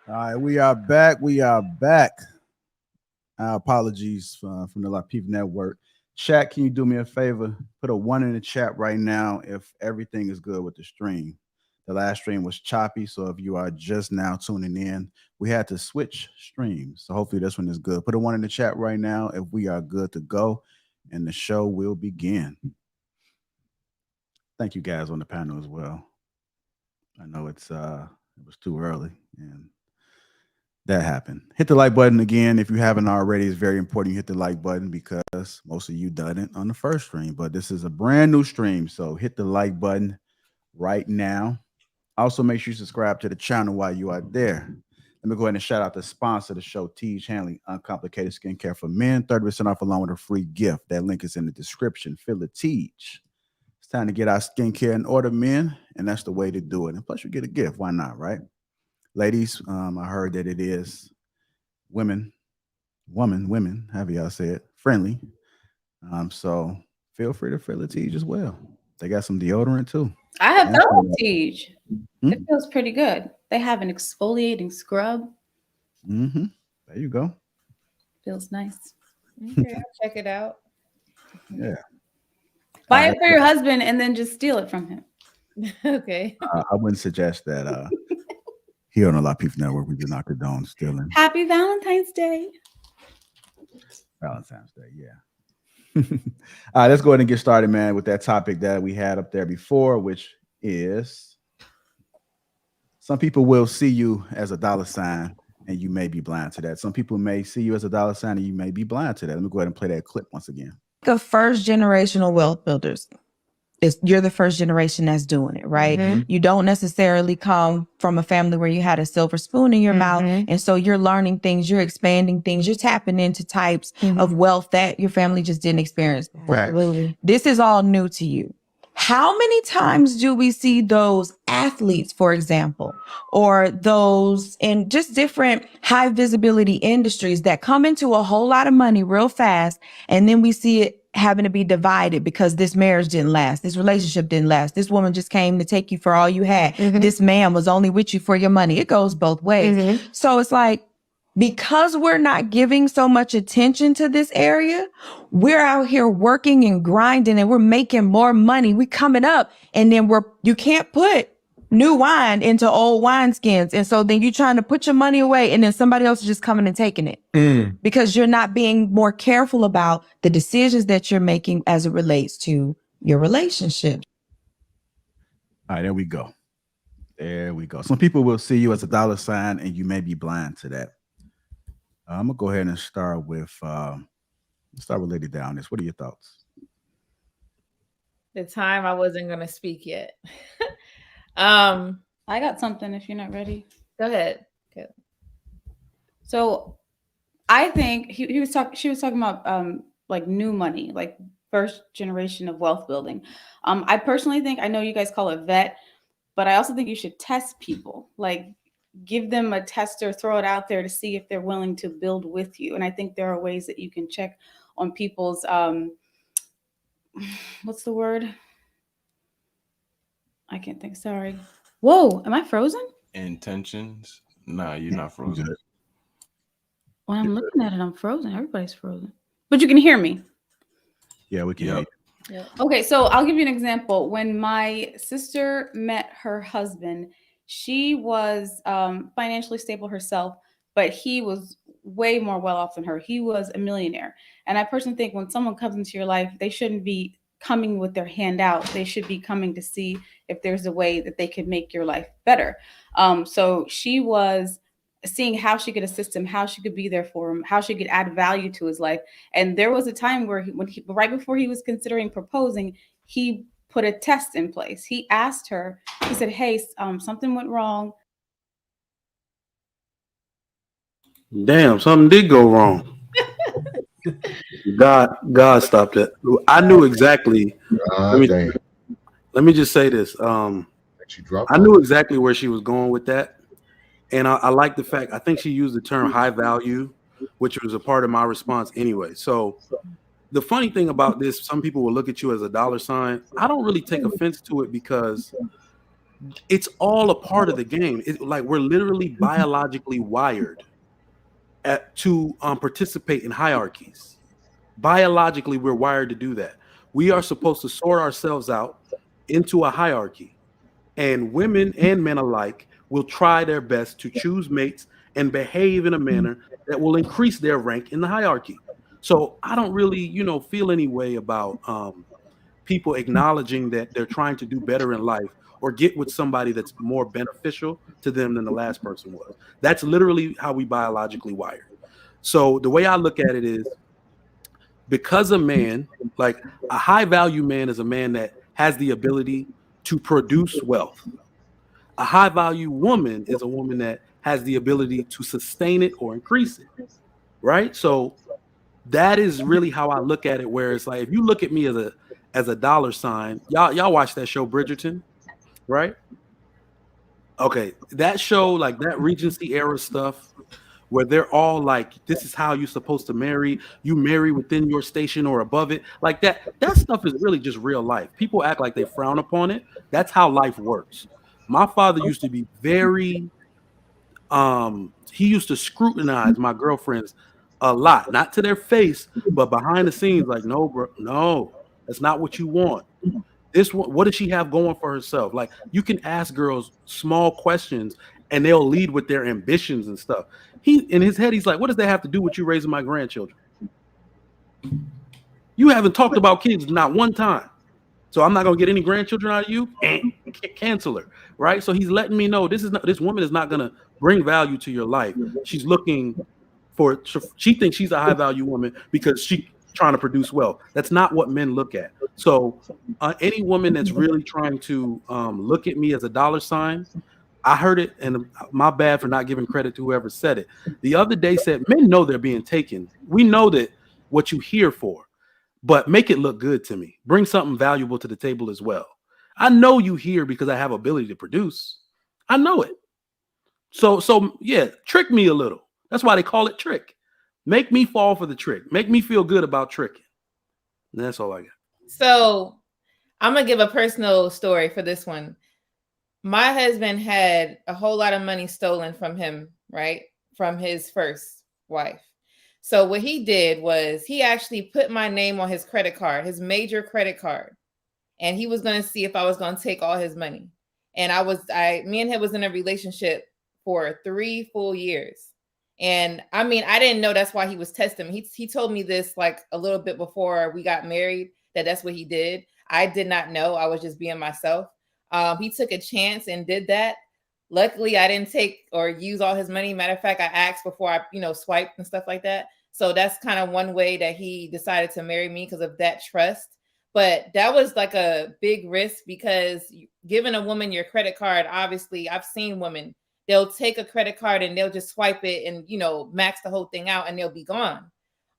All right, we are back. We are back. Our apologies from the Lapeef Network. Chat, can you do me a favor? Put a one in the chat right now if everything is good with the stream. The last stream was choppy, so if you are just now tuning in, we had to switch streams. So hopefully this one is good. Put a one in the chat right now if we are good to go, and the show will begin. Thank you guys on the panel as well. I know it was too early and that happened. Hit the like button again if you haven't already. It's very important you hit the like button because most of you done it on the first stream, but this is a brand new stream. So hit the like button right now. Also, make sure you subscribe to the channel while you are there. Let me go ahead and shout out the sponsor of the show, Teej Handling Uncomplicated Skincare for Men. 30% off along with a free gift. That link is in the description. Feel the Teej. It's time to get our skincare in order, men, and that's the way to do it. And plus, you get a gift. Why not, right? Ladies, I heard that it is women, however y'all say it, friendly. So feel free to feel the Teej as well. They got some deodorant too. I have That's felt what- Prestige. It Hmm? feels pretty good. They have an exfoliating scrub. Mm-hmm. There you go. Feels nice. Okay, I'll check it out. Yeah. Buy Uh, it for your husband and then just steal it from him. Okay. I wouldn't suggest that. Here on the Lapeef Network, we do not condone stealing. Happy Valentine's Day. Valentine's Day, yeah. All right, let's go ahead and get started, man, with that topic that we had up there before, which is some people will see you as a dollar sign and you may be blind to that. Some people may see you as a dollar sign and you may be blind to that. Let me go ahead and play that clip once again. Of first generational wealth builders. You're the first generation that's doing it, right? Mm-hmm. You don't necessarily come from a family where you had a silver spoon in your mouth. And so you're learning things, you're expanding things, you're tapping into types of wealth that your family just didn't experience before. Absolutely. This is all new to you. How many times do we see those athletes, for example, or those in just different high visibility industries that come into a whole lot of money real fast, and then we see it having to be divided because this marriage didn't last, this relationship didn't last, this woman just came to take you for all you had, this man was only with you for your money. It goes both ways. So it's like, because we're not giving so much attention to this area, we're out here working and grinding and we're making more money. We coming up, and then you can't put new wine into old wineskins. And so then you're trying to put your money away, and then somebody else is just coming and taking it because you're not being more careful about the decisions that you're making as it relates to your relationship. All right, there we go. There we go. Some people will see you as a dollar sign and you may be blind to that. I'm gonna go ahead and start with Lady Downess. What are your thoughts? The time I wasn't gonna speak yet. I got something if you're not ready. Go ahead. Okay. So I think she was talking about like new money, like first generation of wealth building. I personally think, I know you guys call it vet, but I also think you should test people. Like, give them a tester, throw it out there to see if they're willing to build with you. And I think there are ways that you can check on people's what's the word? I can't think. Sorry. Whoa, am I frozen? Intentions? Nah, you're not frozen. When I'm looking at it, I'm frozen. Everybody's frozen. But you can hear me. Yeah, we can hear you. Yep. Okay, so I'll give you an example. When my sister met her husband, she was financially stable herself, but he was way more well off than her. He was a millionaire. And I personally think when someone comes into your life, they shouldn't be coming with their hand out. They should be coming to see if there's a way that they could make your life better. So she was seeing how she could assist him, how she could be there for him, how she could add value to his life. And there was a time where right before he was considering proposing, he put a test in place. He asked her, he said, hey, something went wrong. Damn, something did go wrong. God stopped it. I knew exactly. Let me just say this. I knew exactly where she was going with that. And I like the fact, I think she used the term high value, which was a part of my response anyway. So the funny thing about this, some people will look at you as a dollar sign. I don't really take offense to it because It's all a part of the game. Like we're literally biologically wired to participate in hierarchies. Biologically, we're wired to do that. We are supposed to sort ourselves out into a hierarchy, and women and men alike will try their best to choose mates and behave in a manner that will increase their rank in the hierarchy. So I don't really, feel any way about people acknowledging that they're trying to do better in life or get with somebody that's more beneficial to them than the last person was. That's literally how we biologically wired. So the way I look at it is, because a man, like a high value man, is a man that has the ability to produce wealth. A high value woman is a woman that has the ability to sustain it or increase it. Right? So that is really how I look at it. Where it's like, if you look at me as a dollar sign, y'all watch that show Bridgerton, right? Okay, that show, like that Regency era stuff, where they're all like, this is how you're supposed to marry. You marry within your station or above it. Like that stuff is really just real life. People act like they frown upon it. That's how life works. My father used to be very, he used to scrutinize my girlfriends a lot, not to their face, but behind the scenes, like, no, bro, no, that's not what you want. What does she have going for herself? Like, you can ask girls small questions and they'll lead with their ambitions and stuff. He, in his head, he's like, what does that have to do with you raising my grandchildren? You haven't talked about kids not one time. So I'm not going to get any grandchildren out of you, and cancel her, right? So he's letting me know this woman is not going to bring value to your life. She's looking for, she thinks she's a high value woman because she's trying to produce wealth. That's not what men look at. So any woman that's really trying to look at me as a dollar sign, I heard it, and my bad for not giving credit to whoever said it. The other day said, men know they're being taken. We know that what you here for, but make it look good to me. Bring something valuable to the table as well. I know you here because I have ability to produce. I know it. So yeah, trick me a little. That's why they call it trick. Make me fall for the trick. Make me feel good about tricking. And that's all I got. So I'm going to give a personal story for this one. My husband had a whole lot of money stolen from him, right? From his first wife. So what he did was he actually put my name on his credit card, his major credit card. And he was going to see if I was going to take all his money. And me and him was in a relationship for 3 full years. And I mean, I didn't know that's why he was testing me. He told me this like a little bit before we got married, that's what he did. I did not know. I was just being myself. He took a chance and did that. Luckily, I didn't take or use all his money. Matter of fact, I asked before I, swiped and stuff like that. So that's kind of one way that he decided to marry me, because of that trust. But that was like a big risk, because giving a woman your credit card, obviously, I've seen women, they'll take a credit card and they'll just swipe it and, max the whole thing out and they'll be gone.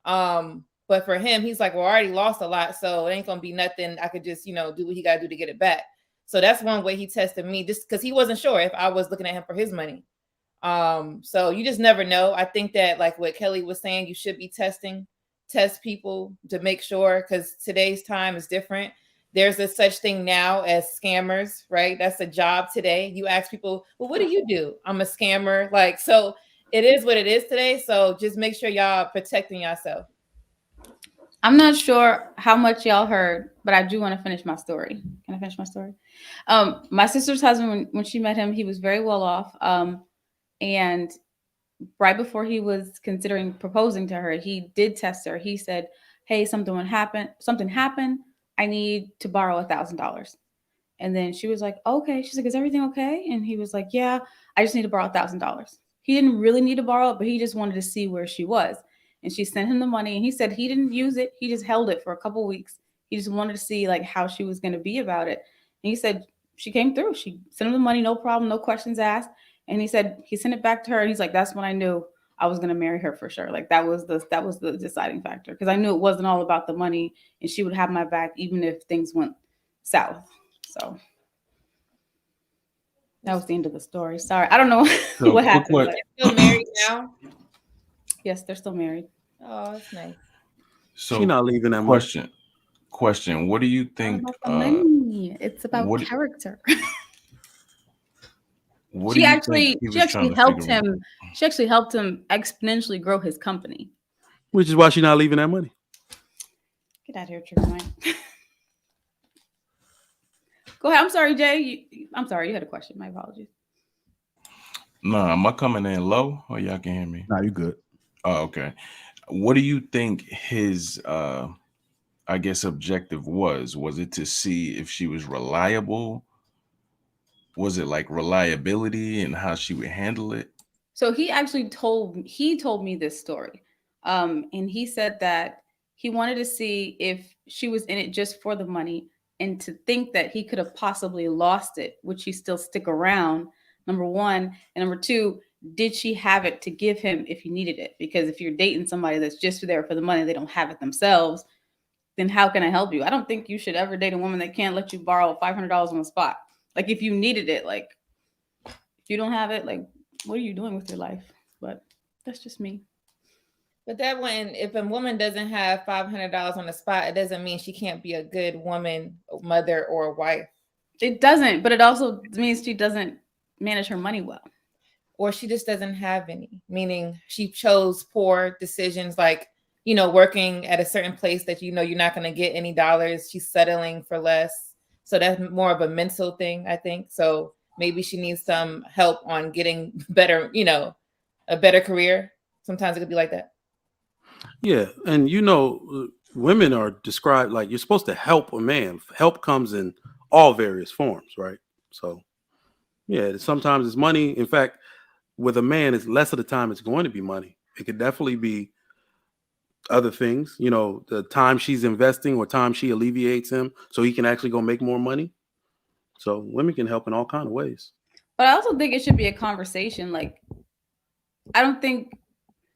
But for him, he's like, well, I already lost a lot, so it ain't going to be nothing. I could just, do what he got to do to get it back. So that's one way he tested me, just because he wasn't sure if I was looking at him for his money. So you just never know. I think that, like what Kelly was saying, you should be test people to make sure, because today's time is different. There's a such thing now as scammers, right? That's a job today. You ask people, well, what do you do? I'm a scammer. Like, so it is what it is today. So just make sure y'all protecting yourself. I'm not sure how much y'all heard, but I do want to finish my story. Can I finish my story? My sister's husband, when she met him, he was very well off. And right before he was considering proposing to her, he did test her. He said, hey, something happened. I need to borrow $1,000. And then she was like, okay. She's like, is everything okay? And he was like, yeah, I just need to borrow $1,000. He didn't really need to borrow it, but he just wanted to see where she was. And she sent him the money, and he said he didn't use it. He just held it for a couple of weeks. He just wanted to see like how she was going to be about it. And he said she came through. She sent him the money, no problem, no questions asked. And he said he sent it back to her. And he's like, that's when I knew I was going to marry her for sure. Like that was the deciding factor, because I knew it wasn't all about the money, and she would have my back even if things went south. So that was the end of the story. Sorry, I don't know what happened. They're still married now? Yes, they're still married. Oh, that's nice. So she's not leaving that question. What do you think? It's about character. What She do you actually think he she was actually trying to helped figure out? him. She actually helped him exponentially grow his company. Which is why she's not leaving that money. Get out of here, Trigger Mike. Go ahead. I'm sorry, Jay. I'm sorry. You had a question. My apologies. No, am I coming in low or y'all can hear me? No, you good. Oh, okay. What do you think his I guess objective was? Was it to see if she was reliable? Was it like reliability and how she would handle it? So he actually told me this story, and he said that he wanted to see if she was in it just for the money, and to think that he could have possibly lost it. Would she still stick around? Number one, and number two, did she have it to give him if he needed it? Because if you're dating somebody that's just there for the money, they don't have it themselves, then how can I help you? I don't think you should ever date a woman that can't let you borrow $500 on the spot. Like if you needed it, like if you don't have it, like what are you doing with your life? But that's just me. But that when if a woman doesn't have $500 on the spot, it doesn't mean she can't be a good woman, mother, or wife. It doesn't, but it also means she doesn't manage her money well. Or she just doesn't have any, meaning she chose poor decisions, like, working at a certain place that you're not going to get any dollars. She's settling for less. So that's more of a mental thing, I think. So maybe she needs some help on getting better, a better career. Sometimes it could be like that. Yeah, and women are described like you're supposed to help a man. Help comes in all various forms, right? So, yeah, sometimes it's money. In fact, with a man, it's less of the time it's going to be money. It could definitely be other things, the time she's investing or time she alleviates him so he can actually go make more money. So women can help in all kinds of ways. But I also think it should be a conversation. Like, I don't think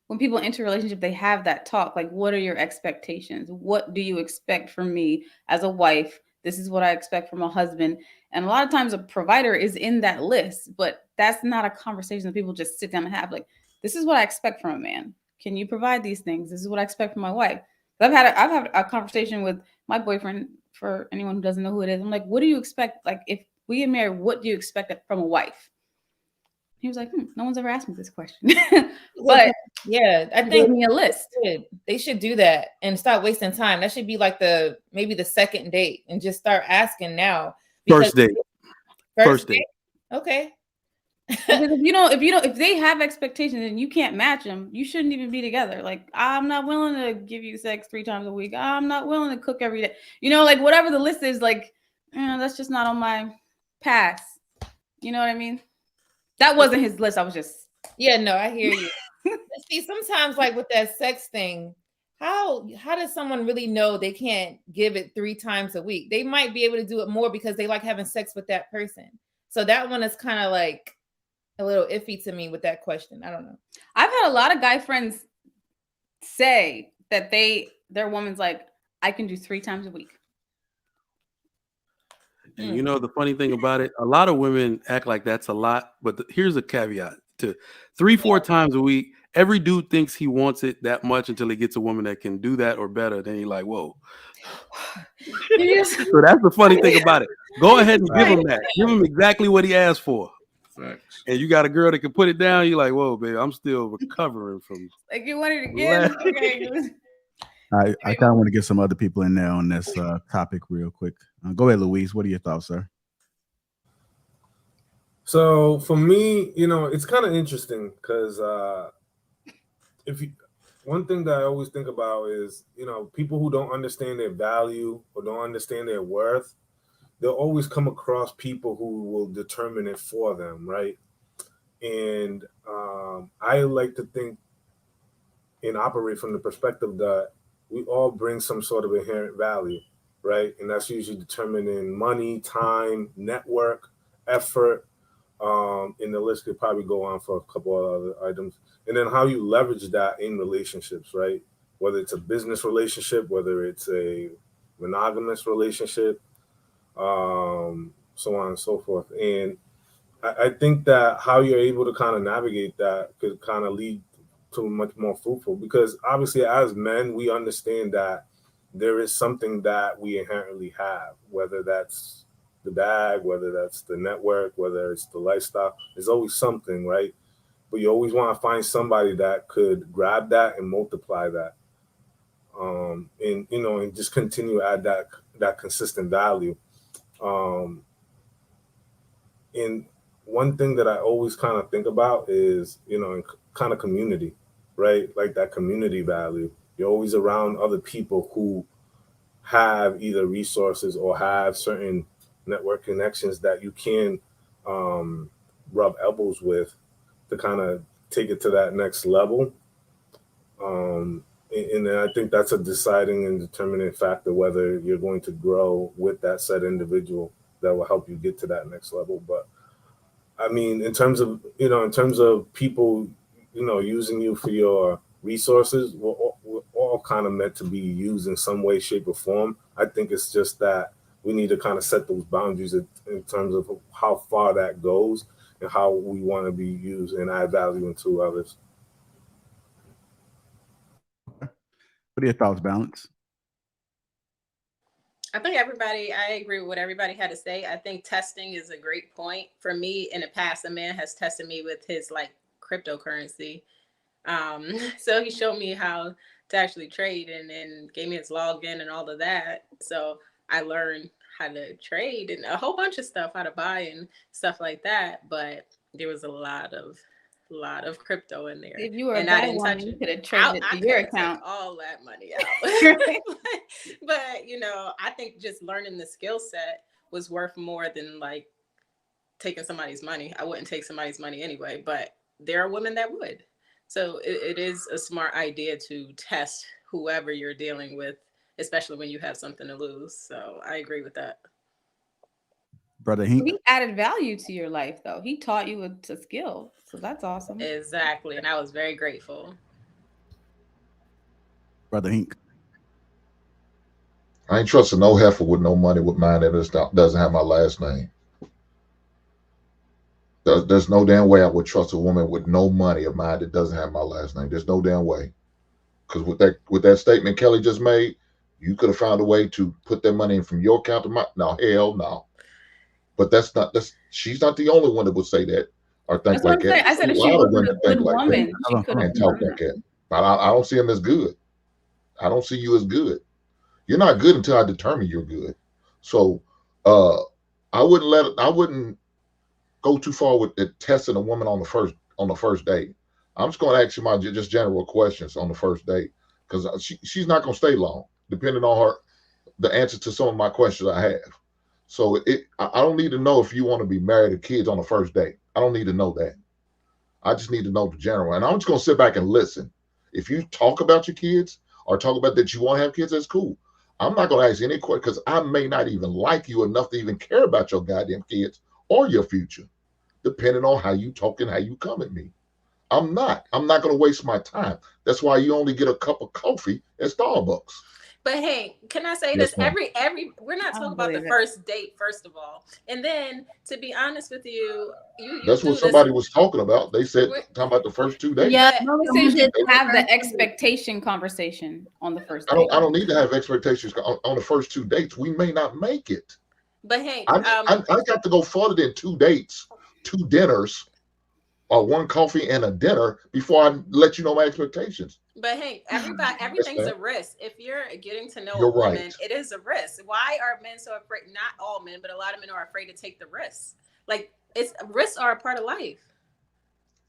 when people enter a relationship, they have that talk. Like, what are your expectations? What do you expect from me as a wife? This is what I expect from a husband. And a lot of times a provider is in that list, but that's not a conversation that people just sit down and have. Like, this is what I expect from a man. Can you provide these things? This is what I expect from my wife. I've had a conversation with my boyfriend. For anyone who doesn't know who it is, I'm like, what do you expect? Like, if we get married, what do you expect from a wife? He was like, no one's ever asked me this question. But yeah, I he think gave me a list. They should do that and stop wasting time. That should be like maybe the second date and just start asking now. First date. First date. Okay. If they have expectations and you can't match them, you shouldn't even be together. Like, I'm not willing to give you sex 3 times a week. I'm not willing to cook every day. Like whatever the list is, like, that's just not on my pass. You know what I mean? That wasn't his list. I was just. Yeah, no, I hear you. See, sometimes like with that sex thing, how does someone really know they can't give it 3 times a week? They might be able to do it more because they like having sex with that person. So that one is kind of like a little iffy to me with that question. I don't know. I've had a lot of guy friends say that their woman's like, I can do 3 times a week. And the funny thing about it, a lot of women act like that's a lot, but here's a caveat to 3-4 times a week. Every dude thinks he wants it that much until he gets a woman that can do that or better. Then he's like, whoa. So that's the funny thing about it. Go ahead and give him that. Give him exactly what he asked for. Facts. And you got a girl that can put it down. You're like, whoa, baby, I'm still recovering from. Like, you want it again? Okay. I kind of want to get some other people in there on this topic real quick. Go ahead, Louise. What are your thoughts, sir? So for me, it's kind of interesting because one thing that I always think about is, people who don't understand their value or don't understand their worth, they'll always come across people who will determine it for them, right? And I like to think and operate from the perspective that we all bring some sort of inherent value, right? And that's usually determined in money, time, network, effort, and the list could probably go on for a couple of other items. And then how you leverage that in relationships, right? Whether it's a business relationship, whether it's a monogamous relationship, so on and so forth. And I think that how you're able to kind of navigate that could kind of lead to much more fruitful, because obviously as men, we understand that there is something that we inherently have, whether that's the bag, whether that's the network, whether it's the lifestyle. There's always something, right? But you always want to find somebody that could grab that and multiply that, and and just continue to add that consistent value. And one thing that I always kind of think about is, kind of community, right? Like that community value. You're always around other people who have either resources or have certain network connections that you can rub elbows with to kind of take it to that next level. And I think that's a deciding and determining factor whether you're going to grow with that said individual that will help you get to that next level. But I mean, in terms of people, using you for your resources, we're all kind of meant to be used in some way, shape, or form. I think it's just that we need to kind of set those boundaries in terms of how far that goes and how we want to be used and add value into others. What are your thoughts, Balance? I think I agree with what everybody had to say. I think testing is a great point. For me, in the past, a man has tested me with his cryptocurrency. So he showed me how to actually trade and gave me his login and all of that. So I learned how to trade and a whole bunch of stuff, how to buy and stuff like that. But there was a lot of crypto in there. If you were and a I bad didn't woman, touch you it. could have traded it to your account. All that money out. But I think just learning the skill set was worth more than taking somebody's money. I wouldn't take somebody's money anyway, but there are women that would. So it is a smart idea to test whoever you're dealing with, especially when you have something to lose. So I agree with that. Brother Hink? He added value to your life, though. He taught you a skill. So that's awesome. Exactly. And I was very grateful. Brother Hink? I ain't trusting no heifer with no money with mine that doesn't have my last name. There's no damn way I would trust a woman with no money of mine that doesn't have my last name. There's no damn way. Because with that statement Kelly just made, you could have found a way to put that money in from your account to mine. No, hell no. But she's not the only one that would say that or think like that. I said if she was a good woman, she could have talked like that. But I don't see him as good. I don't see you as good. You're not good until I determine you're good. So I wouldn't go too far with testing a woman on the first date. I'm just going to ask you my just general questions on the first date because she's not going to stay long, depending on the answer to some of my questions I have. So I don't need to know if you want to be married or kids on the first date. I don't need to know that. I just need to know the general. And I'm just going to sit back and listen. If you talk about your kids or talk about that you want to have kids, that's cool. I'm not going to ask any questions because I may not even like you enough to even care about your goddamn kids or your future, depending on how you talk and how you come at me. I'm not going to waste my time. That's why you only get a cup of coffee at Starbucks. But hey, can I say Yes, this? ma'am. We're not talking about the first date, first of all. And then to be honest with you, that's what somebody was talking about. They said talking about the first 2 days. Yeah, you should have the expectation conversation on the first date. I don't need to have expectations on the first 2 dates. We may not make it. But hey, I got to go further than 2 dates, 2 dinners, or 1 coffee and a dinner before I let you know my expectations. But hey, everything's a risk. If you're getting to know a woman, it is a risk. Why are men so afraid? Not all men, but a lot of men are afraid to take the risks. Risks are a part of life.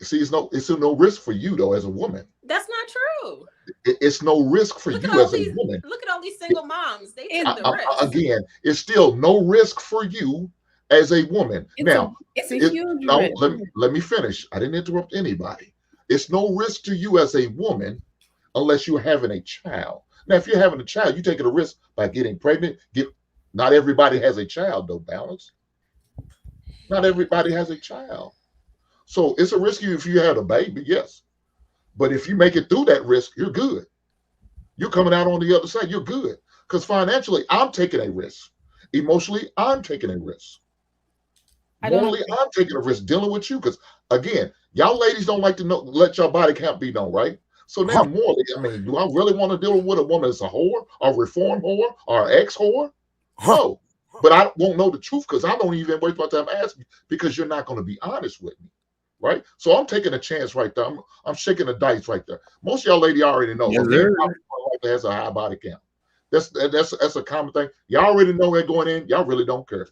See, it's no risk for you though as a woman. That's not true. It's no risk for you as a woman. Look at all these single moms. They take the risk. Again, it's still no risk for you as a woman. It's a huge risk. Let me finish. I didn't interrupt anybody. It's no risk to you as a woman unless you're having a child. Now, if you're having a child, you're taking a risk by getting pregnant. Not everybody has a child, though, Balance. Not everybody has a child. So it's a risk if you had a baby, yes. But if you make it through that risk, you're good. You're coming out on the other side, you're good. Because financially, I'm taking a risk. Emotionally, I'm taking a risk. Morally, I'm taking a risk dealing with you. Because again, y'all ladies don't like to let your body count be known, right? So now morally, do I really want to deal with a woman that's a whore or reform whore or ex whore? No. but I won't know the truth because I don't even waste my time asking because you're not going to be honest with me, right? So I'm taking a chance right there. I'm shaking the dice right there. Most of y'all lady already know. Yes, A man probably has a high body count. That's a common thing. Y'all already know that going in. Y'all really don't care.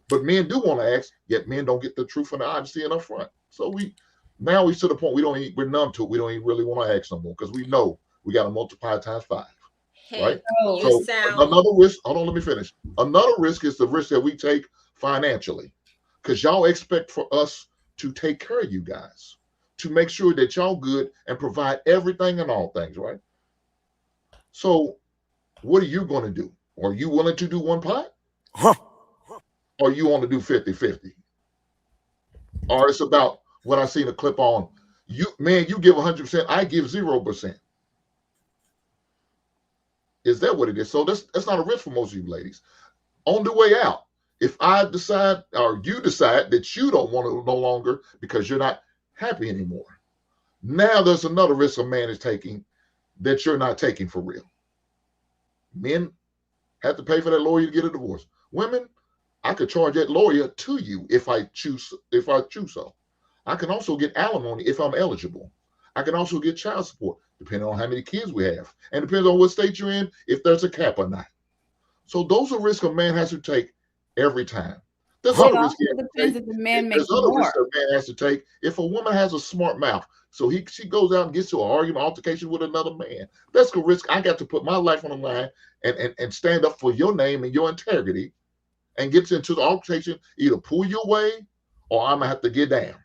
But men do want to ask, yet men don't get the truth and the honesty in up front. So we to the point we're numb to it. We don't even really want to ask no more because we know we got to multiply times 5. Hey, right? you So another risk, hold on, let me finish. Another risk is the risk that we take financially. Because y'all expect for us to take care of you guys, to make sure that y'all good and provide everything and all things, right? So what are you going to do? Are you willing to do one pot? Or you want to do 50-50? Or it's about what I seen a clip on, you give 100%, I give 0%. Is that what it is? So that's not a risk for most of you ladies. On the way out, if I decide or you decide that you don't want to no longer because you're not happy anymore, now there's another risk a man is taking that you're not taking for real. Men have to pay for that lawyer to get a divorce. Women, I could charge that lawyer to you if I choose so. I can also get alimony if I'm eligible. I can also get child support, depending on how many kids we have. And depends on what state you're in, if there's a cap or not. So those are risks a man has to take every time. There's other risks depends if the man makes there's other more. risks a man has to take if a woman has a smart mouth. So she goes out and gets to an argument, altercation with another man. That's a risk. I got to put my life on the line and stand up for your name and your integrity and get into the altercation, either pull you away or I'm gonna have to get down.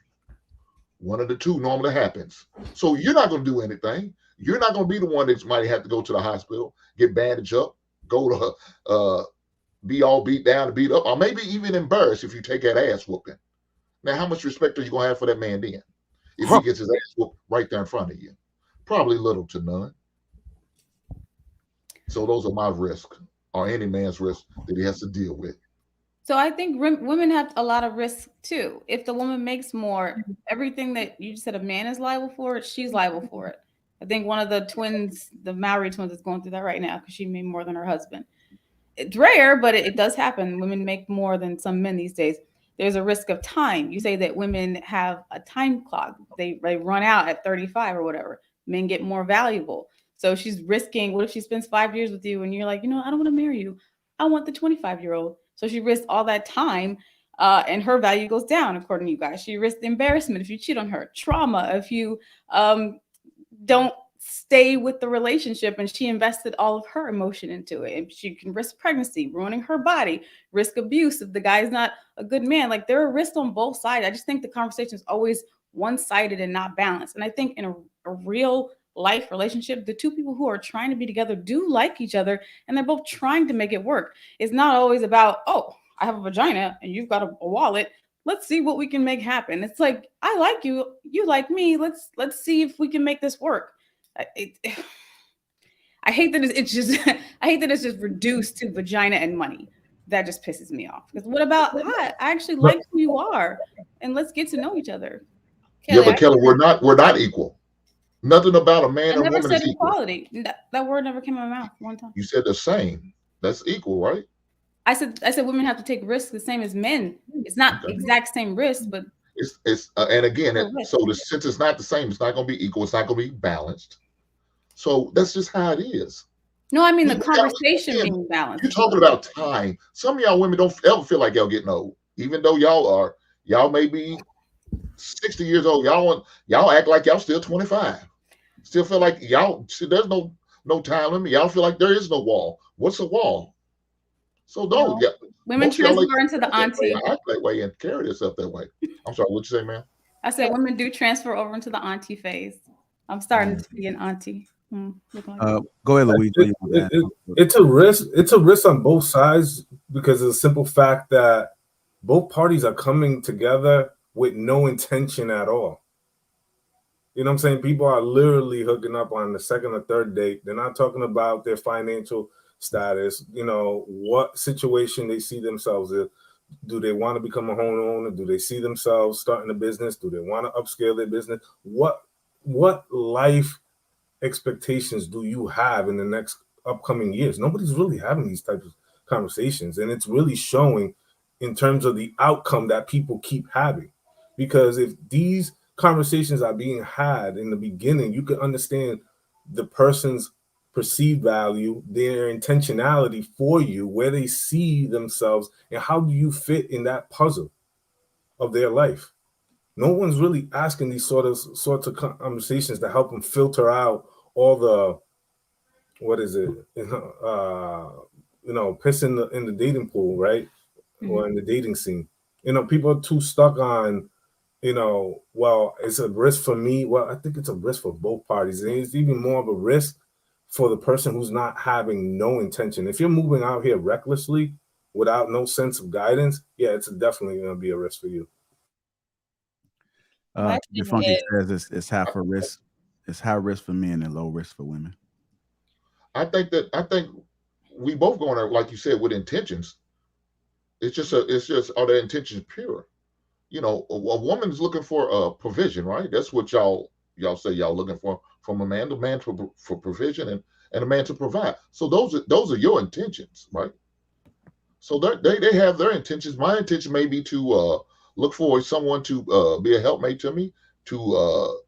One of the two normally happens. So you're not going to do anything. You're not going to be the one that might have to go to the hospital, get bandaged up, go to be all beat down and beat up, or maybe even embarrassed if you take that ass whooping. Now, how much respect are you going to have for that man then? If he gets his ass whooped right there in front of you? Probably little to none. So those are my risks, or any man's risk that he has to deal with. So I think women have a lot of risk too. If the woman makes more, everything that you said a man is liable for it, she's liable for it. I think one of the twins, the Maori twins, is going through that right now because she made more than her husband. It's rare, but it does happen. Women make more than some men these days. There's a risk of time. You say that women have a time clock. They run out at 35 or whatever. Men get more valuable. So she's risking, what if she spends 5 years with you and you're like, I don't want to marry you. I want the 25-year-old. So she risks all that time and her value goes down, according to you guys. She risks embarrassment if you cheat on her, trauma if you don't stay with the relationship and she invested all of her emotion into it. And she can risk pregnancy, ruining her body, risk abuse if the guy's not a good man. Like there are risks on both sides. I just think the conversation is always one-sided and not balanced. And I think in a real life relationship, the two people who are trying to be together do like each other and they're both trying to make it work. It's not always about, oh, I have a vagina and you've got a wallet. Let's see what we can make happen. It's like, I like you, you like me. Let's see if we can make this work. I hate that it's just I hate that it's just reduced to vagina and money. That just pisses me off. Because what about I actually like who you are and let's get to know each other. Kelly, but Kelly, we're not equal. Nothing about a man and woman is equal. Equality. That word never came out of my mouth one time. You said the same. That's equal, right? I said women have to take risks the same as men. It's not exact same risk, but it's and again, since it's not the same, it's not going to be equal. It's not going to be balanced. So that's just how it is. No, I mean the conversation being balanced. You're talking about time. Some of y'all women don't ever feel like y'all getting old, even though y'all may be 60 years old. Y'all act like y'all still 25. Still feel like there's no time limit. Y'all feel like there is no wall. What's a wall? So don't. No. Women transfer into the auntie. Act that way and carry yourself that way. I'm sorry, what'd you say, man? I said women do transfer over into the auntie phase. I'm starting to be an auntie. Go ahead, Louise. It's a risk. It's a risk on both sides because of the simple fact that both parties are coming together with no intention at all. You know what I'm saying? People are literally hooking up on the second or third date. They're not talking about their financial status, what situation they see themselves in. Do they want to become a homeowner? Do they see themselves starting a business? Do they want to upscale their business? What life expectations do you have in the next upcoming years? Nobody's really having these types of conversations, and it's really showing in terms of the outcome that people keep having. Because if these conversations are being had in the beginning, you can understand the person's perceived value, their intentionality for you, where they see themselves, and how do you fit in that puzzle of their life. No one's really asking these sorts of conversations to help them filter out all the, what is it, piss in the dating pool, right? Or in the dating scene. People are too stuck on, well, it's a risk for me. Well, I think it's a risk for both parties. And it's even more of a risk for the person who's not having no intention. If you're moving out here recklessly without no sense of guidance, yeah, it's definitely going to be a risk for you. Funky says it's half a risk. It's high risk for men and low risk for women. I think we both going there, like you said, with intentions. It's just are their intentions pure? A woman is looking for a provision, right? That's what y'all say y'all looking for from a man. The man for provision and a man to provide. So those are your intentions, right? So they have their intentions. My intention may be to look for someone to be a helpmate to me, to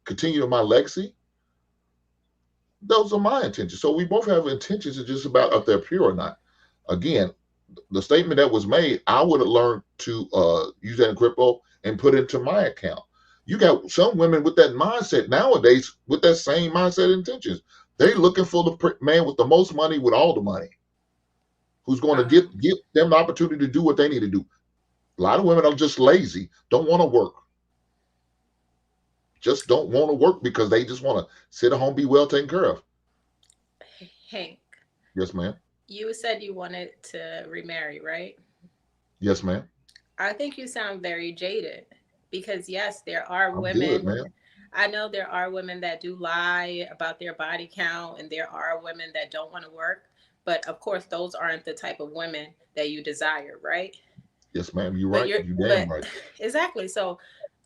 continue my legacy. Those are my intentions. So we both have intentions. It's just about if they're pure or not. Again, the statement that was made, I would have learned to use that in crypto and put it into my account. You got some women with that mindset nowadays, with that same mindset intentions. They're looking for the man with the most money, with all the money, who's going to give them the opportunity to do what they need to do. A lot of women are just lazy, don't want to work. Just don't want to work because they just want to sit at home, be well taken care of. Hank. Yes, ma'am. You said you wanted to remarry, right? Yes, ma'am. I think you sound very jaded because yes, there are women. Good, ma'am. I know there are women that do lie about their body count, and there are women that don't want to work. But of course, those aren't the type of women that you desire, right? Yes, ma'am. You're right. You're damn right. Exactly. So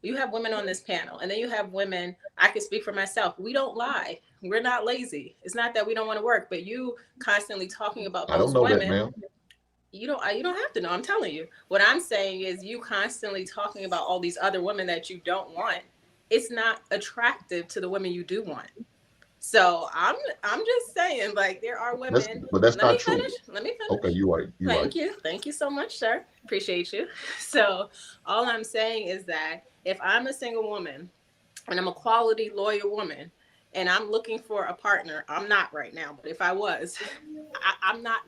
you have women on this panel, and then you have women. I can speak for myself. We don't lie. We're not lazy. It's not that we don't want to work, but you constantly talking about those I don't know women. that, ma'am. You don't have to know. I'm telling you. What I'm saying is you constantly talking about all these other women that you don't want. It's not attractive to the women you do want. So I'm just saying, like, there are women. But that's not true. Let me finish. Okay, you're right. Thank you. Thank you so much, sir. Appreciate you. So all I'm saying is that if I'm a single woman and I'm a quality, loyal woman, and I'm looking for a partner, I'm not right now, but if I was, I'm not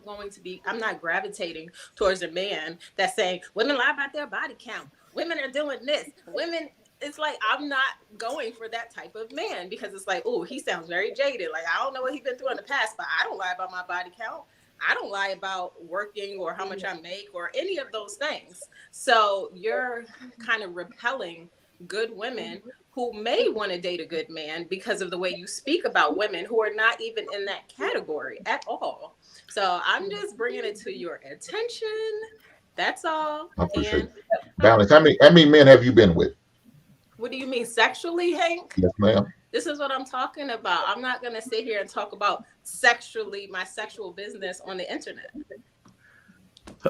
gravitating towards a man that's saying women lie about their body count. Women are doing this. Women, it's like, I'm not going for that type of man because it's like, oh, he sounds very jaded. Like, I don't know what he's been through in the past, but I don't lie about my body count. I don't lie about working or how much I make or any of those things. So you're kind of repelling good women who may want to date a good man because of the way you speak about women who are not even in that category at all. So I'm just bringing it to your attention. That's all. I appreciate it. Balance. How many men have you been with? What do you mean, sexually, Hank? Yes, ma'am. This is what I'm talking about. I'm not going to sit here and talk about my sexual business on the internet.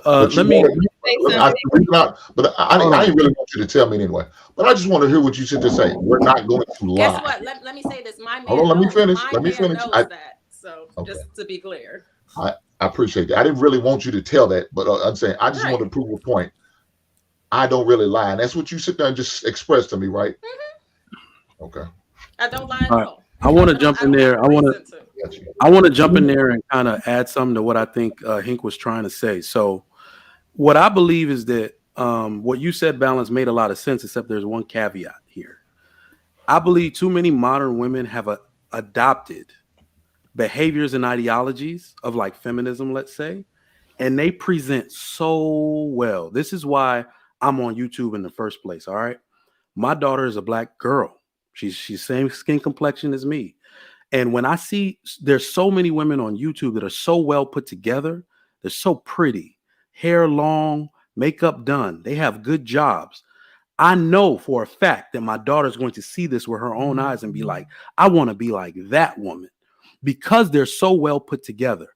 Let me. I didn't really want you to tell me anyway. But I just want to hear what you said to say. We're not going to lie. Guess what? Let me say this. My man. Hold on. Let me finish. Knows that. So okay. Just to be clear. I appreciate that. I didn't really want you to tell that, but I'm saying I just want to prove a point. I don't really lie, and that's what you sit there and just express to me, right? Mm-hmm. Okay. I don't lie at all. I want to jump in there. I want to jump in there and kind of add something to what I think Hank was trying to say. So, what I believe is that what you said, Balance, made a lot of sense, except there's one caveat here. I believe too many modern women have adopted behaviors and ideologies of like feminism, let's say, and they present so well. This is why I'm on YouTube in the first place. All right. My daughter is a black girl. She's same skin complexion as me. And when I see there's so many women on YouTube that are so well put together, they're so pretty, hair long, makeup done. They have good jobs. I know for a fact that my daughter is going to see this with her own eyes and be like, I want to be like that woman because they're so well put together.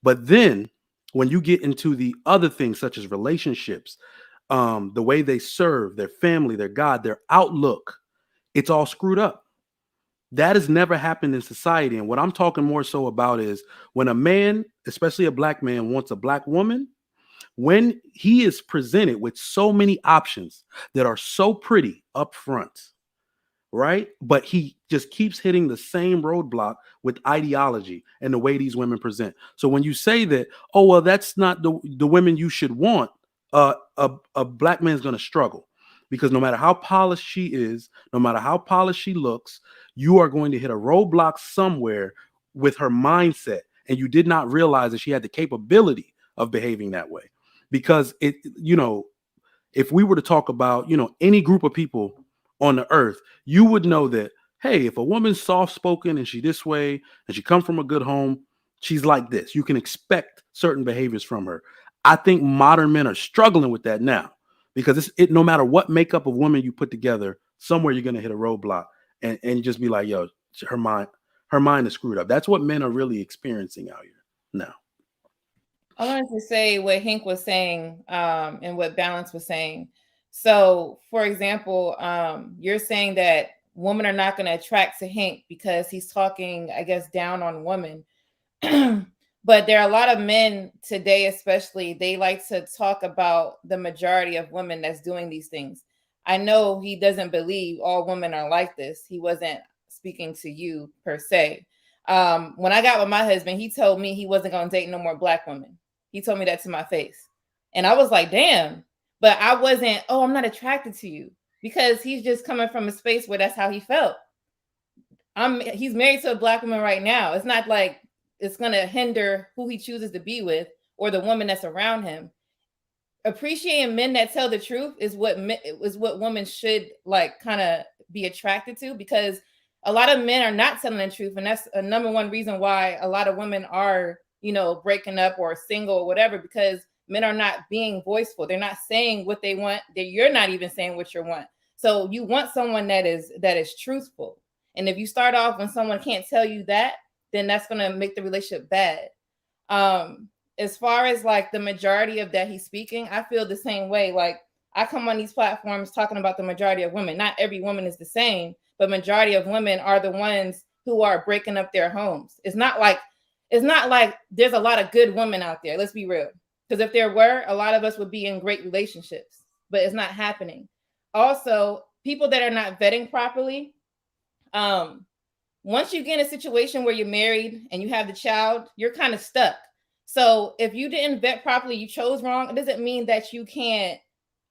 But then When you get into the other things such as relationships, the way they serve their family, their God, their outlook, it's all screwed up. That has never happened in society. And what I'm talking more so about is when a man, especially a black man, wants a black woman, when he is presented with so many options that are so pretty up front, right? But he just keeps hitting the same roadblock with ideology and the way these women present. So when you say that, oh, well, that's not the women you should want, a black man's going to struggle, because no matter how polished she is, no matter how polished she looks, you are going to hit a roadblock somewhere with her mindset. And you did not realize that she had the capability of behaving that way. Because if we were to talk about, any group of people on the earth, you would know that, hey, if a woman's soft-spoken and she this way and she comes from a good home, she's like this. You can expect certain behaviors from her. I think modern men are struggling with that now, because no matter what makeup of woman you put together, somewhere you're going to hit a roadblock and just be like, yo, her mind is screwed up. That's what men are really experiencing out here now. I wanted to say what Hank was saying and what Balance was saying. So, for example, you're saying that women are not going to attract to Hank because he's talking, I guess, down on women. But there are a lot of men today, especially, they like to talk about the majority of women that's doing these things. I know he doesn't believe all women are like this. He wasn't speaking to you per se. When I got with my husband, he told me he wasn't going to date no more black women. He told me that to my face. And I was like, damn. But I wasn't, I'm not attracted to you, because he's just coming from a space where that's how he felt. He's married to a black woman right now. It's not like it's going to hinder who he chooses to be with or the woman that's around him. Appreciating men that tell the truth is what women should kind of be attracted to, because a lot of men are not telling the truth. And that's a number one reason why a lot of women are, breaking up or single or whatever, because men are not being voiceful. They're not saying what they want. You're not even saying what you want. So you want someone that is truthful. And if you start off when someone can't tell you that, then that's going to make the relationship bad. As far as the majority of that he's speaking, I feel the same way. I come on these platforms talking about the majority of women. Not every woman is the same, but majority of women are the ones who are breaking up their homes. It's not like there's a lot of good women out there. Let's be real. Because if there were, a lot of us would be in great relationships, but it's not happening. Also, people that are not vetting properly, once you get in a situation where you're married and you have the child, you're kind of stuck. So if you didn't vet properly, you chose wrong, it doesn't mean that you can't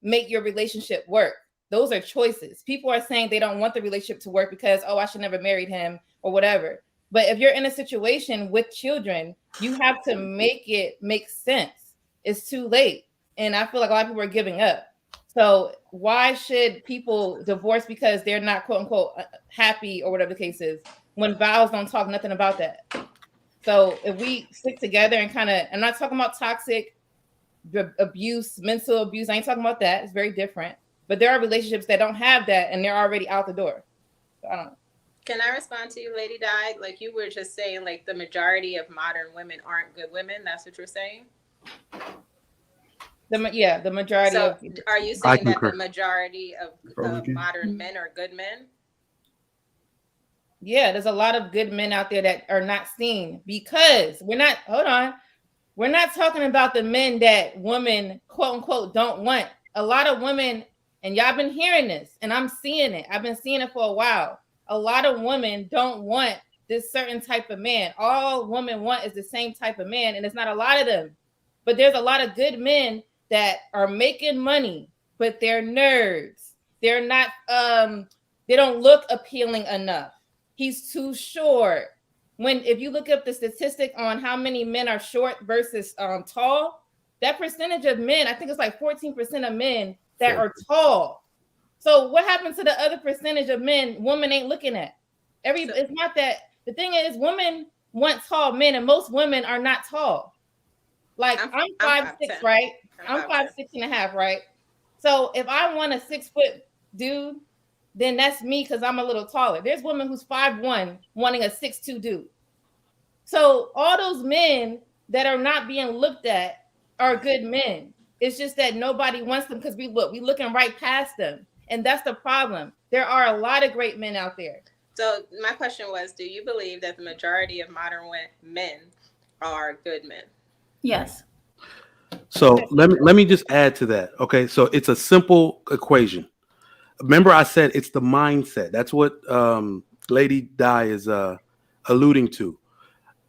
make your relationship work. Those are choices. People are saying they don't want the relationship to work because, I should never married him or whatever. But if you're in a situation with children, you have to make it make sense. It's too late. And I feel like a lot of people are giving up. So why should people divorce because they're not, quote unquote, happy or whatever the case is, when vows don't talk nothing about that? So if we stick together and I'm not talking about toxic abuse, mental abuse. I ain't talking about that. It's very different. But there are relationships that don't have that and they're already out the door. So I don't know. Can I respond to you, Lady Di? You were just saying, the majority of modern women aren't good women. That's what you're saying? The majority of. Are you saying that the majority of modern men are good men? Yeah, there's a lot of good men out there that are not seen, because we're not talking about the men that women, quote unquote, don't want. A lot of women, and y'all been hearing this, and I'm seeing it. I've been seeing it for a while. A lot of women don't want this certain type of man. All women want is the same type of man, and it's not a lot of them. But there's a lot of good men that are making money, but they're nerds. They're not, they don't look appealing enough. He's too short. If you look up the statistic on how many men are short versus tall, that percentage of men, I think it's 14% of men that are tall. So what happens to the other percentage of men women ain't looking at? It's not that. The thing is, women want tall men, and most women are not tall. I'm 5'6", right? I'm 5'6.5", right? So if I want a 6-foot dude, then that's me, because I'm a little taller. There's women who's 5'1" wanting a 6'2" dude. So all those men that are not being looked at are good men. It's just that nobody wants them because we looking right past them. And that's the problem. There are a lot of great men out there. So my question was, do you believe that the majority of modern men are good men? Yes. So let me just add to that. Okay, so it's a simple equation. Remember, I said it's the mindset. That's what Lady Di is alluding to.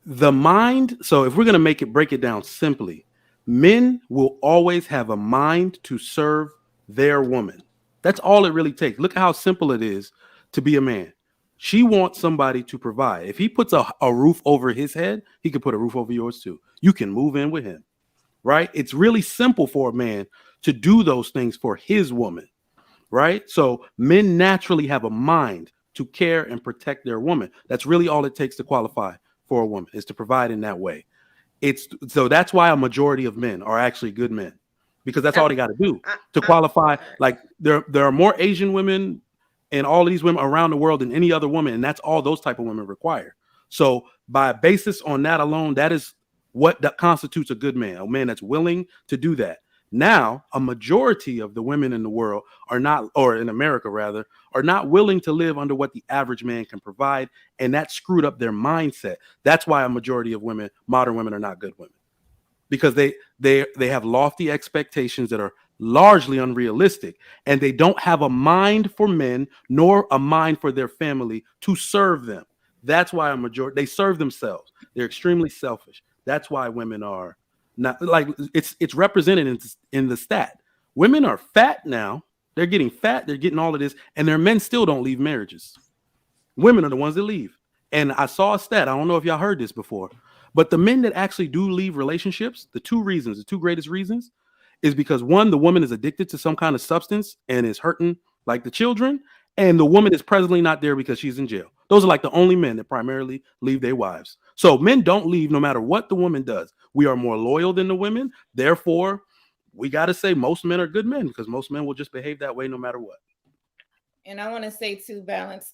The mind. So if we're gonna break it down simply, men will always have a mind to serve their woman. That's all it really takes. Look at how simple it is to be a man. She wants somebody to provide. If he puts a roof over his head, he could put a roof over yours too. You can move in with him. Right? It's really simple for a man to do those things for his woman, right? So men naturally have a mind to care and protect their woman. That's really all it takes to qualify for a woman, is to provide in that way. So that's why a majority of men are actually good men, because that's all they got to do to qualify. Like there are more Asian women and all of these women around the world than any other woman, and that's all those type of women require. So by basis on that alone, that is what that constitutes a good man, a man that's willing to do that. Now, a majority of the women in the world are not, or in America rather, are not willing to live under what the average man can provide, and that screwed up their mindset. That's why a majority of women, modern women, are not good women, because they have lofty expectations that are largely unrealistic, and they don't have a mind for men nor a mind for their family to serve them. That's why a majority, they serve themselves. They're extremely selfish. That's why women are not, like, it's represented in the stat. Women are fat now. They're getting fat. They're getting all of this, and their men still don't leave marriages. Women are the ones that leave. And I saw a stat. I don't know if y'all heard this before, but the men that actually do leave relationships, the two greatest reasons, is because one, the woman is addicted to some kind of substance and is hurting like the children, and the woman is presently not there because she's in jail. Those are like the only men that primarily leave their wives. So men don't leave no matter what the woman does. We are more loyal than the women. Therefore, we got to say most men are good men, because most men will just behave that way no matter what. And I want to say too, balance.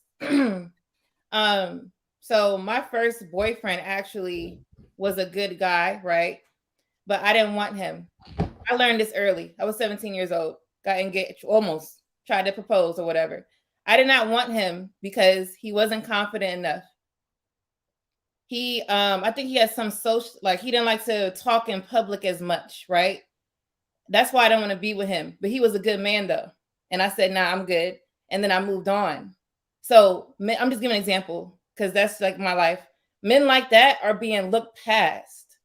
So my first boyfriend actually was a good guy, right? But I didn't want him. I learned this early. I was 17 years old, got engaged, almost tried to propose or whatever. I did not want him because he wasn't confident enough. I think he has some social, like he didn't like to talk in public as much, right? That's why I don't want to be with him. But he was a good man though. And I said, nah, I'm good. And then I moved on. So I'm just giving an example because that's like my life. Men like that are being looked past.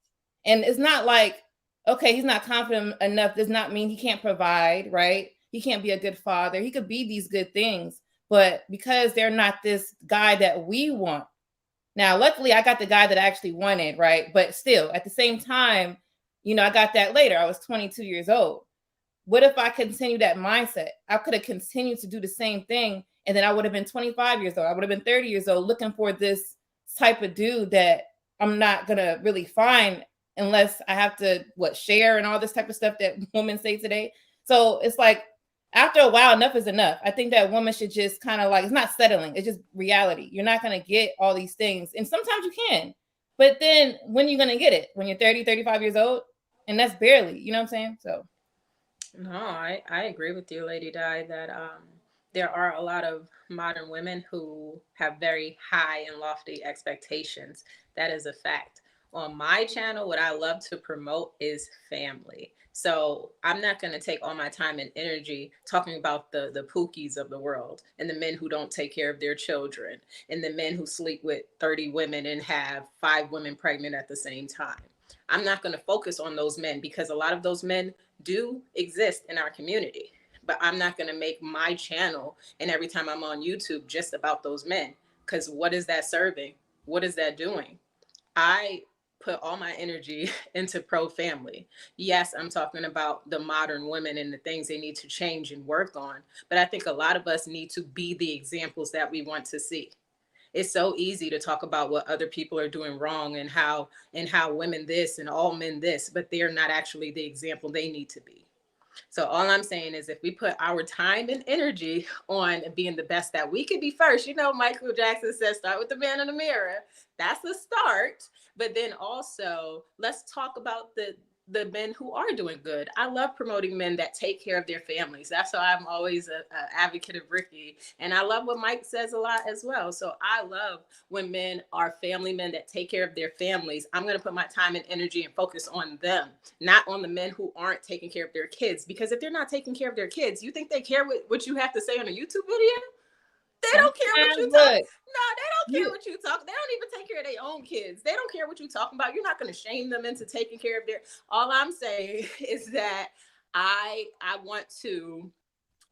And it's not like, okay, he's not confident enough does not mean he can't provide, right? He can't be a good father. He could be these good things, but because they're not this guy that we want. Now, luckily, I got the guy that I actually wanted, right? But still, at the same time, you know, I got that later. I was 22 years old. What if I continued that mindset? I could have continued to do the same thing, and then I would have been 25 years old. I would have been 30 years old looking for this type of dude that I'm not going to really find unless I have to, share and all this type of stuff that women say today. So it's like, after a while, enough is enough. I think that women should just kind of like, it's not settling. It's just reality. You're not going to get all these things. And sometimes you can. But then when are you going to get it? When you're 30, 35 years old? And that's barely, you know what I'm saying? So. No, I agree with you, Lady Di, that there are a lot of modern women who have very high and lofty expectations. That is a fact. On my channel, what I love to promote is family. So I'm not going to take all my time and energy talking about the Pookies of the world and the men who don't take care of their children and the men who sleep with 30 women and have 5 women pregnant at the same time. I'm not going to focus on those men because a lot of those men do exist in our community. But I'm not going to make my channel and every time I'm on YouTube just about those men, because what is that serving? What is that doing? I put all my energy into pro-family. Yes, I'm talking about the modern women and the things they need to change and work on. But I think a lot of us need to be the examples that we want to see. It's so easy to talk about what other people are doing wrong and how women this and all men this, but they're not actually the example they need to be. So all I'm saying is if we put our time and energy on being the best that we could be first, you know, Michael Jackson says, start with the man in the mirror. That's the start. But then also let's talk about the men who are doing good. I love promoting men that take care of their families. That's why I'm always an advocate of Ricky. And I love what Mike says a lot as well. So I love when men are family men that take care of their families. I'm going to put my time and energy and focus on them, not on the men who aren't taking care of their kids. Because if they're not taking care of their kids, you think they care what you have to say on a YouTube video? They don't care what you talk. No, they don't care what you talk. They don't even take care of their own kids. They don't care what you're talking about. You're not going to shame them into taking care of their. All I'm saying is that I want to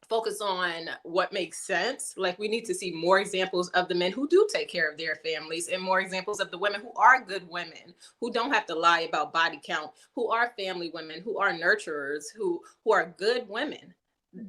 focus on what makes sense. Like we need to see more examples of the men who do take care of their families and more examples of the women who are good women, who don't have to lie about body count, who are family women, who are nurturers, who are good women.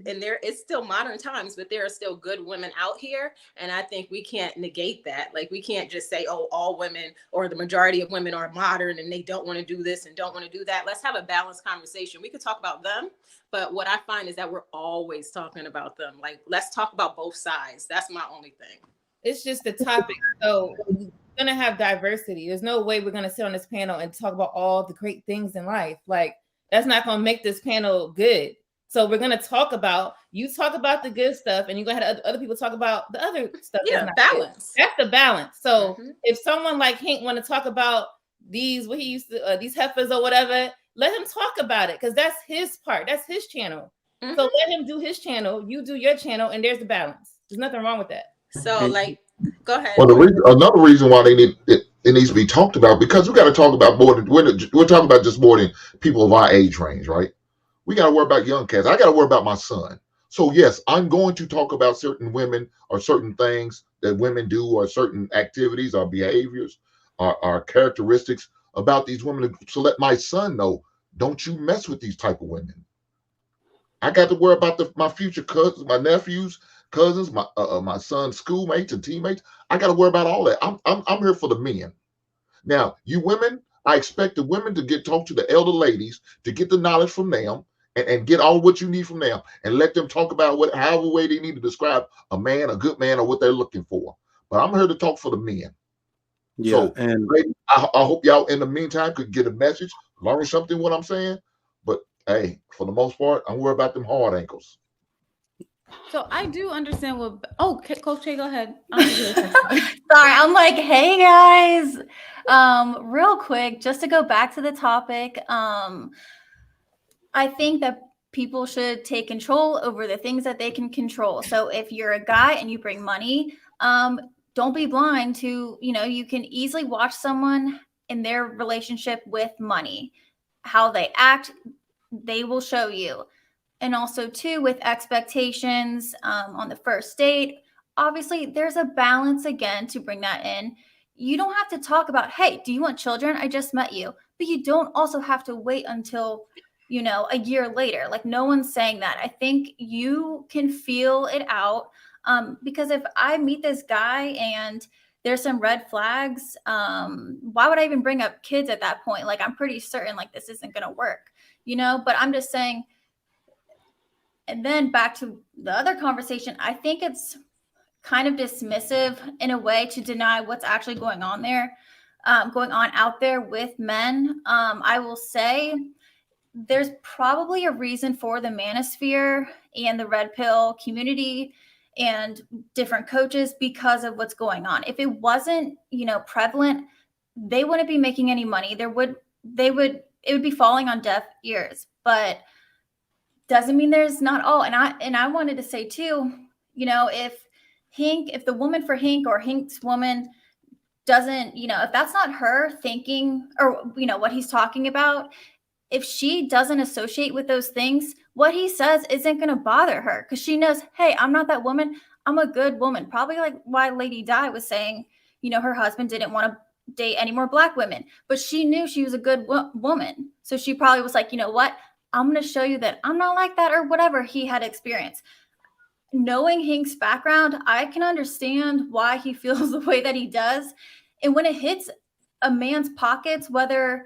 And there is still modern times, but there are still good women out here. And I think we can't negate that. Like we can't just say, oh, all women or the majority of women are modern and they don't want to do this and don't want to do that. Let's have a balanced conversation. We could talk about them. But what I find is that we're always talking about them. Like, let's talk about both sides. That's my only thing. It's just the topic. So we're going to have diversity. There's no way we're going to sit on this panel and talk about all the great things in life. Like that's not going to make this panel good. So we're going to talk about the good stuff and you're going to have other people talk about the other stuff. Yeah, balance. That's the balance. So if someone like Hank want to talk about these heifers or whatever, let him talk about it because that's his part. That's his channel. So let him do his channel. You do your channel and there's the balance. There's nothing wrong with that. So like, go ahead. Well, another reason why it needs to be talked about, because we got to talk about more than, we're talking about just more than people of our age range, right? We got to worry about young cats. I got to worry about my son. So yes, I'm going to talk about certain women or certain things that women do or certain activities or behaviors or characteristics about these women to let my son know, don't you mess with these type of women. I got to worry about my future cousins, my nephews, cousins, my son's schoolmates and teammates. I got to worry about all that. I'm here for the men. Now, you women, I expect the women to talk to the elder ladies to get the knowledge from them and get all what you need from them and let them talk about however way they need to describe a man, a good man, or what they're looking for. But I'm here to talk for the men. Yeah, so, and ladies, I hope y'all in the meantime could get a message, learn something what I'm saying. But hey, for the most part, I'm worried about them hard ankles. So I do understand what. Oh, Coach Jay, go ahead. Sorry, I'm like, hey guys. Real quick, just to go back to the topic. I think that people should take control over the things that they can control. So if you're a guy and you bring money, don't be blind to, you can easily watch someone in their relationship with money, how they act, they will show you. And also too, with expectations on the first date, obviously there's a balance again to bring that in. You don't have to talk about, hey, do you want children? I just met you. But you don't also have to wait until, a year later. Like no one's saying that. I think you can feel it out. Because if I meet this guy and there's some red flags, why would I even bring up kids at that point? Like I'm pretty certain like this isn't going to work, but I'm just saying. And then back to the other conversation, I think it's kind of dismissive in a way to deny what's actually going on out there with men. I will say there's probably a reason for the manosphere and the red pill community and different coaches because of what's going on. If it wasn't, prevalent, they wouldn't be making any money. It would be falling on deaf ears, but doesn't mean there's not all. And I wanted to say too, if the woman for Hank or Hank's woman doesn't, if that's not her thinking or, what he's talking about, if she doesn't associate with those things, what he says isn't going to bother her because she knows, hey, I'm not that woman. I'm a good woman. Probably like why Lady Di was saying, her husband didn't want to date any more Black women, but she knew she was a good woman. So she probably was like, you know what? I'm going to show you that I'm not like that or whatever he had experienced. Knowing Hank's background, I can understand why he feels the way that he does. And when it hits a man's pockets, whether,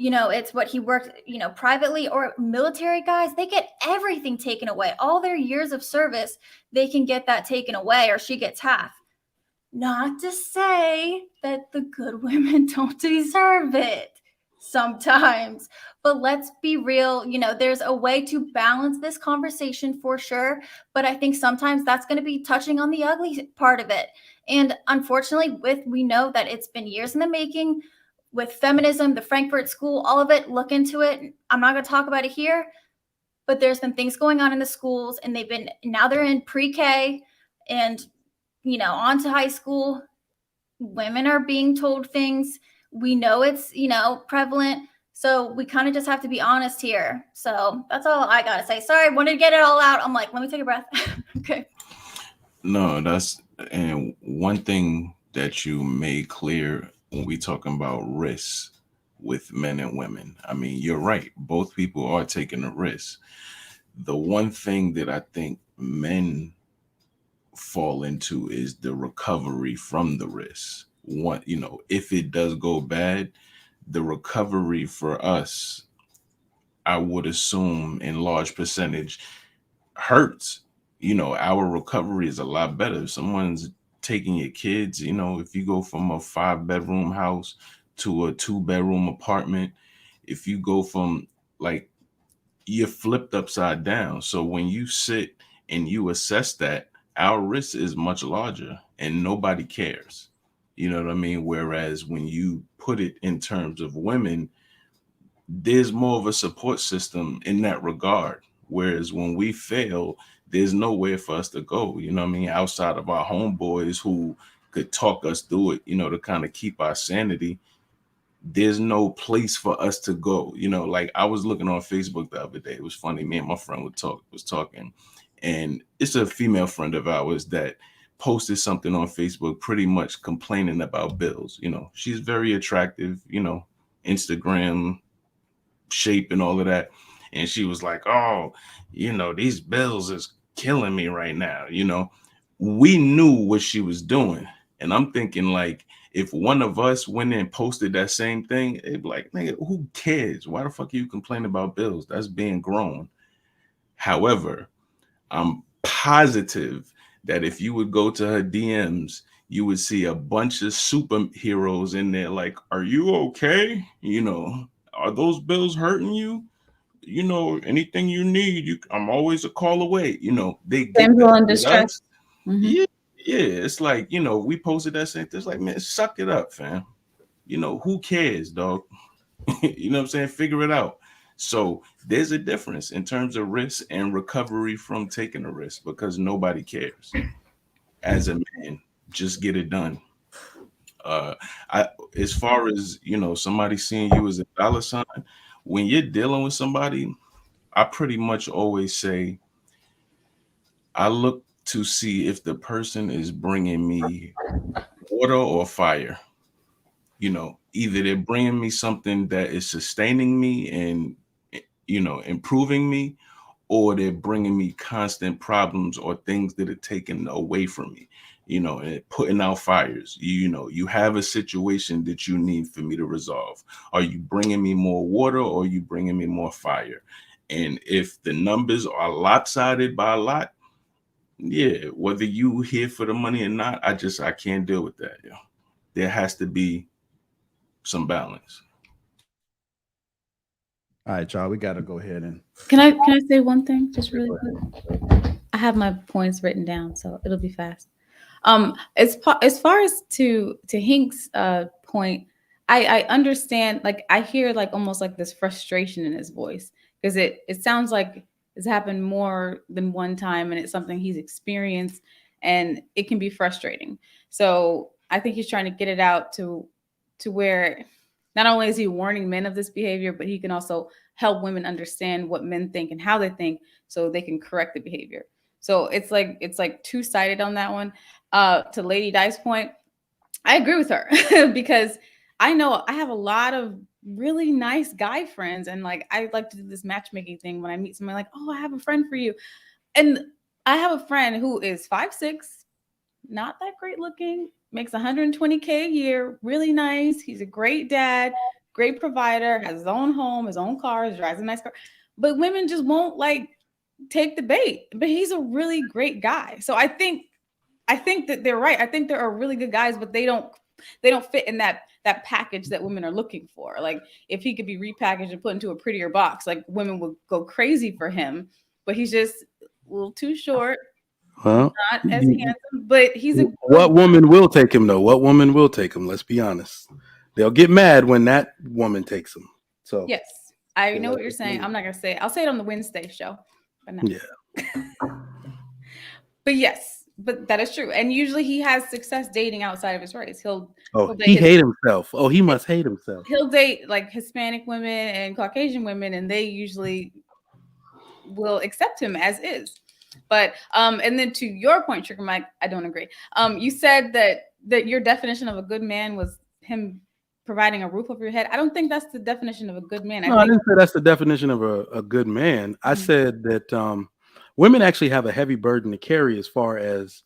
it's what he worked, privately, or military guys, they get everything taken away. All their years of service, they can get that taken away, or she gets half. Not to say that the good women don't deserve it sometimes, but let's be real. There's a way to balance this conversation for sure. But I think sometimes that's going to be touching on the ugly part of it. And unfortunately, we know that it's been years in the making with feminism, the Frankfurt School, all of it. Look into it. I'm not going to talk about it here, but there's been things going on in the schools, and now they're in pre-K and on to high school. Women are being told things. We know it's, prevalent. So we kind of just have to be honest here. So that's all I got to say. Sorry, I wanted to get it all out. I'm like, let me take a breath. Okay. No, and one thing that you made clear when we talking about risks with men and women. I mean, you're right. Both people are taking a risk. The one thing that I think men fall into is the recovery from the risk. If it does go bad, the recovery for us, I would assume in large percentage, hurts. Our recovery is a lot better. If someone's taking your kids, if you go from a 5-bedroom house to a 2-bedroom apartment, if you go from you're flipped upside down. So when you sit and you assess that, our risk is much larger and nobody cares. You know what I mean? Whereas when you put it in terms of women, there's more of a support system in that regard. Whereas when we fail, there's nowhere for us to go, outside of our homeboys who could talk us through it, to kind of keep our sanity. There's no place for us to go. I was looking on Facebook the other day. It was funny. Me and my friend was talking, and it's a female friend of ours that posted something on Facebook pretty much complaining about bills. She's very attractive, Instagram shape and all of that. And she was like, oh, these bills is killing me right now. We knew what she was doing. And I'm thinking, if one of us went and posted that same thing, it'd be like, nigga, who cares? Why the fuck are you complaining about bills? That's being grown. However, I'm positive that if you would go to her DMs, you would see a bunch of superheroes in there. Like, are you okay? Are those bills hurting you? Anything you need, I'm always a call away. They get Damsel that in with distress. us. Yeah, it's like, we posted that same thing. It's like, man, suck it up, fam. Who cares, dog? You know what I'm saying? Figure it out. So there's a difference in terms of risk and recovery from taking a risk, because nobody cares. As a man, just get it done. As far as, somebody seeing you as a dollar sign, when you're dealing with somebody, I pretty much always say, I look to see if the person is bringing me water or fire. Either they're bringing me something that is sustaining me and, improving me, or they're bringing me constant problems or things that are taken away from me, and putting out fires. You have a situation that you need for me to resolve. Are you bringing me more water, or are you bringing me more fire? And if the numbers are lopsided by a lot, yeah, whether you here for the money or not, I can't deal with that. There has to be some balance. All right, y'all, we got to go ahead and. Can I say one thing just really quick? I have my points written down, so it'll be fast. As far as to Hink's point, I understand. I hear almost this frustration in his voice, because it sounds like it's happened more than one time, and it's something he's experienced, and it can be frustrating. So I think he's trying to get it out to where not only is he warning men of this behavior, but he can also help women understand what men think and how they think, so they can correct the behavior. So it's like two-sided on that one. To Lady Di's point, I agree with her because I know I have a lot of really nice guy friends, and I like to do this matchmaking thing when I meet somebody, oh, I have a friend for you. And I have a friend who is 5'6", not that great looking, makes $120K a year, really nice. He's a great dad, great provider, has his own home, his own car, drives a nice car, but women just won't like take the bait. But he's a really great guy. So I think that they're right. I think there are really good guys, but they don't fit in that package that women are looking for. Like if he could be repackaged and put into a prettier box, like women would go crazy for him, but he's just a little too short. Well, not as handsome, but he's a what woman will take him though? What woman will take him? Let's be honest. They'll get mad when that woman takes him. So yes, I know what you're saying. I'm not gonna say it. I'll say it on the Wednesday show. But no. Yeah. But yes, but that is true. And usually he has success dating outside of his race. He'll he hate himself. Oh, he must hate himself. He'll date like Hispanic women and Caucasian women, and they usually will accept him as is. But and then to your point, Trigger Mike, I don't agree. You said that your definition of a good man was him providing a roof over your head. I don't think that's the definition of a good man. I didn't say that's the definition of a good man. I said that women actually have a heavy burden to carry as far as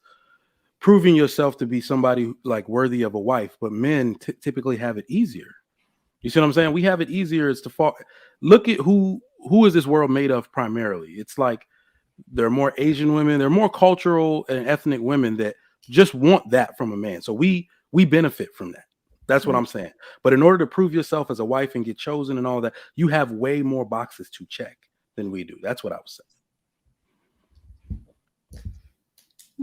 proving yourself to be somebody like worthy of a wife, but men typically have it easier. You see what I'm saying? We have it easier as to far. Look at who is this world made of primarily. It's like there are more Asian women, there are more cultural and ethnic women that just want that from a man. So we benefit from that. That's what I'm saying. But in order to prove yourself as a wife and get chosen and all that, you have way more boxes to check than we do. That's what I was saying.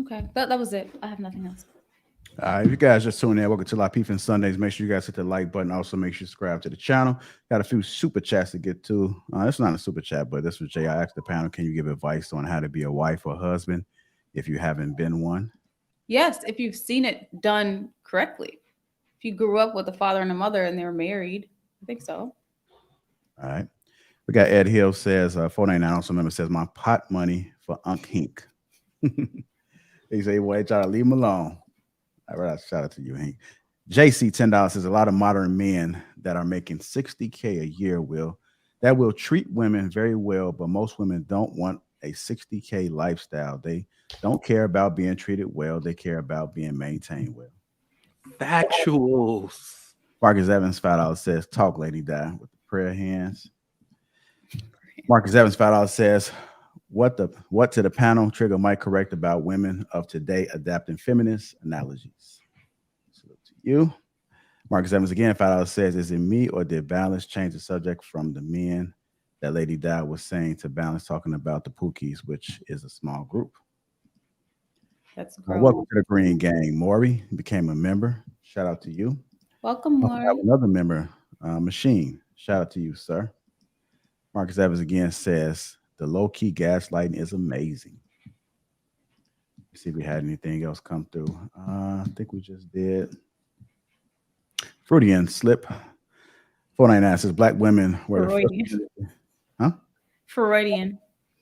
Okay, that was it. I have nothing else. If you guys just tuning in, welcome to LAPEEF-ING Sundays. Make sure you guys hit the like button. Also, make sure you subscribe to the channel. Got a few super chats to get to. It's not a super chat, but this was Jay. I asked the panel, can you give advice on how to be a wife or husband if you haven't been one? Yes, if you've seen it done correctly. If you grew up with a father and a mother and they were married, I think so. All right. We got Ed Hill says, 499 also member says, my pot money for Unc Hink. He say, well, try to leave him alone. All right, shout out to you, Hank. JC $10 says a lot of modern men that are making $60K a year will treat women very well, but most women don't want a $60K lifestyle. They don't care about being treated well. They care about being maintained well. Factuals. Marcus Evans $5 says, talk, Lady Di, with the prayer hands. Marcus Evans $5 says, what to the panel, Trigger Mike correct about women of today adapting feminist analogies. Salute to you. Marcus Evans again $5 says, is it me or did Balance change the subject from the men that Lady Di was saying to Balance talking about the Pookies, which is a small group? That's welcome to the Green Gang. Maury became a member. Shout out to you. Welcome, Maury. Another member, Machine. Shout out to you, sir. Marcus Evans again says, the low-key gaslighting is amazing. Let's see if we had anything else come through. I think we just did. Freudian slip. 499 says black women were Freudian. Freudian.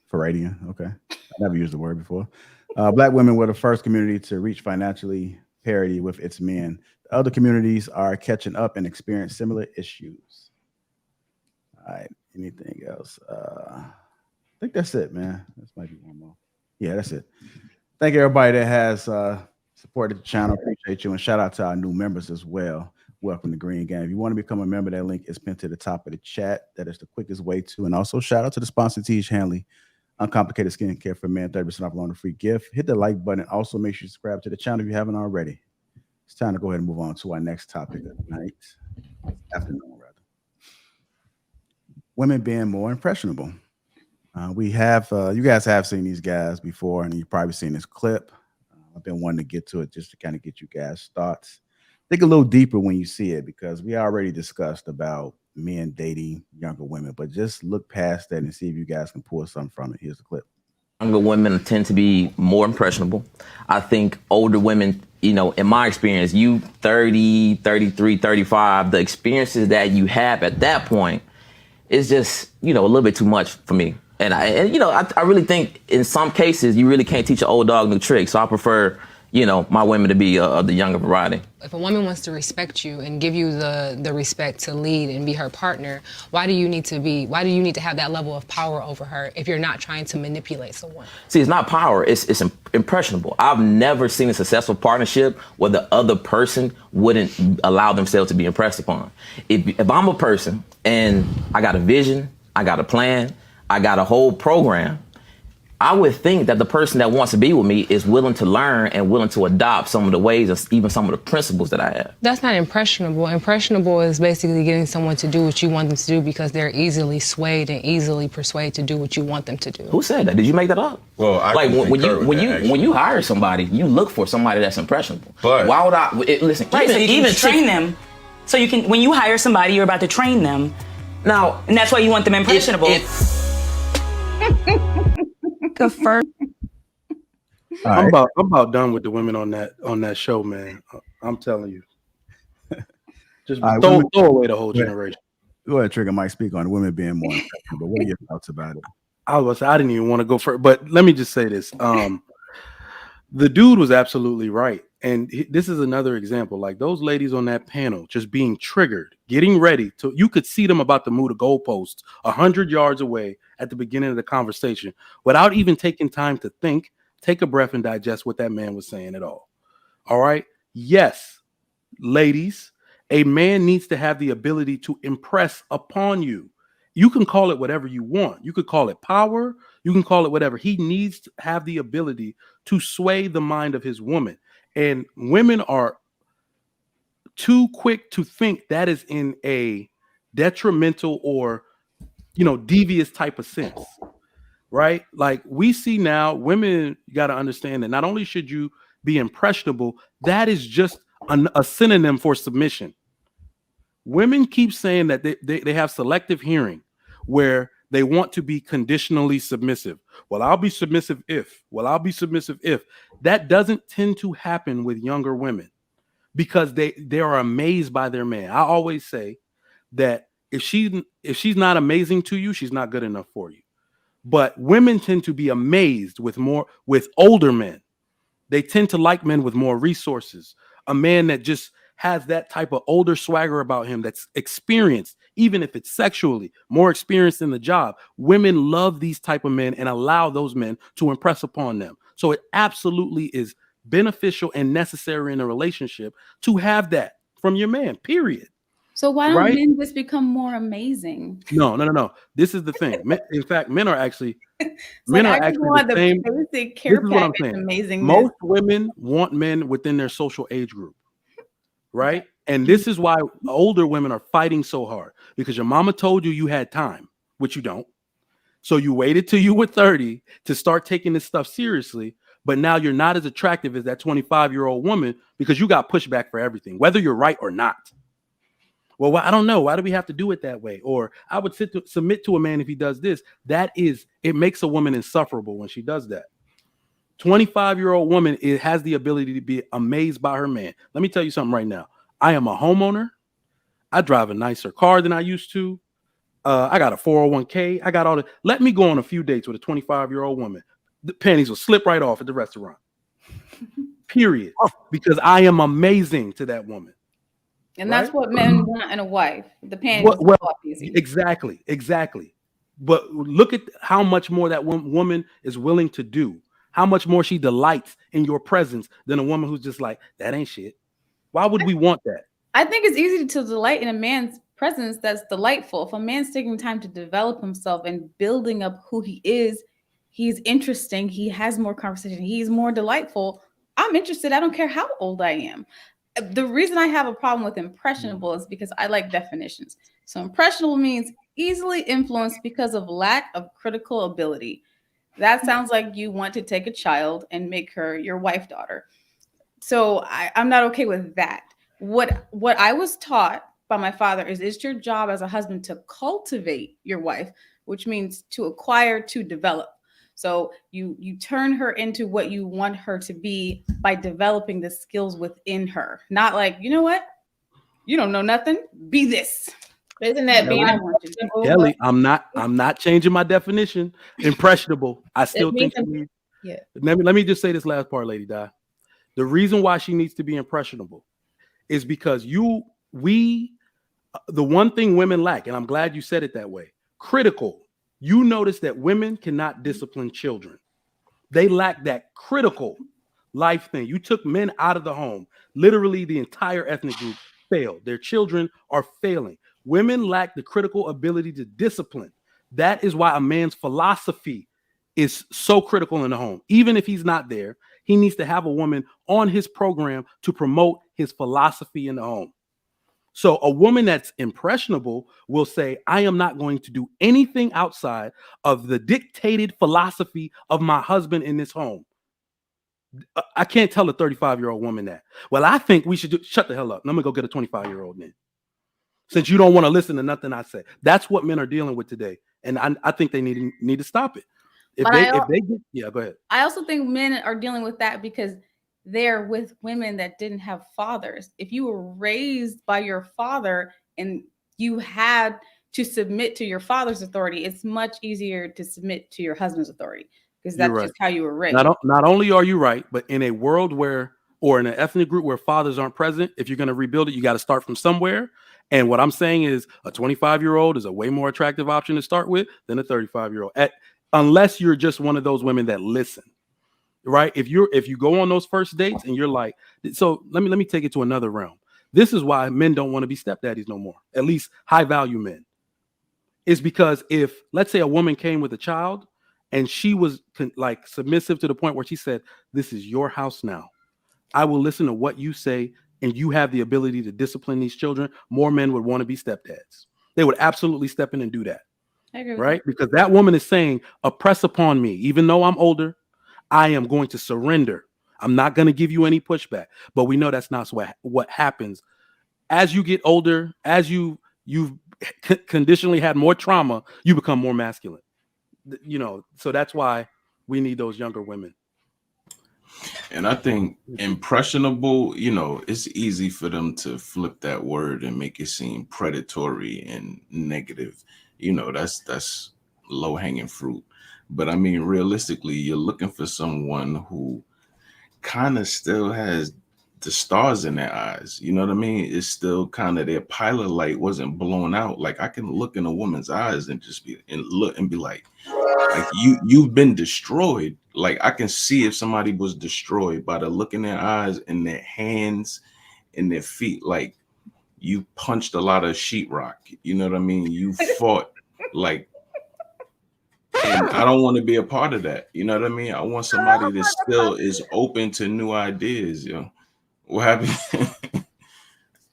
Freudian. Okay. I never used the word before. Black women were the first community to reach financially parity with its men. The other communities are catching up and experience similar issues. All right. Anything else? I think that's it, man. This might be one more. Yeah, that's it. Thank you, everybody that has supported the channel. Appreciate you. And shout out to our new members as well. Welcome to Green Gang. If you want to become a member, that link is pinned to the top of the chat. That is the quickest way to. And also shout out to the sponsor, Tiege Hanley. Uncomplicated skincare for men, 30% off along a free gift. Hit the like button. Also, make sure you subscribe to the channel if you haven't already. It's time to go ahead and move on to our next topic of the night. Afternoon, rather. Women being more impressionable. We have, you guys have seen these guys before, and you've probably seen this clip. I've been wanting to get to it just to kind of get you guys' thoughts. Think a little deeper when you see it, because we already discussed about men dating younger women, but just look past that and see if you guys can pull something from it. Here's the clip. Younger women tend to be more impressionable. I think older women, you know, in my experience, you 30, 33, 35, the experiences that you have at that point is just, you know, a little bit too much for me. And I really think in some cases you really can't teach an old dog new tricks. So I prefer you know, my women to be of the younger variety. If a woman wants to respect you and give you the respect to lead and be her partner, why do you need to have that level of power over her if you're not trying to manipulate someone? See, it's not power, it's impressionable. I've never seen a successful partnership where the other person wouldn't allow themselves to be impressed upon. If I'm a person and I got a vision, I got a plan, I got a whole program, I would think that the person that wants to be with me is willing to learn and willing to adopt some of the ways, or even some of the principles that I have. That's not impressionable. Impressionable is basically getting someone to do what you want them to do because they're easily swayed and easily persuaded to do what you want them to do. Who said that? Did you make that up? Well, I like when you hire somebody, you look for somebody that's impressionable. But why would I listen? Right, so you can train them. So you can, when you hire somebody, you're about to train them. Now, and that's why you want them impressionable. I'm about done with the women on that show, man. I'm telling you. Just throw away the whole generation. Go ahead, Trigger Mike, speak on the women being more impressionable. What are your thoughts about it? I didn't even want to go first, but let me just say this. The dude was absolutely right. And this is another example, like those ladies on that panel just being triggered, getting ready to, you could see them about to move the goalposts 100 yards away at the beginning of the conversation without even taking time to think, take a breath and digest what that man was saying at all. All right. Yes, ladies, a man needs to have the ability to impress upon you. You can call it whatever you want. You could call it power. You can call it whatever. He needs to have the ability to sway the mind of his woman. And women are too quick to think that is in a detrimental or, devious type of sense, right? Like we see now, women got to understand that not only should you be impressionable, that is just a synonym for submission. Women keep saying that they have selective hearing where they want to be conditionally submissive. Well, I'll be submissive if. Well, I'll be submissive if. That doesn't tend to happen with younger women because they are amazed by their man. I always say that if she's not amazing to you, she's not good enough for you. But women tend to be amazed with older men. They tend to like men with more resources. A man that just has that type of older swagger about him that's experienced, even if it's sexually, more experienced in the job. Women love these type of men and allow those men to impress upon them. So it absolutely is beneficial and necessary in a relationship to have that from your man, period. So why don't men just become more amazing? No. This is the thing. In fact, men are actually the same. Basic care this is what I'm saying. Amazingness. Most women want men within their social age group. Right. And this is why older women are fighting so hard, because your mama told you had time, which you don't. So you waited till you were 30 to start taking this stuff seriously. But now you're not as attractive as that 25-year-old woman because you got pushback for everything, whether you're right or not. Well, I don't know. Why do we have to do it that way? Or I would submit to a man if he does this. It makes a woman insufferable when she does that. 25-year-old woman has the ability to be amazed by her man. Let me tell you something right now. I am a homeowner. I drive a nicer car than I used to. I got a 401k. I got all the. Let me go on a few dates with a 25-year-old woman. The panties will slip right off at the restaurant. Period. Because I am amazing to that woman. And that's what men want in a wife. The panties well, off easy. Exactly. But look at how much more that woman is willing to do. How much more she delights in your presence than a woman who's just like, that ain't shit. Why would we want that? I think it's easy to delight in a man's presence that's delightful. If a man's taking time to develop himself and building up who he is, he's interesting. He has more conversation. He's more delightful. I'm interested. I don't care how old I am. The reason I have a problem with impressionable is because I like definitions. So impressionable means easily influenced because of lack of critical ability. That sounds like you want to take a child and make her your wife daughter. So I'm not okay with that. What I was taught by my father is it's your job as a husband to cultivate your wife, which means to acquire, to develop. So you turn her into what you want her to be by developing the skills within her. Not like, you know what? You don't know nothing. Be this. Isn't that being Kelly, I'm not changing my definition. Impressionable. I still think let me just say this last part, Lady Di. The reason why she needs to be impressionable is because the one thing women lack, and I'm glad you said it that way, critical. You notice that women cannot discipline children. They lack that critical life thing. You took men out of the home. Literally, the entire ethnic group failed. Their children are failing. Women lack the critical ability to discipline. That is why a man's philosophy is so critical in the home. Even if he's not there, he needs to have a woman on his program to promote his philosophy in the home. So a woman that's impressionable will say, I am not going to do anything outside of the dictated philosophy of my husband in this home. I can't tell a 35-year-old woman that. Well, I think we should shut the hell up. I'm going to go get a 25-year-old then. Since you don't want to listen to nothing I say. That's what men are dealing with today. And I think they need to stop it. Yeah, go ahead. I also think men are dealing with that because they're with women that didn't have fathers. If you were raised by your father and you had to submit to your father's authority, it's much easier to submit to your husband's authority because that's just how you were raised. Not only are you right, but in a world or in an ethnic group where fathers aren't present, if you're going to rebuild it, you got to start from somewhere. And what I'm saying is a 25-year-old is a way more attractive option to start with than a 35-year-old. Unless you're just one of those women that listen. Right? If you go on those first dates and you're like, so let me take it to another realm. This is why men don't want to be stepdaddies no more. At least high value men. Is because if, let's say, a woman came with a child and she was like submissive to the point where she said, this is your house now. I will listen to what you say and you have the ability to discipline these children. More men would want to be stepdads. They would absolutely step in and do that. I agree with right? Because that woman is saying, oppress upon me. Even though I'm older, I am going to surrender. I'm not going to give you any pushback. But we know that's not what happens. As you get older, as you've conditionally had more trauma, you become more masculine. So that's why we need those younger women. And I think impressionable, it's easy for them to flip that word and make it seem predatory and negative. That's low hanging fruit. But I mean, realistically, you're looking for someone who kind of still has the stars in their eyes. You know what I mean? It's still kind of their pilot light wasn't blown out. Like I can look in a woman's eyes and just be like you've been destroyed. Like I can see if somebody was destroyed by the look in their eyes and their hands and their feet. Like you punched a lot of sheetrock. You know what I mean? You fought and I don't want to be a part of that. You know what I mean? I want somebody that still is open to new ideas. What happened?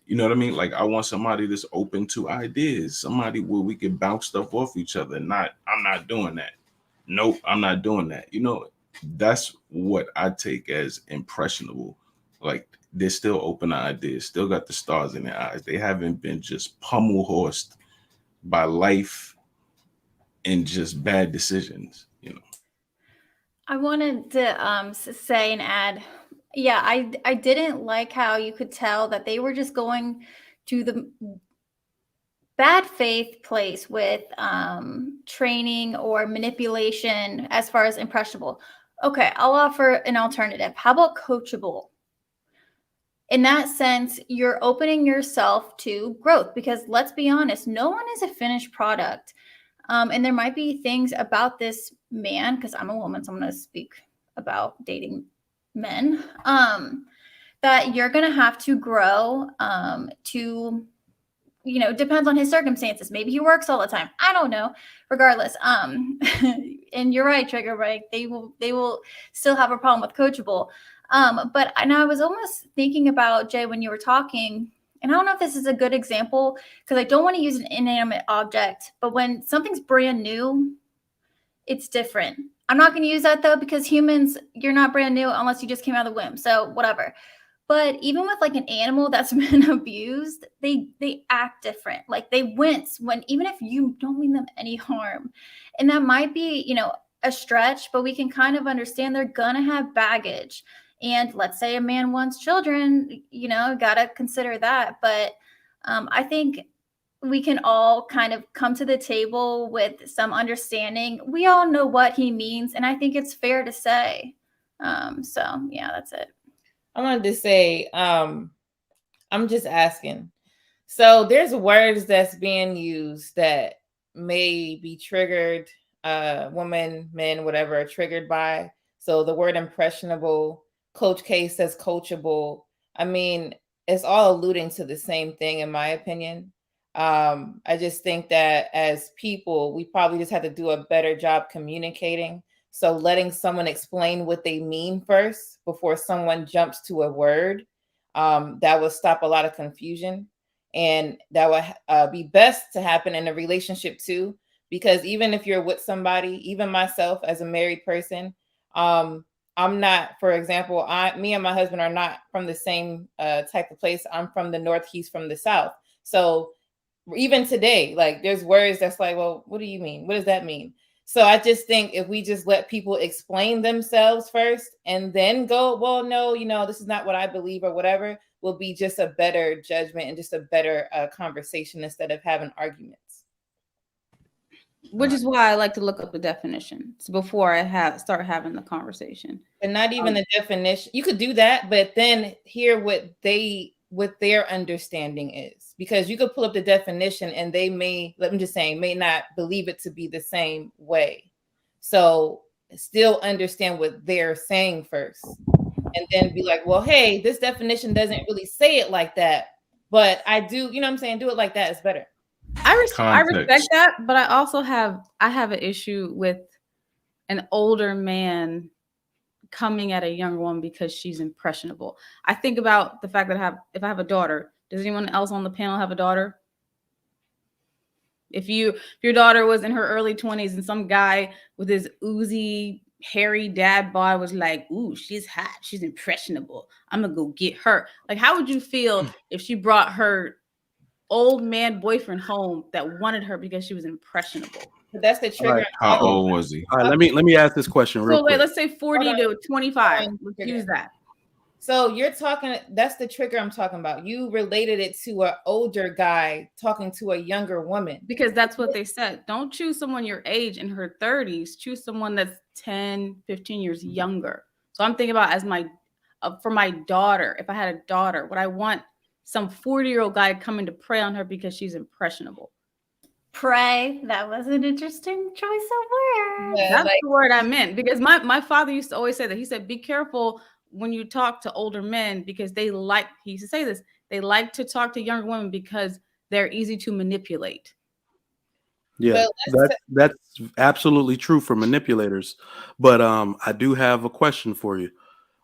You know what I mean? Like I want somebody that's open to ideas. Somebody where we can bounce stuff off each other. I'm not doing that. Nope, I'm not doing that. That's what I take as impressionable. Like they're still open to ideas, still got the stars in their eyes. They haven't been just pummel horsed by life and just bad decisions. I wanted to say and add, yeah, I didn't like how you could tell that they were just going to the bad faith place with training or manipulation as far as impressionable. Okay, I'll offer an alternative. How about coachable? In that sense, you're opening yourself to growth because let's be honest, no one is a finished product. And there might be things about this man, because I'm a woman, so I'm going to speak about dating men, that you're going to have to grow to, depends on his circumstances. Maybe he works all the time. I don't know. Regardless. And you're right, Trigger, right? They will still have a problem with coachable. But I was almost thinking about, Jay, when you were talking, and I don't know if this is a good example because I don't want to use an inanimate object, but when something's brand new, it's different. I'm not going to use that though, because humans, you're not brand new unless you just came out of the womb. So whatever. But even with like an animal that's been abused, they act different. Like they wince even if you don't mean them any harm. And that might be, a stretch, but we can kind of understand they're going to have baggage. And let's say a man wants children, got to consider that. But I think we can all kind of come to the table with some understanding. We all know what he means. And I think it's fair to say. So, yeah, that's it. I wanted to say, I'm just asking. So there's words that's being used that may be triggered, women, men, whatever, are triggered by. So the word impressionable, Coach K says coachable. I mean, it's all alluding to the same thing, in my opinion. I just think that as people, we probably just have to do a better job communicating. So letting someone explain what they mean first before someone jumps to a word, that will stop a lot of confusion. And that would be best to happen in a relationship too, because even if you're with somebody, even myself as a married person, I'm not, for example, me and my husband are not from the same type of place. I'm from the North, he's from the South. So even today, like there's words that's like, well, what do you mean? What does that mean? So I just think if we just let people explain themselves first and then go, well, no, this is not what I believe or whatever, will be just a better judgment and just a better conversation instead of having arguments. Which is why I like to look up the definitions before I start having the conversation. And not even the definition. You could do that, but then hear what their understanding is, because you could pull up the definition and they may not believe it to be the same way. So still understand what they're saying first, and then be like, well, hey, this definition doesn't really say it like that, but I do, you know what I'm saying? Do it like that. It's better. I respect that, but I also have an issue with an older man coming at a younger woman because she's impressionable. I think about the fact that if I have a daughter, does anyone else on the panel have a daughter? If your daughter was in her early 20s and some guy with his oozy, hairy dad bod was like, ooh, she's hot, she's impressionable, I'm gonna go get her. Like, how would you feel if she brought her old man boyfriend home that wanted her because she was impressionable? But that's the trigger. Right. How old was he? All right, let me ask this question real quick. Let's say 40 to 25. Let's use that. So you're talking, that's the trigger I'm talking about. You related it to an older guy talking to a younger woman. Because that's what they said. Don't choose someone your age in her 30s. Choose someone that's 10, 15 years younger. So I'm thinking about for my daughter, if I had a daughter, would I want some 40-year-old guy coming to prey on her because she's impressionable? Prey, that was an interesting choice of words. Yeah, that's the word I meant, because my father used to always say that. He said, be careful when you talk to older men, because he used to say this, they like to talk to younger women because they're easy to manipulate. Yeah, that's absolutely true for manipulators. But I do have a question for you.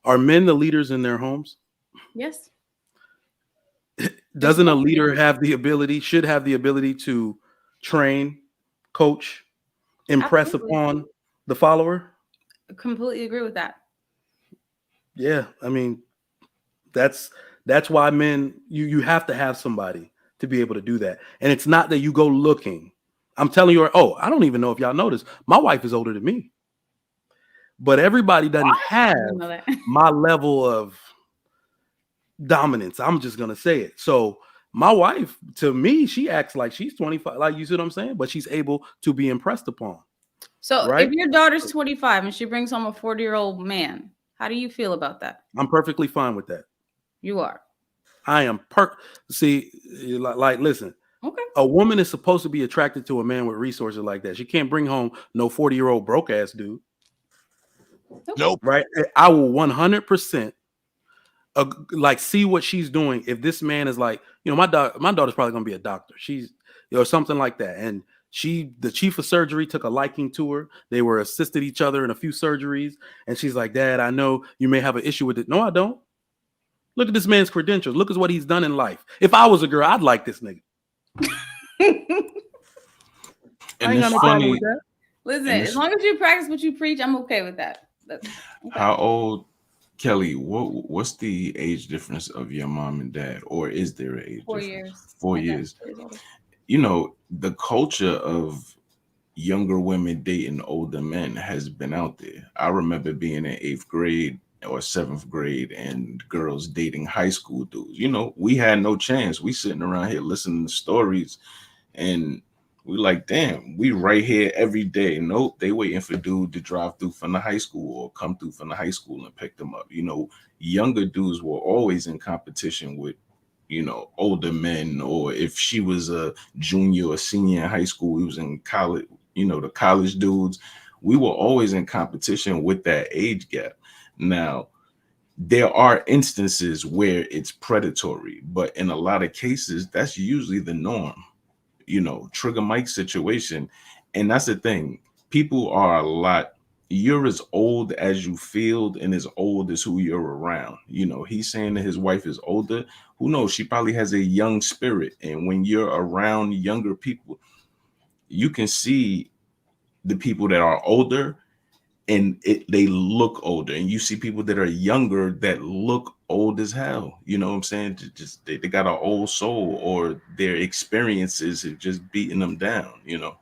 Are men the leaders in their homes? Yes. Doesn't a leader should have the ability to train, coach, impress Absolutely. upon the follower? I completely agree with that. Yeah, I mean, that's why men, you have to have somebody to be able to do that. And it's not that you go looking. I'm telling you, I don't even know if y'all noticed, my wife is older than me. But everybody doesn't have my level of dominance. I'm just gonna say it. So my wife, to me, she acts like she's 25, like, you see what I'm saying? But she's able to be impressed upon. So right? If your daughter's 25 and she brings home a 40-year-old man, how do you feel about that? I'm perfectly fine with that. You are. I am see, like, listen. Okay. A woman is supposed to be attracted to a man with resources like that. She can't bring home no 40-year-old broke ass dude. Nope. Right? I will 100% like see what she's doing. If this man is like, my daughter's probably gonna be a doctor. She's, something like that. And the chief of surgery took a liking to her. They were assisted each other in a few surgeries. And she's like, Dad, I know you may have an issue with it. No, I don't. Look at this man's credentials. Look at what he's done in life. If I was a girl, I'd like this nigga. And it's funny. Listen, as long as you practice what you preach, I'm okay with that. Okay. How old, Kelly? What's the age difference of your mom and dad, or is there an age 4 difference? years. 4 years. The culture of younger women dating older men has been out there. I remember being in 8th grade or 7th grade and girls dating high school dudes. We had no chance. We sitting around here listening to stories, and We like, damn, we right here every day. Nope, they waiting for dude to drive through from the high school or come through from the high school and pick them up. You know, younger dudes were always in competition with, you know, older men. Or if she was a junior or senior in high school, we was in college, you know, the college dudes. We were always in competition with that age gap. Now, there are instances where it's predatory, but in a lot of cases, that's usually the norm. You know, Trigger Mike situation. And that's the thing. People are a lot, you're as old as you feel and as old as who you're around. You know, he's saying that his wife is older. Who knows? She probably has a young spirit. And when you're around younger people, you can see the people that are older and they look older, and you see people that are younger that look old as hell. You know what I'm saying? Just they got an old soul, or their experiences have just beaten them down. You know,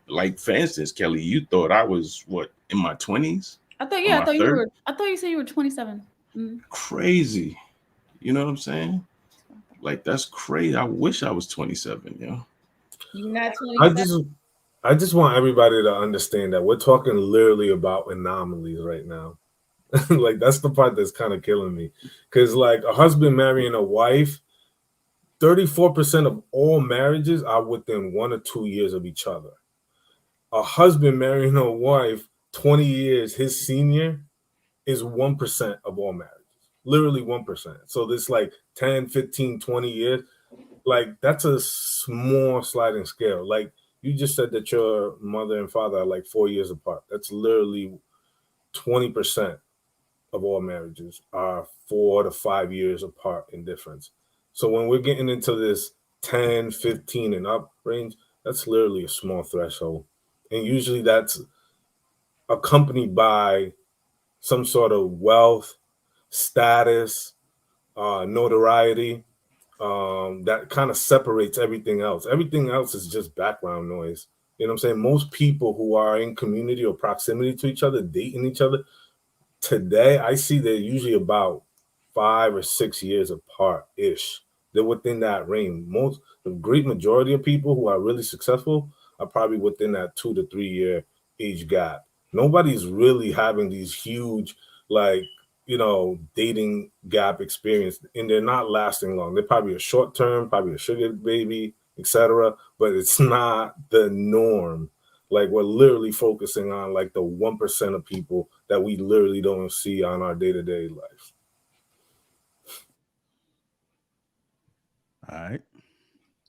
like for instance, Kelly, you thought I was what, in my 20s? I thought, Or yeah, my I thought you 30s? were. I thought you said you were 27. Crazy. You know what I'm saying? Like, that's crazy. I wish I was 27. You know, You're not I 27. just want everybody to understand that we're talking literally about anomalies right now. Like, that's the part that's kind of killing me. Because like a husband marrying a wife, 34% of all marriages are within 1 or 2 years of each other. A husband marrying a wife 20 years, his senior, is 1% of all marriages. Literally 1%. So this like 10, 15, 20 years, like that's a small sliding scale. Like you just said that your mother and father are like 4 years apart. That's literally 20% of all marriages are 4 to 5 years apart in difference. So when we're getting into this 10, 15 and up range, that's literally a small threshold. And usually that's accompanied by some sort of wealth, status, notoriety, that kind of separates everything else. Everything else is just background noise. You know what I'm saying? Most people who are in community or proximity to each other, dating each other, today I see they're usually about 5 or 6 years apart ish. They're within that range. The great majority of people who are really successful are probably within that 2 to 3 year age gap. Nobody's really having these huge, like, dating gap experience, and they're not lasting long. They're probably a short term, probably a sugar baby, etc. But it's not the norm. Like, we're literally focusing on like the 1% of people that we literally don't see on our day-to-day life. All right.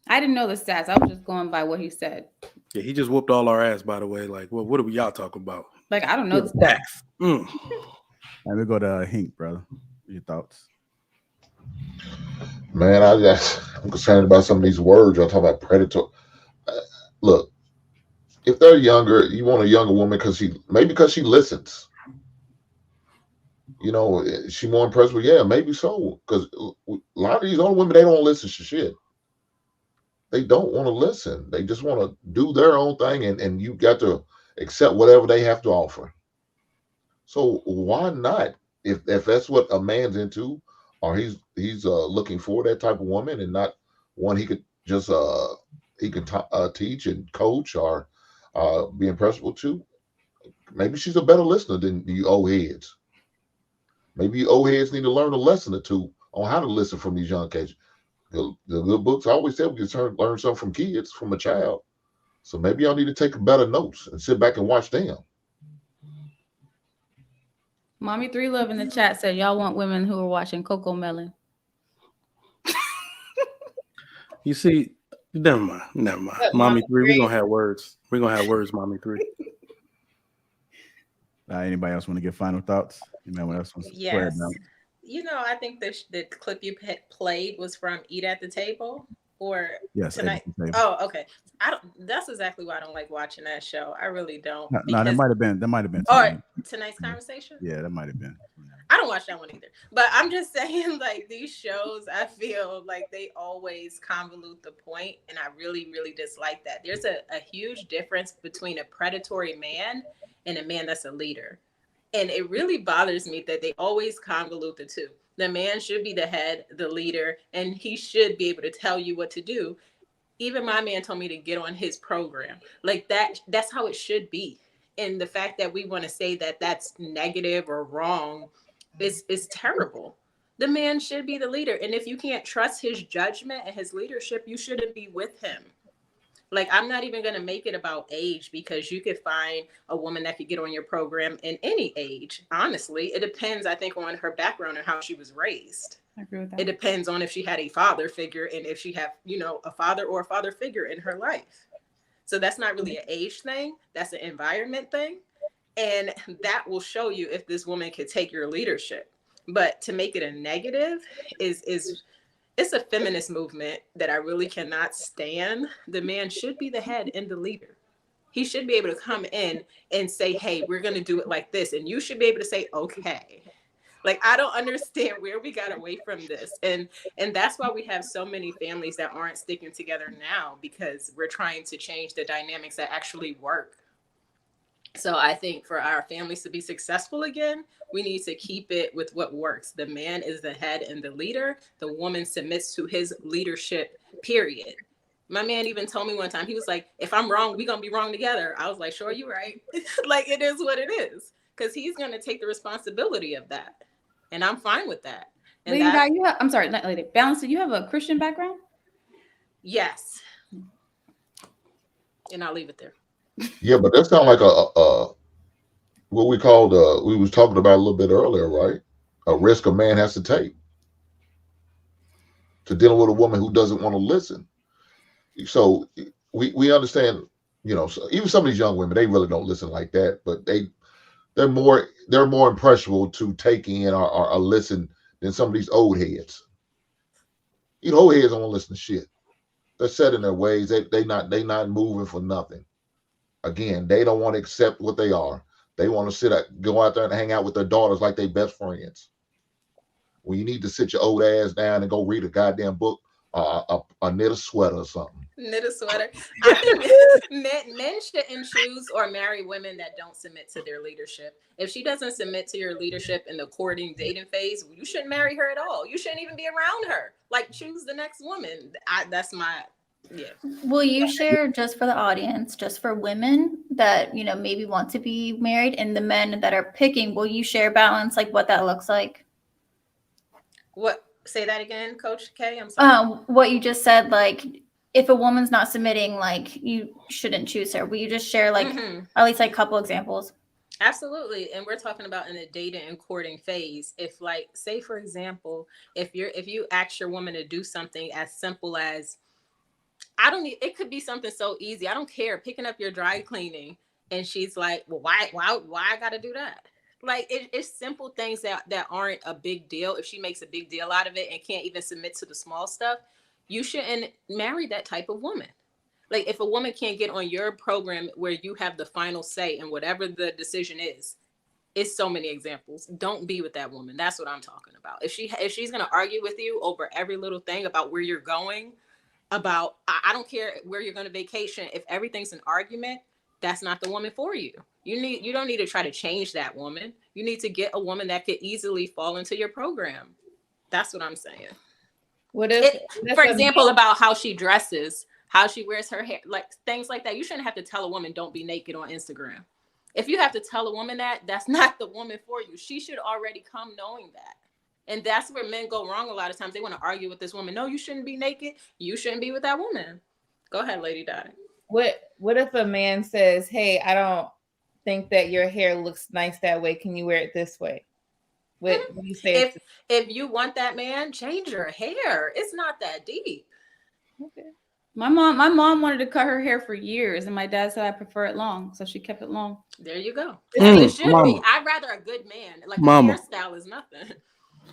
I didn't know the stats. I was just going by what he said. Yeah, he just whooped all our ass, by the way. Like, well, what are y'all talking about? Like, I don't know the stats. Let me go to Hink, brother. Your thoughts? Man, I'm concerned about some of these words. Y'all talk about predator. Look, if they're younger, you want a younger woman because she listens. You know, is she more impressed with? Yeah, maybe so. Because a lot of these older women, they don't listen to shit. They don't want to listen. They just want to do their own thing, and you got to accept whatever they have to offer. So why not? If that's what a man's into, or he's looking for that type of woman, and not one he could just teach and coach or be impressible to. Maybe she's a better listener than you old heads. Maybe you old heads need to learn a lesson or two on how to listen from these young kids. The good books, I always say we can learn something from kids, from a child. So maybe y'all need to take better notes and sit back and watch them. Mommy 3 Love in the chat said y'all want women who are watching Coco Melon. You see, never mind. Mommy 3, we're gonna have words. Mommy 3. Anybody else want to give final thoughts? Anybody else wants to swear Yes. now? I think the clip you played was from Eat at the Table, or Yes, Tonight. Eat at the Table. Oh, okay. That's exactly why I don't like watching that show. I really don't. No, that might have been. Or Tonight's Conversation. Yeah, that might have been. I don't watch that one either. But I'm just saying, like, these shows, I feel like they always convolute the point, and I really, really dislike that. There's a huge difference between a predatory man and a man that's a leader. And it really bothers me that they always convolute the two. The man should be the head, the leader, and he should be able to tell you what to do. Even my man told me to get on his program. Like that's how it should be. And the fact that we want to say that that's negative or wrong is terrible. The man should be the leader. And if you can't trust his judgment and his leadership, you shouldn't be with him. Like, I'm not even going to make it about age, because you could find a woman that could get on your program in any age. Honestly, it depends, I think, on her background and how she was raised. I agree with that. It depends on if she had a father figure and if she had, a father or a father figure in her life. So that's not really an age thing. That's an environment thing. And that will show you if this woman could take your leadership. But to make it a negative it's a feminist movement that I really cannot stand. The man should be the head and the leader. He should be able to come in and say, hey, we're going to do it like this. And you should be able to say, okay. Like, I don't understand where we got away from this. And that's why we have so many families that aren't sticking together now, because we're trying to change the dynamics that actually work. So I think for our families to be successful again, we need to keep it with what works. The man is the head and the leader. The woman submits to his leadership, period. My man even told me one time, he was like, if I'm wrong, we're going to be wrong together. I was like, sure, you're right. Like, it is what it is, because he's going to take the responsibility of that. And I'm fine with that. And Lady Di, I'm sorry, not Lady Balance, you have a Christian background? Yes. And I'll leave it there. Yeah, but that sounds like what we called we was talking about a little bit earlier, right? A risk a man has to take to dealing with a woman who doesn't want to listen. So we understand, so even some of these young women, they really don't listen like that, but they're more impressionable to take in or listen than some of these old heads. Old heads don't want to listen to shit. They're set in their ways. They not moving for nothing. Again, they don't want to accept what they are. They want to go out there and hang out with their daughters like they best friends. When you need to sit your old ass down and go read a goddamn book, knit a sweater or something. Knit a sweater. I think men shouldn't choose or marry women that don't submit to their leadership. If she doesn't submit to your leadership in the courting, dating phase, you shouldn't marry her at all. You shouldn't even be around her. Like, choose the next woman. That's my... Yeah. Will you share, just for the audience, just for women that, maybe want to be married, and the men that are picking, will you share balance, like what that looks like? What? Say that again, Coach K? I'm sorry. What you just said, like, if a woman's not submitting, like, you shouldn't choose her. Will you just share, like, at least like a couple examples? Absolutely. And we're talking about in the dating and courting phase. If, like, say, for example, if you ask your woman to do something as simple as, it could be something so easy. I don't care. Picking up your dry cleaning. And she's like, well, why I got to do that? Like, it's simple things that aren't a big deal. If she makes a big deal out of it and can't even submit to the small stuff, you shouldn't marry that type of woman. Like, if a woman can't get on your program where you have the final say in whatever the decision is, it's so many examples. Don't be with that woman. That's what I'm talking about. If she's going to argue with you over every little thing about where you're going, about, I don't care where you're going to vacation. If everything's an argument, that's not the woman for you. You don't need to try to change that woman. You need to get a woman that could easily fall into your program. That's what I'm saying. What if, for example, about how she dresses, how she wears her hair, like things like that. You shouldn't have to tell a woman, don't be naked on Instagram. If you have to tell a woman that, that's not the woman for you. She should already come knowing that. And that's where men go wrong a lot of times. They want to argue with this woman. No, you shouldn't be naked. You shouldn't be with that woman. Go ahead, Lady Di. What if a man says, hey, I don't think that your hair looks nice that way. Can you wear it this way? What do you say? If you want that man, change your hair. It's not that deep. Okay. My mom wanted to cut her hair for years, and my dad said I prefer it long, so she kept it long. There you go. It should be. I'd rather a good man. Like, a hairstyle is nothing.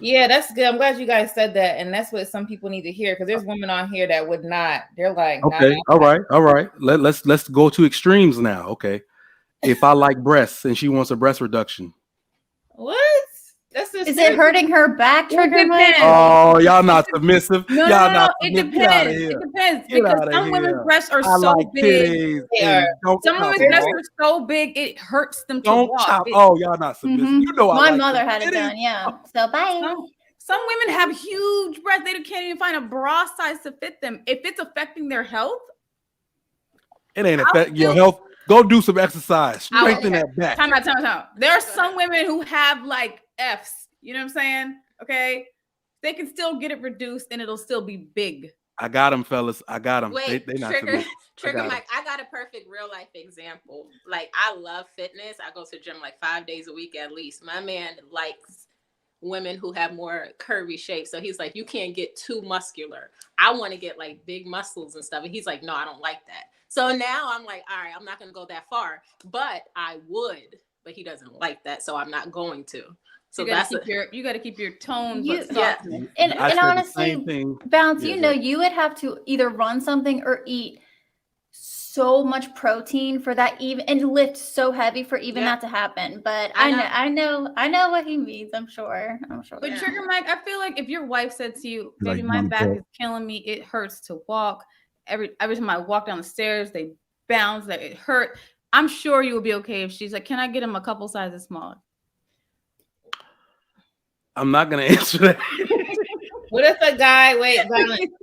Yeah, that's good. I'm glad you guys said that, and that's what some people need to hear, because there's women on here that would not. They're like, okay, all right. Let's go to extremes now. Okay, if I like breasts and she wants a breast reduction, what? Is it hurting her back trigger? Oh, y'all not submissive. No, y'all not it submissive. depends. It depends because some women's breasts are so big. Some women's breasts are so big it hurts them to walk. Oh, y'all not submissive. You know, my mother had it done. Yeah. So bye. Some women have huge breasts. They can't even find a bra size to fit them. If it's affecting their health, it ain't affecting your health. Go do some exercise. Strengthen that back. Time out. There are some women who have like F's. You know what I'm saying? Okay. They can still get it reduced and it'll still be big. I got them, fellas. I got them. Wait, they not Trigger Mike, I got a perfect real life example. Like, I love fitness. I go to the gym like 5 days a week at least. My man likes women who have more curvy shapes. So he's like, you can't get too muscular. I want to get like big muscles and stuff. And he's like, no, I don't like that. So now I'm like, all right, I'm not going to go that far, but I would. But he doesn't like that, so I'm not going to. So you got to keep your tone. And honestly, Bounce, you would have to either run something or eat so much protein for that, even, and lift so heavy for even that to happen. But I know what he means. I'm sure. But Trigger Mike, I feel like if your wife said to you, "Baby, my back is killing me. It hurts to walk. Every time I walk down the stairs, they bounce. That it hurt." I'm sure you will be okay if she's like, "Can I get him a couple sizes smaller?" I'm not gonna answer that. What if a guy?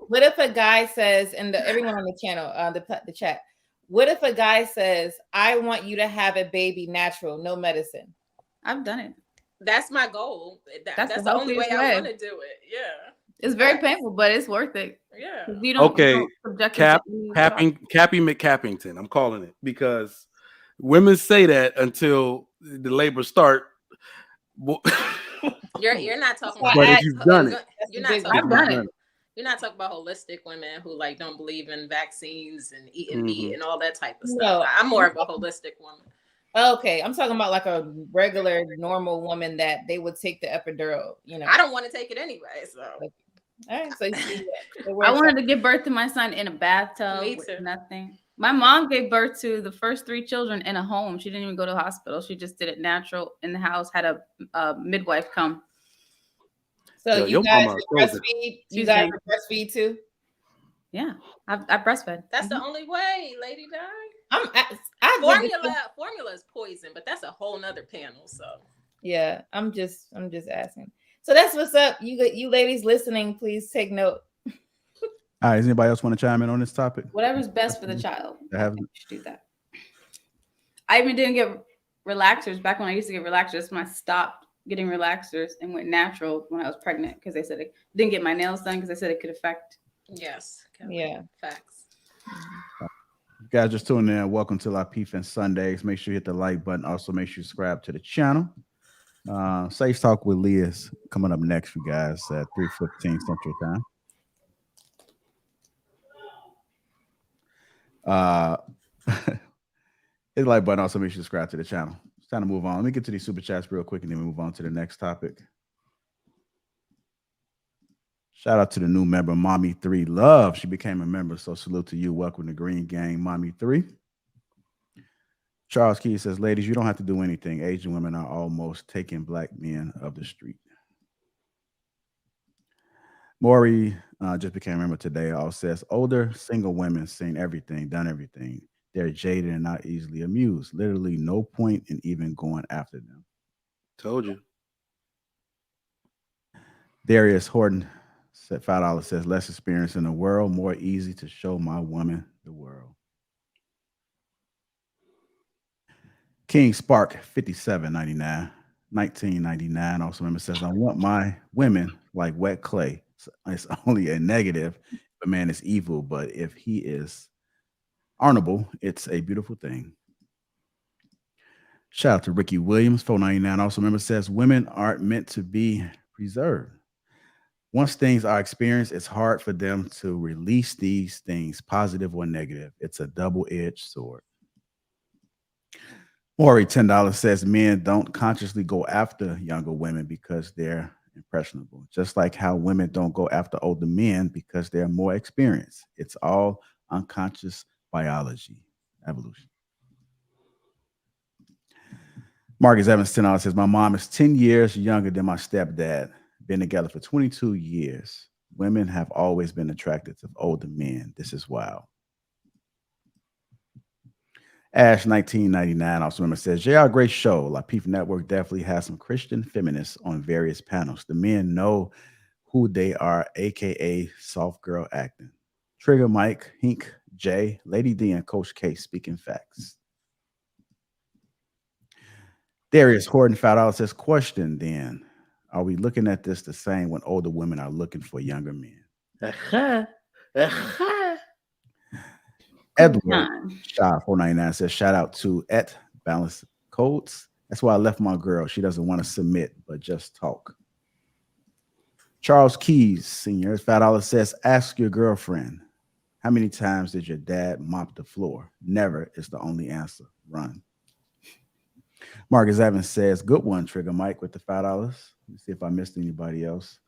What if a guy says, and everyone on the channel, the chat. What if a guy says, "I want you to have a baby natural, no medicine"? I've done it. That's my goal. That's the only way I want to do it. Yeah. It's very painful, but it's worth it. Yeah. You don't, Cappy McCappington. I'm calling it, because women say that until the labor start. You're not talking about. But if you've done it, you're not talking about it. You're not talking about holistic women who like don't believe in vaccines and eating meat and all that type of stuff. No, I'm more of a holistic woman. Okay, I'm talking about like a regular, normal woman that they would take the epidural. I don't want to take it anyway. So, all right. So I wanted to give birth to my son in a bathtub with nothing. My mom gave birth to the first 3 children in a home. She didn't even go to the hospital. She just did it natural in the house. Had a midwife come. So you guys breastfeed? You guys breastfeed too? Yeah, I breastfed. That's the only way, Lady Di. Formula is poison, but that's a whole nother panel. So yeah, I'm just asking. So that's what's up. You ladies listening, please take note. All right, does anybody else want to chime in on this topic? Whatever's best for the child. I think you should do that. I even didn't get relaxers back when I used to get relaxers. That's when I stopped getting relaxers and went natural when I was pregnant, because they said I didn't get my nails done because they said it could affect. Yes. Yeah. Facts. You guys just tuning in. Welcome to LAPEEF-ING Sundays. Make sure you hit the like button. Also, make sure you subscribe to the channel. Safe Talk with Leah is coming up next, you guys, at 3:15 Central Time. Hit the like button. Also, make sure you subscribe to the channel. It's time to move on. Let me get to these super chats real quick and then we move on to the next topic. Shout out to the new member, Mommy3 Love. She became a member, so salute to you. Welcome to Green Gang, Mommy3. Charles Key says, ladies, you don't have to do anything. Asian women are almost taking black men of the street. Maury just became a member today. Also says, older single women seen everything, done everything. They're jaded and not easily amused. Literally no point in even going after them. Told you. Darius Horton said $5 says, less experience in the world, more easy to show my woman the world. King Spark 57.99, 19.99. Also, member says, I want my women like wet clay. It's only a negative if a man is evil, but if he is honorable, it's a beautiful thing. Shout out to Ricky Williams, 4.99. Also, member says, women aren't meant to be preserved. Once things are experienced, it's hard for them to release these things, positive or negative. It's a double-edged sword. Maury, $10 says, men don't consciously go after younger women because they're impressionable. Just like how women don't go after older men because they're more experienced. It's all unconscious biology, evolution. Marcus Evans, $10 says, my mom is 10 years younger than my stepdad. Been together for 22 years. Women have always been attracted to older men. This is wild. Ash 1999 also remember says, JR, great show. Lapeef Network definitely has some Christian feminists on various panels. The men know who they are, aka soft girl acting. Trigger Mike, Hink, Jay, Lady D, and Coach K speaking facts. Darius Horton found out says, question then. Are we looking at this the same when older women are looking for younger men? Edward Shaw 499 says, shout out to Balance Codes. That's why I left my girl. She doesn't want to submit, but just talk. Charles Keys Sr. $5 says, ask your girlfriend, how many times did your dad mop the floor? Never is the only answer. Run. Marcus Evans says, good one, Trigger Mike, with the $5. Let me see if I missed anybody else.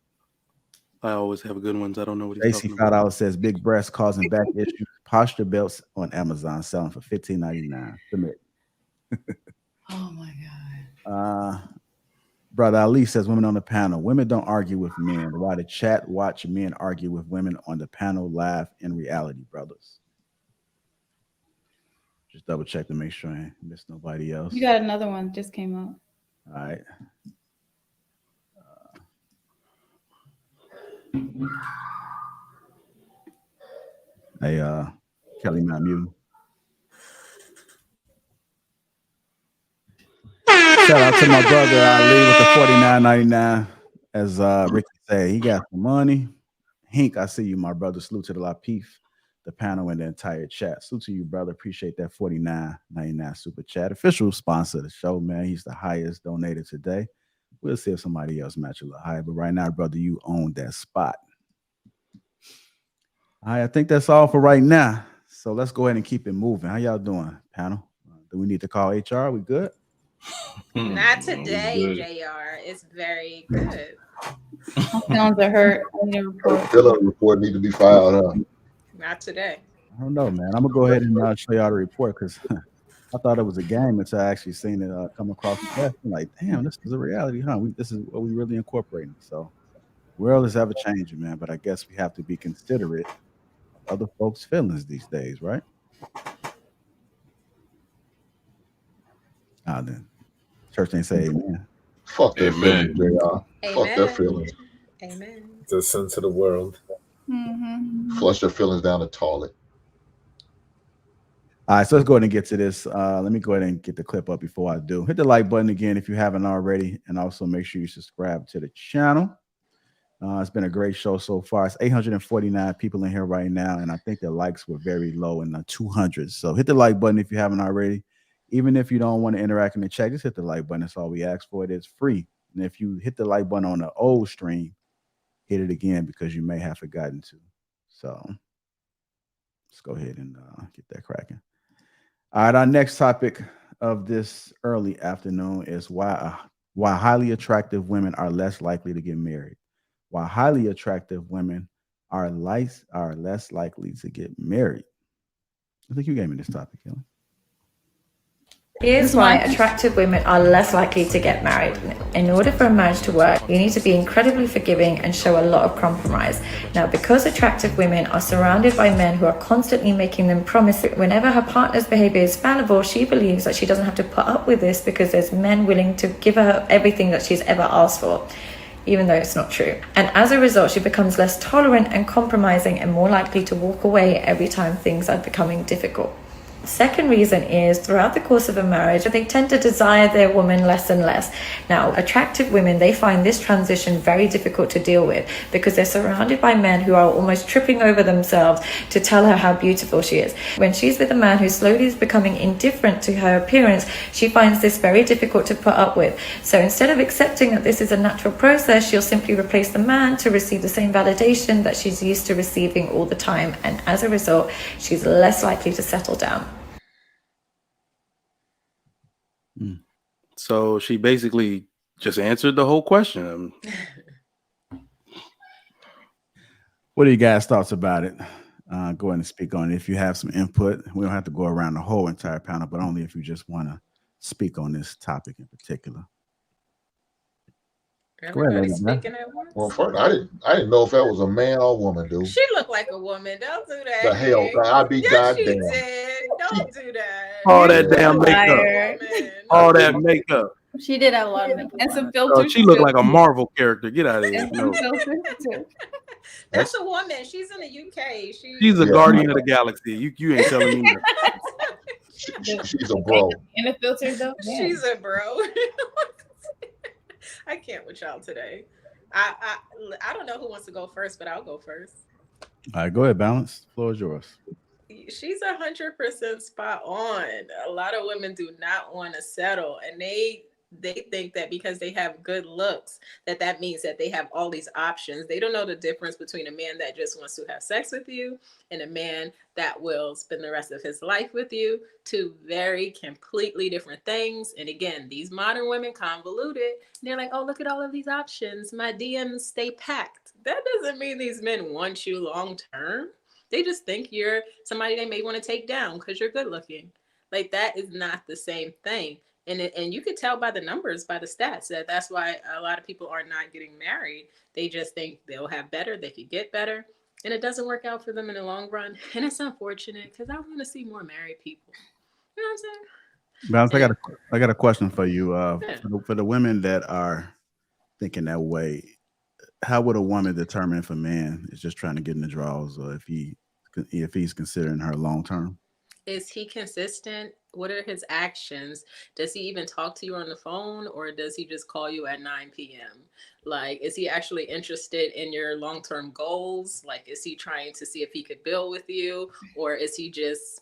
I always have good ones. I don't know what he's AC talking about. $5 says, big breasts causing back issues. Posture belts on Amazon selling for $15.99. Submit. Oh my God. Brother Ali says, women on the panel. Women don't argue with men. Why the chat watch men argue with women on the panel live in reality, brothers? Just double check to make sure I missed nobody else. You got another one just came out. All right. Hey, Kelly, not muting. Shout out to my brother Ali with the $49.99. As Ricky said, he got some money. Hink, I see you, my brother. Salute to the Lapeef, the panel, and the entire chat. Salute to you, brother. Appreciate that $49.99 super chat. Official sponsor of the show, man. He's the highest donated today. We'll see if somebody else match a little higher. But right now, brother, you own that spot. All right, I think that's all for right now. So let's go ahead and keep it moving. How y'all doing, panel? Do we need to call HR? We good? Not today, JR. It's very good. My feelings are hurt. Fill-up report need to be filed, huh? Not today. I don't know, man. I'm gonna go ahead and show y'all the report because I thought it was a game until I actually seen it come across the desk. I'm like, damn, this is a reality, huh? This is what we really incorporating. So, world is ever changing, man. But I guess we have to be considerate of other folks' feelings these days, right? Then church ain't say amen. Fuck their feelings, JR. Fuck their Amen. feelings. Amen. It's a sense of the world. Flush their feelings down the toilet. All right, so let's go ahead and get to this. Let me go ahead and get the clip up before I do. Hit the like button again if you haven't already, and also make sure you subscribe to the channel. It's been a great show so far. It's 849 people in here right now, and I think the likes were very low in the 200s. So hit the like button if you haven't already. Even if you don't want to interact in the chat, just hit the like button. That's all we ask for. It is free. And if you hit the like button on the old stream, hit it again because you may have forgotten to. So let's go ahead and get that cracking. All right, our next topic of this early afternoon is why highly attractive women are less likely to get married. Why highly attractive women are less likely to get married. I think you gave me this topic, Kelly. Here's why attractive women are less likely to get married. In order for a marriage to work, you need to be incredibly forgiving and show a lot of compromise. Now, because attractive women are surrounded by men who are constantly making them promises, whenever her partner's behavior is fallible, she believes that she doesn't have to put up with this because there's men willing to give her everything that she's ever asked for, even though it's not true. And as a result, she becomes less tolerant and compromising and more likely to walk away every time things are becoming difficult. Second reason is throughout the course of a marriage, they tend to desire their woman less and less. Now, attractive women, they find this transition very difficult to deal with because they're surrounded by men who are almost tripping over themselves to tell her how beautiful she is. When she's with a man who slowly is becoming indifferent to her appearance, she finds this very difficult to put up with. So instead of accepting that this is a natural process, she'll simply replace the man to receive the same validation that she's used to receiving all the time. And as a result, she's less likely to settle down. So she basically just answered the whole question. What are you guys' thoughts about it? Go ahead and speak on it. If you have some input, we don't have to go around the whole entire panel, but only if you just want to speak on this topic in particular. Go ahead, ladies. Well, first, I didn't know if that was a man or woman, dude. She looked like a woman. Don't do that. The hell, I'd be yes, goddamn. She did. Don't do that. All that damn makeup. All that makeup. She did have a lot of makeup. And some Oh, filters. she looked like a Marvel character. Get out of here. And some No. filters too. That's a woman. She's in the UK. She's a guardian of the galaxy. You ain't telling me nothing. She's a bro. And the filters though. She's a bro. I can't with y'all today. I don't know who wants to go first, but I'll go first. All right, go ahead, Balance. The floor is yours. She's 100% spot on. A lot of women do not want to settle, and they think that because they have good looks, that means that they have all these options. They don't know the difference between a man that just wants to have sex with you and a man that will spend the rest of his life with you. Two very completely different things. And again, these modern women convoluted. They're like, oh, look at all of these options. My DMs stay packed. That doesn't mean these men want you long term. They just think you're somebody they may want to take down because you're good looking. Like, that is not the same thing. And you could tell by the numbers, by the stats, that's why a lot of people are not getting married. They just think they'll have better, they could get better, and it doesn't work out for them in the long run. And it's unfortunate because I want to see more married people. You know what I'm saying? Balance, I got a question for you. For the women that are thinking that way, how would a woman determine if a man is just trying to get in the draws, or if he's considering her long term? Is he consistent? What are his actions? Does he even talk to you on the phone, or does he just call you at 9 p.m.? Like, is he actually interested in your long-term goals? Like, is he trying to see if he could build with you, or is he just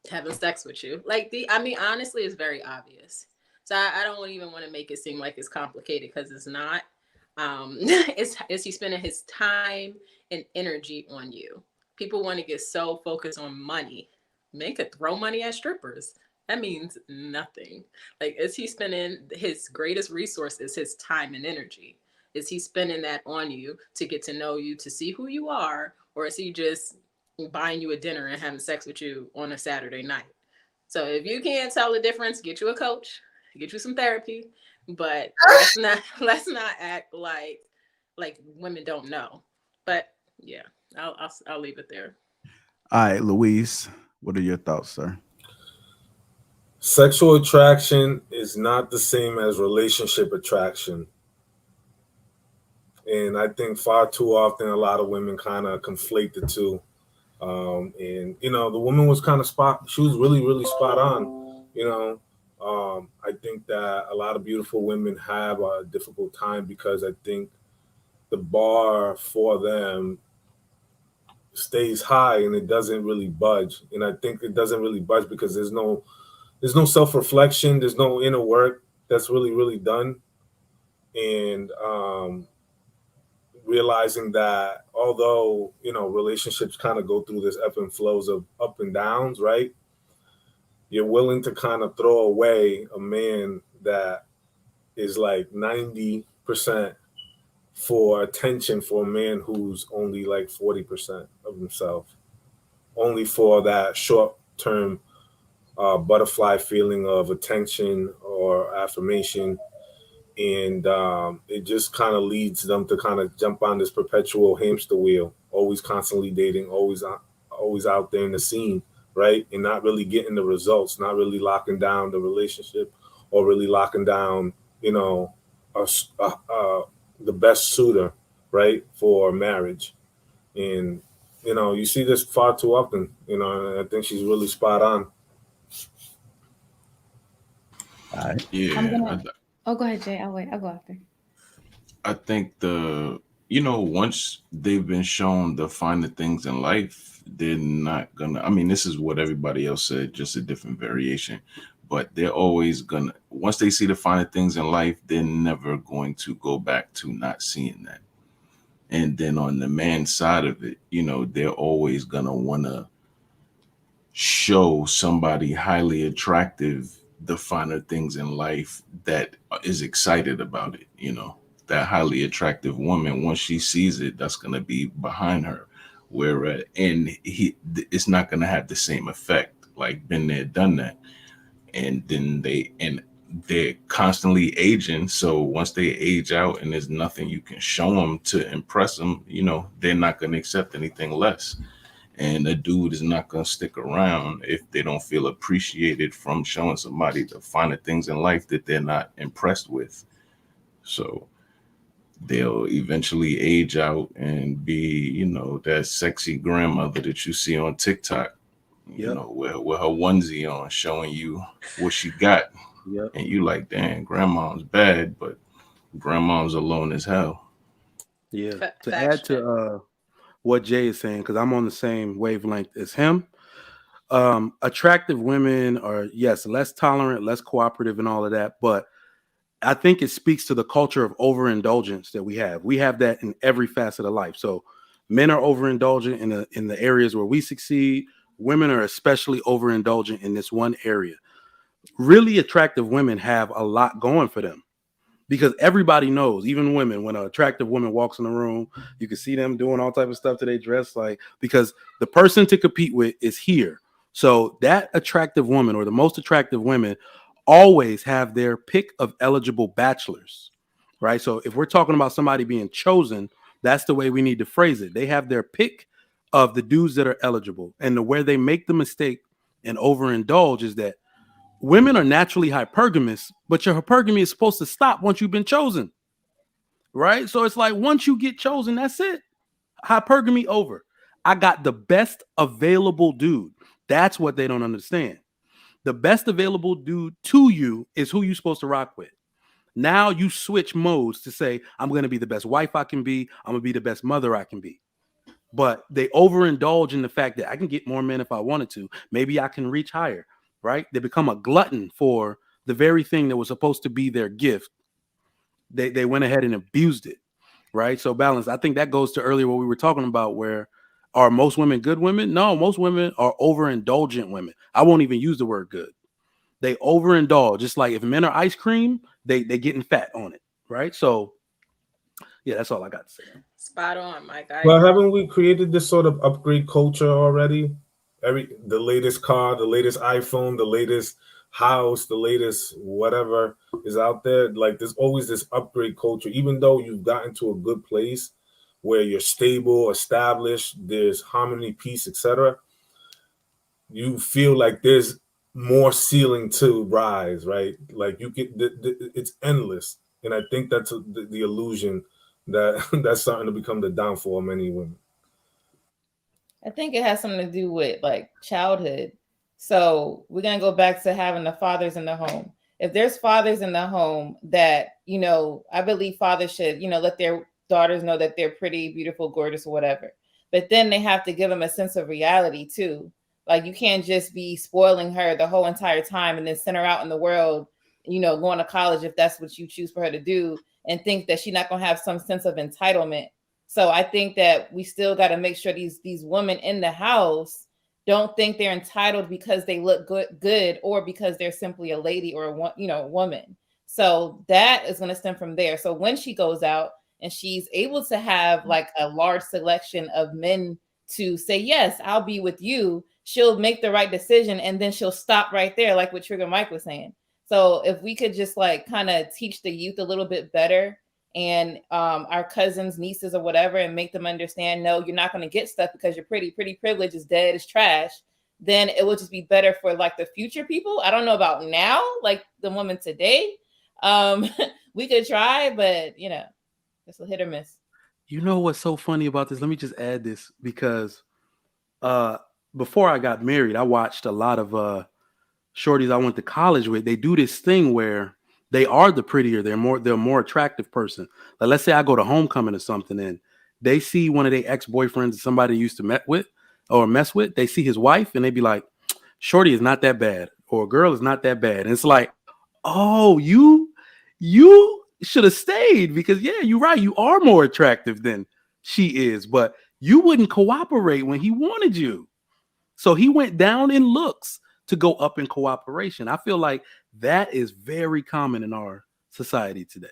having sex with you? Like, honestly, it's very obvious. So I don't even want to make it seem like it's complicated, because it's not. Is he spending his time and energy on you? People want to get so focused on money. Men could throw money at strippers. That means nothing. Like, is he spending his greatest resource is his time and energy? Is he spending that on you to get to know you, to see who you are? Or is he just buying you a dinner and having sex with you on a Saturday night? So if you can't tell the difference, get you a coach, get you some therapy. But let's not act like women don't know. But yeah, I'll leave it there. All right, Luis, what are your thoughts, sir? Sexual attraction is not the same as relationship attraction. And I think far too often a lot of women kind of conflate the two. And, the woman was kind of she was really, really spot on. I think that a lot of beautiful women have a difficult time because I think the bar for them stays high and it doesn't really budge. And I think it doesn't really budge because there's no self-reflection, there's no inner work that's really, really done. And realizing that although, relationships kind of go through this ebb and flows of up and downs, right? You're willing to kind of throw away a man that is like 90% for attention for a man who's only like 40% of himself, only for that short-term butterfly feeling of attention or affirmation. And it just kind of leads them to kind of jump on this perpetual hamster wheel, always constantly dating, always out there in the scene, right? And not really getting the results, not really locking down the relationship or really locking down, the best suitor, right, for marriage. And, you see this far too often, and I think she's really spot on. All right. Yeah. Oh, go ahead, Jay. I'll wait. I'll go after. I think once they've been shown the finer things in life, they're not gonna, this is what everybody else said, just a different variation, but they're always gonna, once they see the finer things in life, they're never going to go back to not seeing that. And then on the man side of it, they're always gonna wanna show somebody highly attractive the finer things in life that is excited about it. That highly attractive woman, once she sees it, that's going to be behind her. Whereas, it's not going to have the same effect. Like, been there, done that. And then they're constantly aging. So once they age out and there's nothing you can show them to impress them, they're not going to accept anything less. And a dude is not going to stick around if they don't feel appreciated from showing somebody the finer things in life that they're not impressed with. So they'll eventually age out and be, you know, that sexy grandmother that you see on TikTok, you know, with her onesie on, showing you what she got. Yep. And you like, damn, grandma's bad, but grandma's alone as hell. Yeah. To add to what Jay is saying, because I'm on the same wavelength as him. Attractive women are, yes, less tolerant, less cooperative, and all of that. But I think it speaks to the culture of overindulgence that we have. We have that in every facet of life. So men are overindulgent in the areas where we succeed. Women are especially overindulgent in this one area. Really attractive women have a lot going for them. Because everybody knows, even women, when an attractive woman walks in the room, you can see them doing all type of stuff that they dress like, because the person to compete with is here. So that attractive woman, or the most attractive women, always have their pick of eligible bachelors, right? So if we're talking about somebody being chosen, that's the way we need to phrase it. They have their pick of the dudes that are eligible. And where they make the mistake and overindulge is that women are naturally hypergamous, but your hypergamy is supposed to stop once you've been chosen, right? So it's like once you get chosen, that's it. Hypergamy over. I got the best available dude. That's what they don't understand. The best available dude to you is who you're supposed to rock with. Now you switch modes to say, I'm going to be the best wife I can be. I'm going to be the best mother I can be. But they overindulge in the fact that I can get more men if I wanted to. Maybe I can reach higher. Right? They become a glutton for the very thing that was supposed to be their gift. They went ahead and abused it. Right? So balance. I think that goes to earlier what we were talking about, where are most women good women? No, most women are overindulgent women. I won't even use the word good. They overindulge. Just like if men are ice cream, they getting fat on it. Right? So yeah, that's all I got to say. Spot on, Mike. Well, haven't we created this sort of upgrade culture already? The latest car, the latest iPhone, the latest house, the latest whatever is out there. Like there's always this upgrade culture, even though you've gotten to a good place where you're stable, established, there's harmony, peace, etc. You feel like there's more ceiling to rise, right? Like you get it's endless, and I think that's the illusion that that's starting to become the downfall of many women. I think it has something to do with like childhood. So we're going to go back to having the fathers in the home. If there's fathers in the home that, you know, I believe fathers should, you know, let their daughters know that they're pretty, beautiful, gorgeous, or whatever. But then they have to give them a sense of reality too. Like you can't just be spoiling her the whole entire time and then send her out in the world, you know, going to college if that's what you choose for her to do, and think that she's not going to have some sense of entitlement. So I think that we still got to make sure these women in the house don't think they're entitled because they look good or because they're simply a lady or a woman. So that is going to stem from there. So when she goes out and she's able to have like a large selection of men to say, yes, I'll be with you, she'll make the right decision, and then she'll stop right there, like what Trigger Mike was saying. So if we could just like kind of teach the youth a little bit better, and our cousins, nieces, or whatever, and make them understand, no, you're not going to get stuff because you're pretty. Pretty privilege is dead, is trash. Then it will just be better for like the future people. I don't know about now, like the woman today. We could try, but you know, it's a hit or miss. You know what's so funny about this? Let me just add this, because before I got married, I watched a lot of shorties I went to college with. They do this thing where they are the prettier, they're more attractive person. Like let's say I go to homecoming or something, and they see one of their ex-boyfriends, somebody they used to mess with. They see his wife, and they be like, "Shorty is not that bad," or "Girl is not that bad." And it's like, oh, you should have stayed, because yeah, you're right, you are more attractive than she is, but you wouldn't cooperate when he wanted you. So he went down in looks to go up in cooperation. I feel like that is very common in our society today.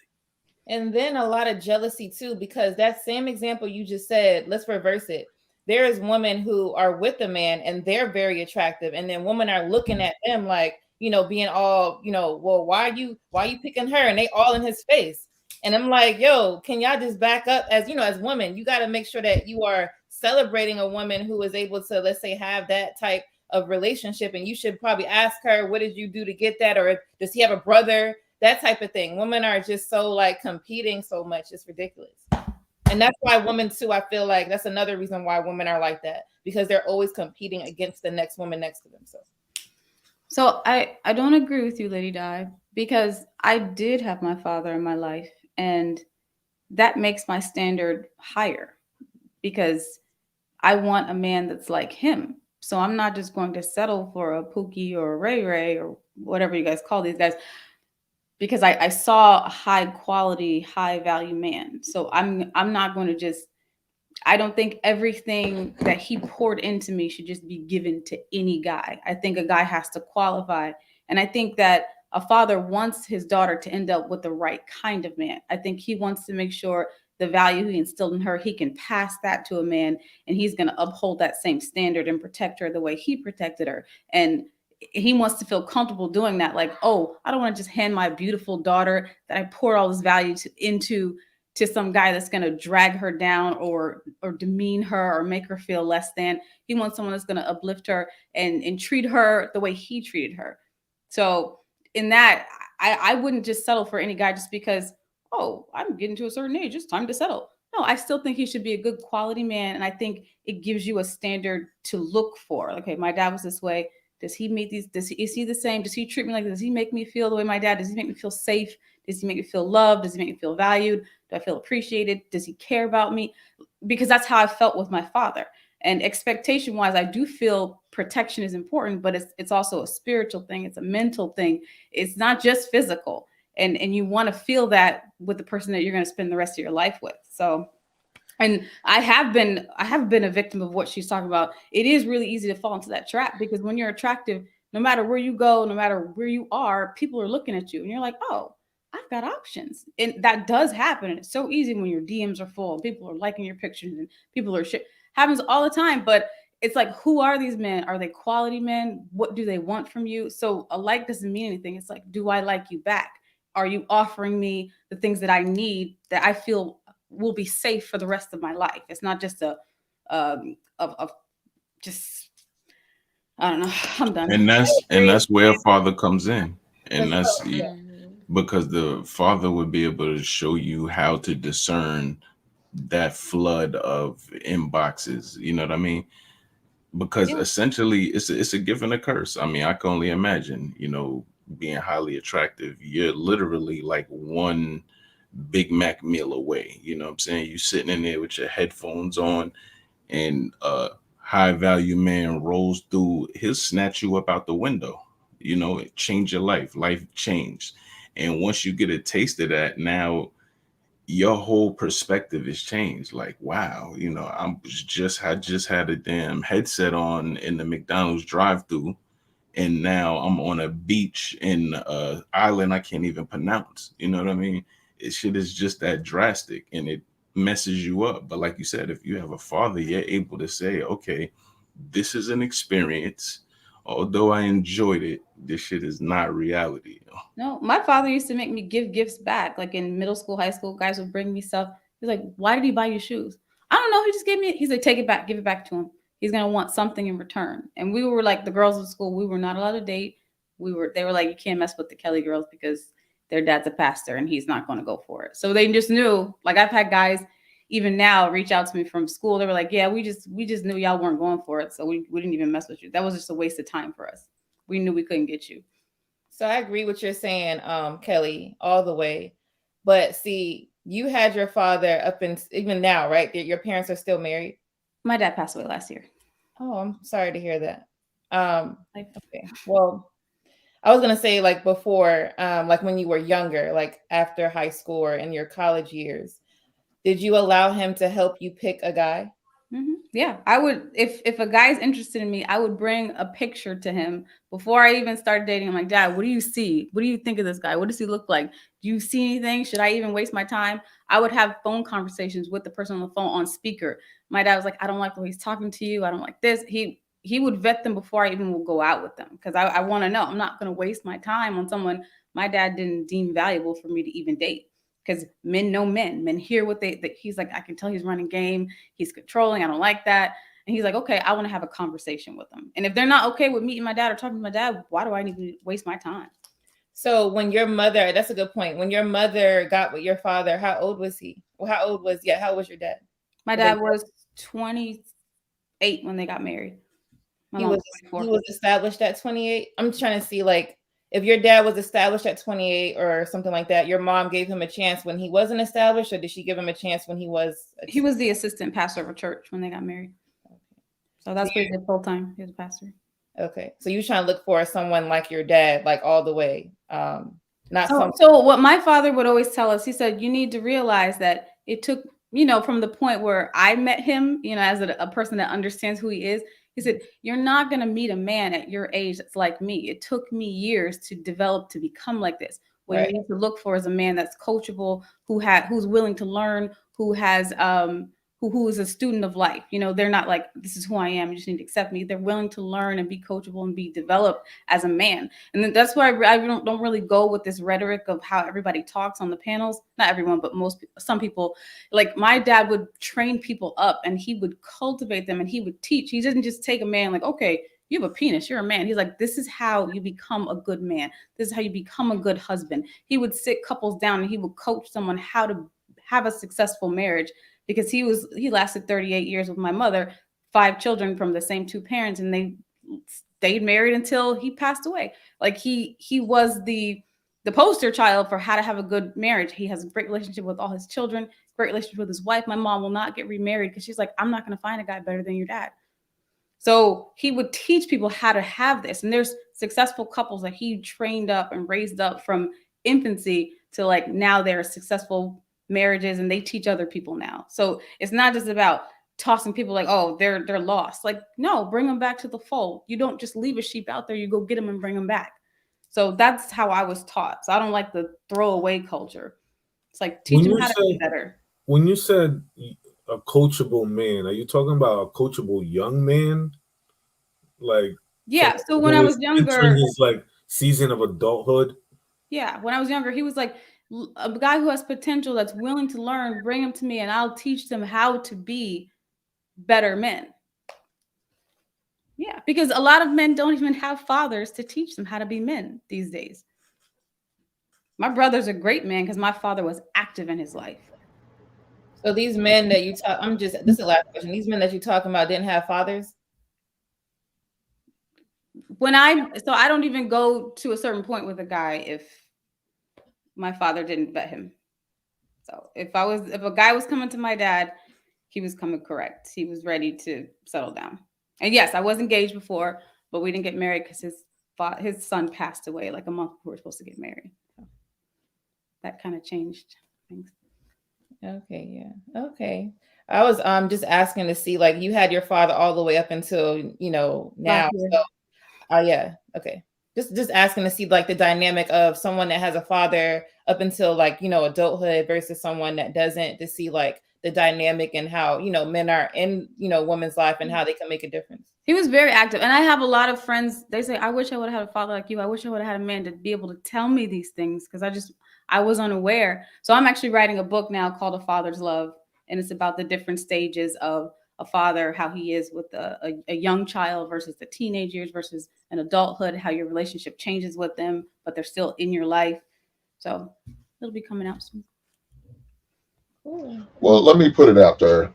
And then a lot of jealousy too, because that same example you just said, let's reverse it. There is women who are with a man and they're very attractive, and then women are looking at them like, you know, being all, you know, well, why are you picking her? And they all in his face. And I'm like, yo, can y'all just back up as, you know, as women, you got to make sure that you are celebrating a woman who is able to, let's say, have that type of relationship. And you should probably ask her, what did you do to get that? Or does he have a brother? That type of thing. Women are just so like competing so much. It's ridiculous. And that's why women too, I feel like that's another reason why women are like that, because they're always competing against the next woman next to them. So I don't agree with you, Lady Di, because I did have my father in my life, and that makes my standard higher because I want a man that's like him. So I'm not just going to settle for a Pookie or a Ray Ray or whatever you guys call these guys, because I saw a high quality, high value man. So I'm not going to just, I don't think everything that he poured into me should just be given to any guy. I think a guy has to qualify. And I think that a father wants his daughter to end up with the right kind of man. I think he wants to make sure the value he instilled in her, he can pass that to a man, and he's going to uphold that same standard and protect her the way he protected her. And he wants to feel comfortable doing that. Like, oh, I don't want to just hand my beautiful daughter that I poured all this value into some guy that's going to drag her down or demean her or make her feel less than. He wants someone that's going to uplift her and treat her the way he treated her. So in that, I wouldn't just settle for any guy just because, oh, I'm getting to a certain age, it's time to settle. No, I still think he should be a good quality man. And I think it gives you a standard to look for. Okay, my dad was this way. Does he meet these? Is he the same? Does he treat me like this? Does he make me feel the way my dad? Does he make me feel safe? Does he make me feel loved? Does he make me feel valued? Do I feel appreciated? Does he care about me? Because that's how I felt with my father. And expectation wise, I do feel protection is important, but it's also a spiritual thing. It's a mental thing. It's not just physical. And you want to feel that with the person that you're going to spend the rest of your life with. So, and I have been a victim of what she's talking about. It is really easy to fall into that trap because when you're attractive, no matter where you go, no matter where you are, people are looking at you and you're like, oh, I've got options. And that does happen. And it's so easy when your DMs are full and people are liking your pictures and people are shit. Happens all the time. But it's like, who are these men? Are they quality men? What do they want from you? So a like doesn't mean anything. It's like, do I like you back? Are you offering me the things that I need that I feel will be safe for the rest of my life? It's not just just, I don't know. I'm done. And that's where a father comes in. And that's because the father would be able to show you how to discern that flood of inboxes. You know what I mean? Because essentially it's a gift and a curse. I mean, I can only imagine, being highly attractive. You're literally like one Big Mac meal away. You know what I'm saying? You sitting in there with your headphones on and high value man rolls through, he'll snatch you up out the window, it change your life changed. And once you get a taste of that, now your whole perspective is changed. Like, wow, I just had a damn headset on in the McDonald's drive-through, and now I'm on a beach in an island I can't even pronounce. You know what I mean? Shit is just that drastic, and it messes you up. But like you said, if you have a father, you're able to say, okay, this is an experience. Although I enjoyed it, this shit is not reality. No, my father used to make me give gifts back. Like in middle school, high school, guys would bring me stuff. He's like, why did he buy you shoes? I don't know. He just gave me, he's like, take it back, give it back to him. He's going to want something in return. And we were like the girls in school. We were not allowed to date. They were like, you can't mess with the Kelly girls because their dad's a pastor and he's not going to go for it. So they just knew, like I've had guys even now reach out to me from school. They were like, yeah, we just knew y'all weren't going for it. So we didn't even mess with you. That was just a waste of time for us. We knew we couldn't get you. So I agree with what you're saying, Kelly, all the way. But see, you had your father up in, even now, right? Your parents are still married? My dad passed away last year. Oh, I'm sorry to hear that. Okay. Well, I was gonna say like before, like when you were younger, like after high school or in your college years, did you allow him to help you pick a guy? Mm-hmm. Yeah, I would. If a guy's interested in me, I would bring a picture to him before I even started dating. I'm like, Dad, what do you see? What do you think of this guy? What does he look like? Do you see anything? Should I even waste my time? I would have phone conversations with the person on the phone on speaker. My dad was like, I don't like the way he's talking to you. I don't like this. He would vet them before I even will go out with them because I want to know. I'm not going to waste my time on someone my dad didn't deem valuable for me to even date. because men know men. Men hear what he's like, I can tell he's running game. He's controlling. I don't like that. And he's like, okay, I want to have a conversation with them. And if they're not okay with meeting my dad or talking to my dad, why do I need to waste my time? So when your mother, that's a good point. When your mother got with your father, how old was he? Well, how old was your dad? My dad was 28 when they got married. He was established at 28. I'm trying to see, like, if your dad was established at 28 or something like that, your mom gave him a chance when he wasn't established, or did she give him a chance when he was? He was the assistant pastor of a church when they got married. So that's what he did full time. He was a pastor. Okay, so you trying to look for someone like your dad, like all the way, not some. So what my father would always tell us, he said, you need to realize that it took, from the point where I met him, as a person that understands who he is. He said, you're not going to meet a man at your age that's like me. It took me years to develop to become like this. What you need to look for is a man that's coachable, who's willing to learn, who has who is a student of life. They're not like, this is who I am, you just need to accept me. They're willing to learn and be coachable and be developed as a man. And then that's why I don't really go with this rhetoric of how everybody talks on the panels. Not everyone, but some people. Like my dad would train people up and he would cultivate them and he would teach. He didn't just take a man like, okay, you have a penis, you're a man. He's like, this is how you become a good man. This is how you become a good husband. He would sit couples down and he would coach someone how to have a successful marriage, because he lasted 38 years with my mother, 5 children from the same 2 parents, and they stayed married until he passed away. Like he was the poster child for how to have a good marriage. He has a great relationship with all his children, great relationship with his wife. My mom will not get remarried because she's like, I'm not going to find a guy better than your dad. So he would teach people how to have this. And there's successful couples that he trained up and raised up from infancy to like now they're successful marriages and they teach other people now. So it's not just about tossing people like, oh, they're lost. Like, no, bring them back to the fold. You don't just leave a sheep out there, you go get them and bring them back. So that's how I was taught. So I don't like the throwaway culture. It's like teach them how to be better. When you said a coachable man, are you talking about a coachable young man? Like, yeah. So when I was younger, his like season of adulthood. Yeah, when I was younger, he was like a guy who has potential, that's willing to learn. Bring him to me, and I'll teach them how to be better men. Yeah, because a lot of men don't even have fathers to teach them how to be men these days. My brother's a great man because my father was active in his life. So these men that you talk, this is the last question. These men that you're talking about didn't have fathers? So I don't even go to a certain point with a guy if my father didn't vet him. So if a guy was coming to my dad, he was coming correct. He was ready to settle down. And yes, I was engaged before, but we didn't get married because his son passed away like a month before we were supposed to get married. So that kind of changed things. Okay, yeah. Okay. I was just asking to see, like, you had your father all the way up until, now. So, yeah. Okay. Just asking to see like the dynamic of someone that has a father up until like, adulthood versus someone that doesn't, to see like the dynamic and how, men are in, women's life and how they can make a difference. He was very active. And I have a lot of friends, they say, I wish I would have had a father like you. I wish I would have had a man to be able to tell me these things because I was unaware. So I'm actually writing a book now called A Father's Love. And it's about the different stages of a father, how he is with a young child versus the teenage years versus an adulthood, how your relationship changes with them, but they're still in your life. So it'll be coming out soon. Cool. Well, let me put it out there,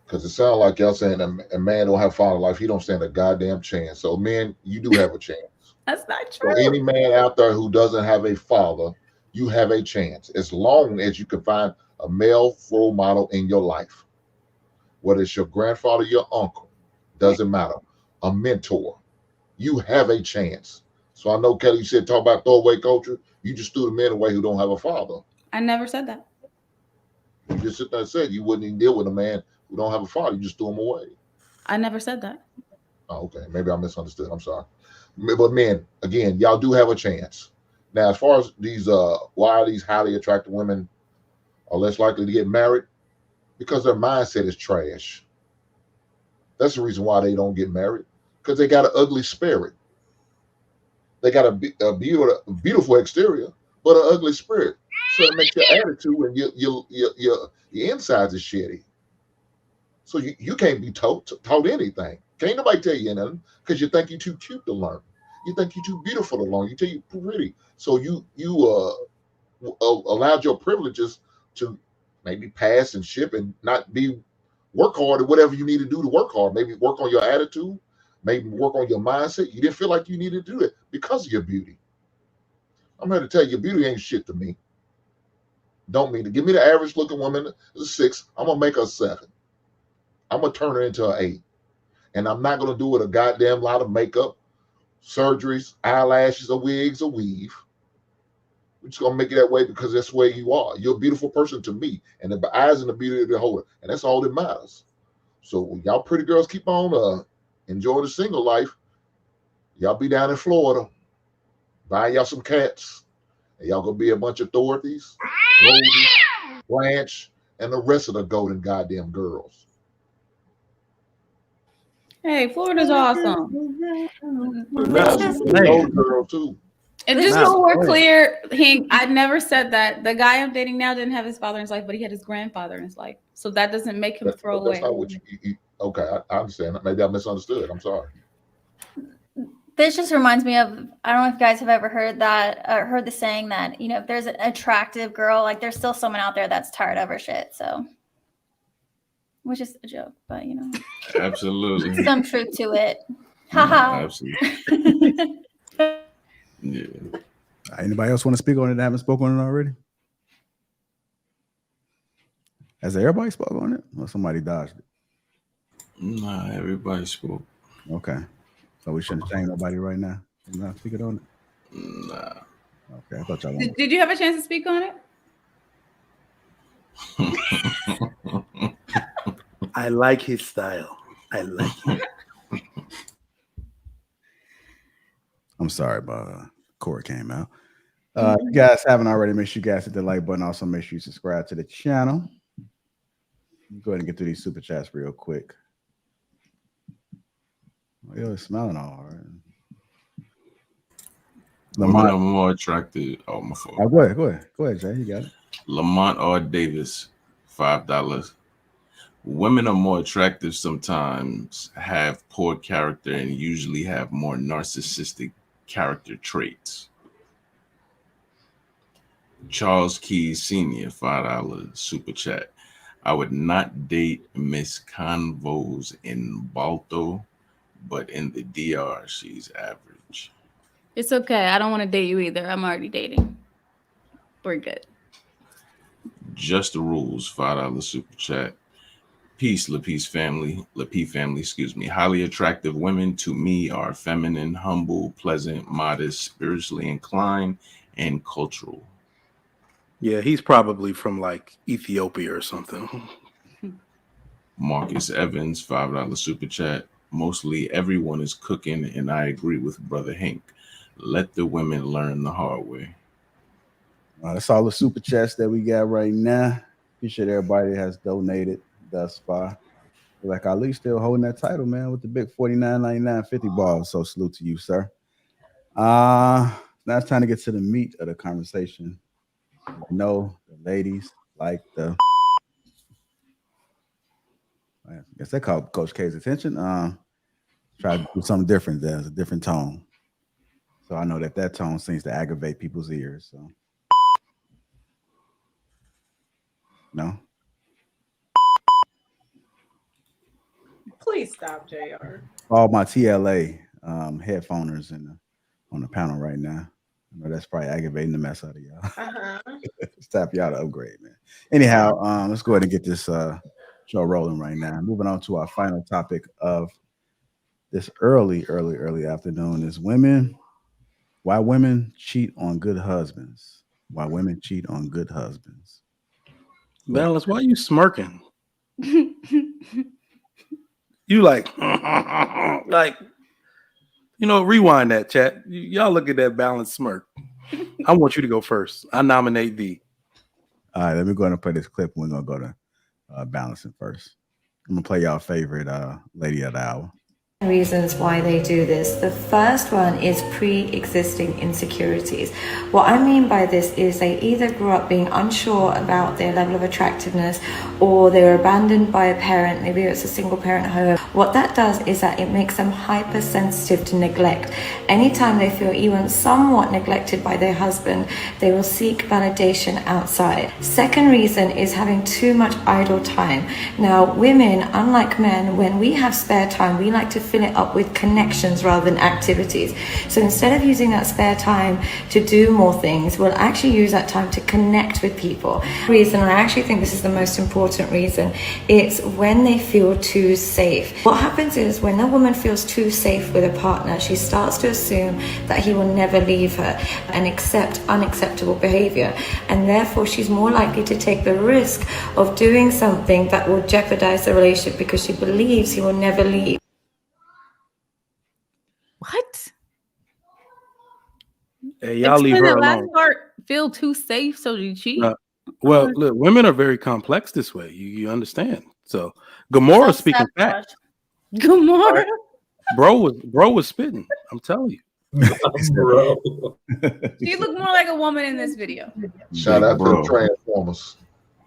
because it sounds like y'all saying a man don't have father life. He don't stand a goddamn chance. So men, you do have a chance. That's not true. So any man out there who doesn't have a father, you have a chance, as long as you can find a male role model in your life. Whether it's your grandfather, your uncle, doesn't matter. A mentor, you have a chance. So I know, Kelly, you said talk about throwaway culture. You just threw the men away who don't have a father. I never said that. You just sit there and said you wouldn't even deal with a man who don't have a father. You just threw him away. I never said that. Oh, okay. Maybe I misunderstood. I'm sorry. But men, again, y'all do have a chance. Now, as far as these, why are these highly attractive women are less likely to get married? Because their mindset is trash. That's the reason why they don't get married, because they got an ugly spirit. They got a beautiful exterior, but an ugly spirit. So it makes your attitude and your insides is shitty. So you can't be taught anything. Can't nobody tell you anything because you think you're too cute to learn. You think you're too beautiful to learn. You think you're pretty. So you allowed your privileges to maybe pass and ship and not be work hard at whatever you need to do to work hard. Maybe work on your attitude, maybe work on your mindset. You didn't feel like you needed to do it because of your beauty. I'm here to tell you, your beauty ain't shit to me. Don't mean to give me the average looking woman a 6. I'm gonna make her a 7. I'm gonna turn her into an 8. And I'm not gonna do it a goddamn lot of makeup, surgeries, eyelashes, or wigs, or weave. We're just gonna make it that way because that's where you are. You're a beautiful person to me, and the eyes and the beauty of the beholder, and that's all that matters. So y'all pretty girls keep on enjoying the single life. Y'all be down in Florida, buying y'all some cats, and y'all gonna be a bunch of Dorothy's, Roses, Blanche, and the rest of the golden goddamn girls. Hey, Florida's awesome. Now, those girls too. And just so we're clear, I never said that. The guy I'm dating now didn't have his father in his life, but he had his grandfather in his life. So that doesn't make him throw away. That's not what you okay, I understand. Maybe I misunderstood. I'm sorry. This just reminds me of, I don't know if you guys have ever heard that, or heard the saying that, you know, if there's an attractive girl, like there's still someone out there that's tired of her shit. So, which is a joke, but you know. Absolutely. Some truth to it. Haha. Absolutely. Yeah. Anybody else want to speak on it that haven't spoken on it already? Has everybody spoke on it? Or somebody dodged it? Nah, everybody spoke. Okay. So we shouldn't shame nobody right now. I'm not speaking on it? Nah. Okay, I thought y'all wanted. Did you have a chance to speak on it? I like his style. I like it. I'm sorry, but Corey came out. You guys haven't already, make sure you guys hit the like button. Also, make sure you subscribe to the channel. Go ahead and get through these super chats real quick. Oh, it's smelling all right. Women are more attractive. Oh, my fault. Oh, go ahead, Jay. You got it. Lamont R. Davis, $5. Women are more attractive sometimes, have poor character, and usually have more narcissistic character traits. Charles Keys Sr., $5 super chat. I would not date Miss Convos in Balto, but in the DR, she's average. It's okay. I don't want to date you either. I'm already dating. We're good. Just the Rules, $5 super chat. Peace, Lapeef family, excuse me. Highly attractive women to me are feminine, humble, pleasant, modest, spiritually inclined, and cultural. Yeah, he's probably from like Ethiopia or something. Marcus Evans, $5 super chat. Mostly everyone is cooking, and I agree with Brother Hank. Let the women learn the hard way. That's all the super chats that we got right now. Appreciate everybody that has donated thus far. Like Ali still holding that title, man, with the big $49.99 50 balls. So salute to you, sir. Now it's time to get to the meat of the conversation. I know the ladies like the. I guess they called Coach K's attention. Try to do something different. There's a different tone. So I know that tone seems to aggravate people's ears. So no. Please stop, JR. All my TLA headphoners on the panel right now. I know that's probably aggravating the mess out of y'all. It's time for y'all to upgrade, man. Anyhow, let's go ahead and get this show rolling right now. Moving on to our final topic of this early afternoon is why women cheat on good husbands. Why women cheat on good husbands. Balance, why are you smirking? You like, rewind that, chat. Y'all look at that balanced smirk. I want you to go first. I nominate thee. All right, let me go ahead and play this clip. We're going to go to balancing first. I'm going to play y'all favorite lady of the hour. reasons why they do this. The first one is pre-existing insecurities. What I mean by this is they either grew up being unsure about their level of attractiveness, or they were abandoned by a parent, maybe it's a single parent home. What that does is that it makes them hypersensitive to neglect. Anytime they feel even somewhat neglected by their husband, they will seek validation outside. Second reason is having too much idle time. Now, women, unlike men, when we have spare time, we like to fill it up with connections rather than activities. So instead of using that spare time to do more things, we'll actually use that time to connect with people. Reason, and I actually think this is the most important reason, it's when they feel too safe. What happens is when a woman feels too safe with a partner, she starts to assume that he will never leave her and accept unacceptable behavior, and therefore she's more likely to take the risk of doing something that will jeopardize the relationship because she believes he will never leave. What? Hey, y'all leave Explain her that last alone. part. Feel too safe, so you cheat. Well, look, women are very complex this way. You understand? So, Gamora speaking fact. Gamora. Bro was spitting. I'm telling you. Bro. She looked more like a woman in this video. Shout out to the Transformers.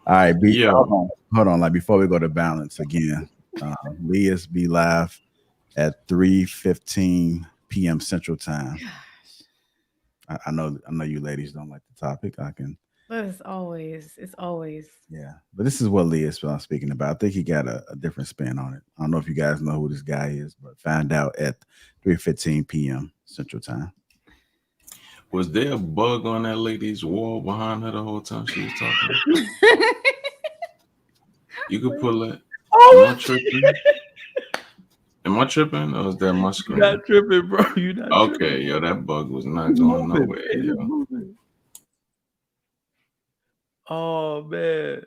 All right, hold on. Like before we go to balance again, Leah's be live at 3:15 p.m. Central Time. I know you ladies don't like the topic. I can. But it's always. Yeah, but this is what Leah's speaking about. I think he got a different spin on it. I don't know if you guys know who this guy is, but find out at 3:15 p.m. Central Time. Was there a bug on that lady's wall behind her the whole time she was talking? You could pull it. Am I tripping? Am I tripping, or is that my screen? You're not tripping, bro. You're not okay, tripping. Yo, that bug was not going nowhere. Yo. Oh man,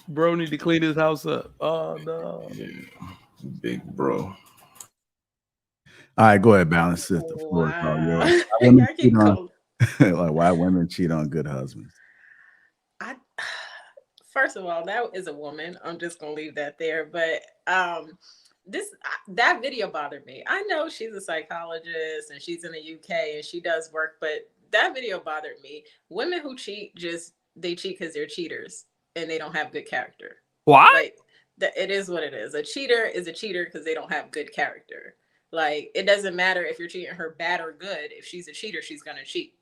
bro need to clean his house up. Oh no, yeah, big bro. All right, go ahead, balance it. The floor is all yours. Like why women cheat on good husbands? First of all, that is a woman. I'm just gonna leave that there. But that video bothered me. I know she's a psychologist and she's in the UK and she does work, but that video bothered me. Women who cheat they cheat because they're cheaters and they don't have good character. What? Like it is what it is. A cheater is a cheater because they don't have good character. Like it doesn't matter if you're treating her bad or good. If she's a cheater, she's gonna cheat.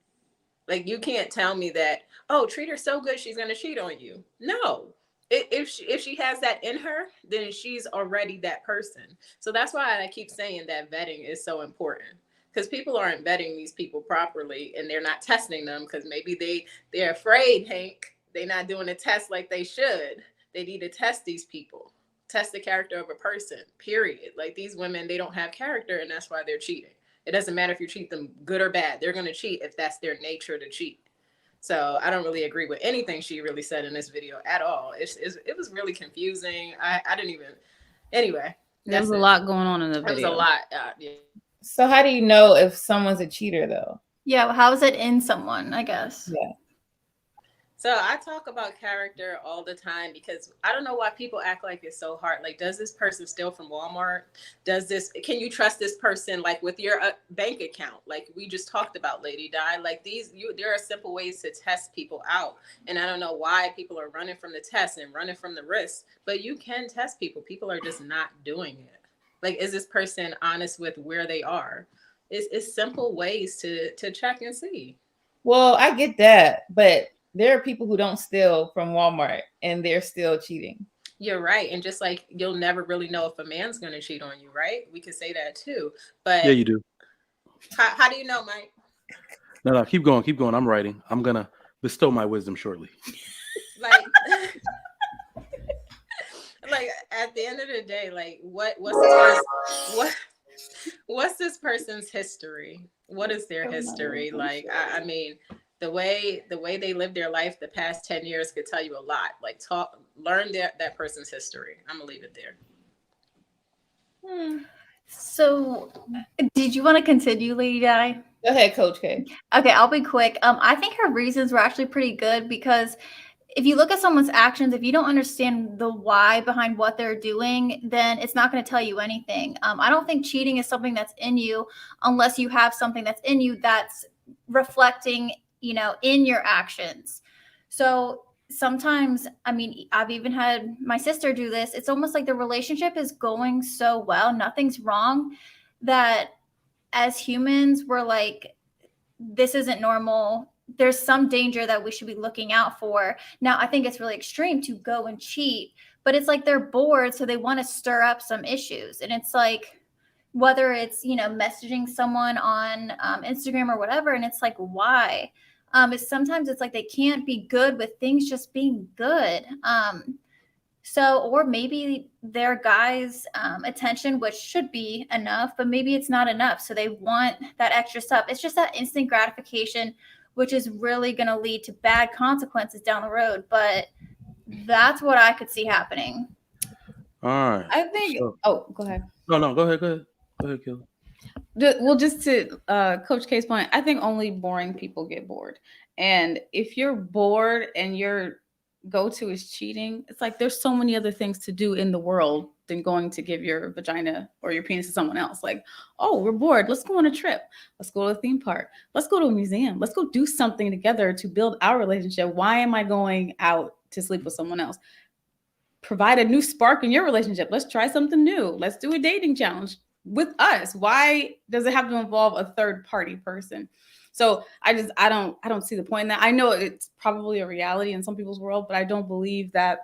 Like you can't tell me that, oh, treat her so good she's gonna cheat on you. No. If she has that in her, then she's already that person. So that's why I keep saying that vetting is so important, because people aren't vetting these people properly and they're not testing them because maybe they're afraid, Hank. They're not doing a test like they should. They need to test these people, test the character of a person, period. Like these women, they don't have character and that's why they're cheating. It doesn't matter if you treat them good or bad. They're going to cheat if that's their nature to cheat. So I don't really agree with anything she really said in this video at all. It was really confusing. I didn't even. Anyway, there's a lot going on in the video. There was a lot. Yeah. So how do you know if someone's a cheater though? Yeah, how is it in someone, I guess? Yeah. So I talk about character all the time because I don't know why people act like it's so hard. Like, does this person steal from Walmart? Can you trust this person like with your bank account? Like we just talked about, Lady Di. Like there are simple ways to test people out. And I don't know why people are running from the test and running from the risk, but you can test people. People are just not doing it. Like, is this person honest with where they are? It's simple ways to check and see. Well, I get that, but there are people who don't steal from Walmart and they're still cheating. You're right. And just like you'll never really know if a man's going to cheat on you, right? We could say that too. But yeah, you do. How do you know, Mike? No, keep going. I'm writing. I'm going to bestow my wisdom shortly. Like, like at the end of the day, like what's this person's history? What is their history? Like, I mean, the way they live their life the past 10 years could tell you a lot. Like learn that person's history. I'm gonna leave it there. So did you want to continue, Lady Di? Go ahead, Coach K. Okay, I'll be quick. I think her reasons were actually pretty good because if you look at someone's actions, if you don't understand the why behind what they're doing, then it's not going to tell you anything. I don't think cheating is something that's in you unless you have something that's in you that's reflecting, in your actions. So sometimes, I mean, I've even had my sister do this. It's almost like the relationship is going so well, nothing's wrong, that as humans, we're like, this isn't normal. There's some danger that we should be looking out for. Now, I think it's really extreme to go and cheat, but it's like they're bored, so they want to stir up some issues. And it's like, whether it's, messaging someone on Instagram or whatever, and it's like, why? Sometimes it's like they can't be good with things just being good. Or maybe their guy's attention, which should be enough, but maybe it's not enough. So they want that extra stuff. It's just that instant gratification, which is really going to lead to bad consequences down the road. But that's what I could see happening. All right. I think. Go ahead. No, go ahead. Go ahead, Kelly. Well, just to Coach K's point, I think only boring people get bored. And if you're bored and your go-to is cheating, it's like there's so many other things to do in the world than going to give your vagina or your penis to someone else. Like, oh, we're bored. Let's go on a trip. Let's go to a theme park. Let's go to a museum. Let's go do something together to build our relationship. Why am I going out to sleep with someone else? Provide a new spark in your relationship. Let's try something new. Let's do a dating challenge with us. Why does it have to involve a third party person? So I don't see the point in that. I know it's probably a reality in some people's world, but I don't believe that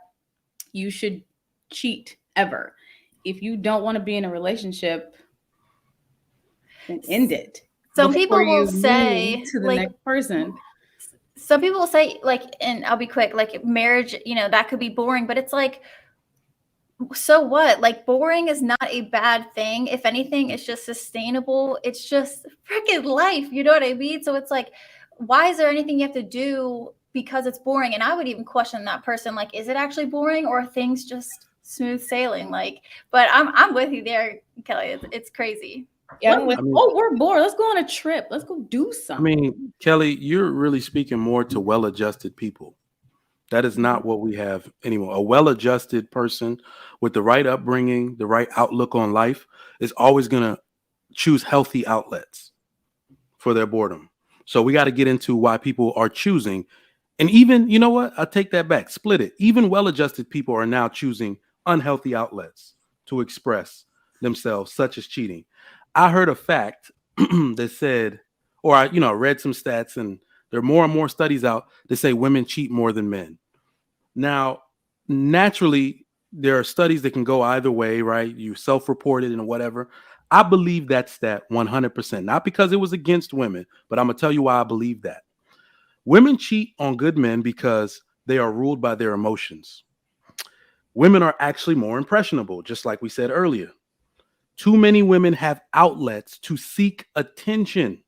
you should cheat ever. If you don't want to be in a relationship, then end it. Some people will say to the next person. Some people will say, like, and I'll be quick, like marriage, that could be boring, but it's like, so what? Like, boring is not a bad thing. If anything, it's just sustainable. It's just freaking life. You know what I mean? So it's like, why is there anything you have to do because it's boring? And I would even question that person, like, is it actually boring, or are things just smooth sailing? Like, but I'm with you there, Kelly. It's crazy. Yeah, we're bored. Let's go on a trip. Let's go do something. I mean, Kelly, you're really speaking more to well-adjusted people. That is not what we have anymore. A well-adjusted person with the right upbringing, the right outlook on life is always going to choose healthy outlets for their boredom. So we got to get into why people are choosing. And even, you know what? I'll take that back. Split it. Even well-adjusted people are now choosing unhealthy outlets to express themselves, such as cheating. I heard a fact that said, or I read some stats, and there are more and more studies out that say women cheat more than men. Now, naturally, there are studies that can go either way, right? You self-reported and whatever. I believe that stat 100%, not because it was against women, but I'm going to tell you why I believe that. Women cheat on good men because they are ruled by their emotions. Women are actually more impressionable, just like we said earlier. Too many women have outlets to seek attention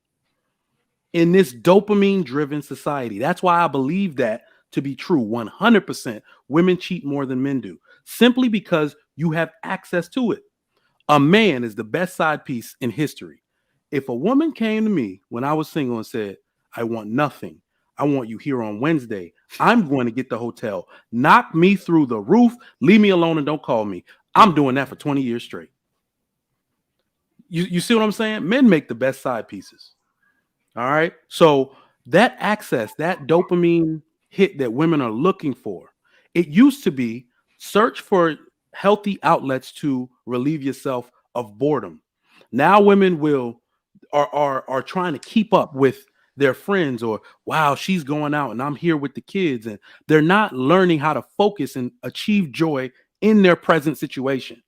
in this dopamine-driven society. That's why I believe that to be true. 100% women cheat more than men do, simply because you have access to it. A man is the best side piece in history. If a woman came to me when I was single and said, I want nothing, I want you here on Wednesday, I'm going to get the hotel, knock me through the roof, leave me alone and don't call me, I'm doing that for 20 years straight. You see what I'm saying? Men make the best side pieces. All right. So that access, that dopamine hit that women are looking for, it used to be search for healthy outlets to relieve yourself of boredom. Now women are trying to keep up with their friends, or wow, she's going out and I'm here with the kids, and they're not learning how to focus and achieve joy in their present situation.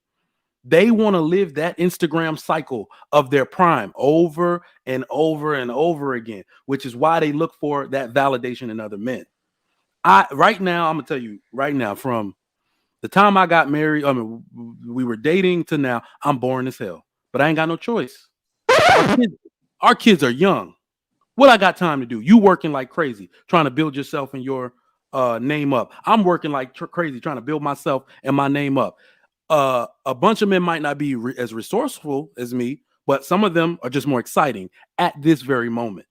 They want to live that Instagram cycle of their prime over and over and over again, which is why they look for that validation in other men. Right now, I'm going to tell you right now, from the time I got married, we were dating to now, I'm boring as hell, but I ain't got no choice. Our kids are young. What I got time to do? You working like crazy, trying to build yourself and your name up. I'm working like crazy, trying to build myself and my name up. A bunch of men might not be as resourceful as me, but some of them are just more exciting at this very moment.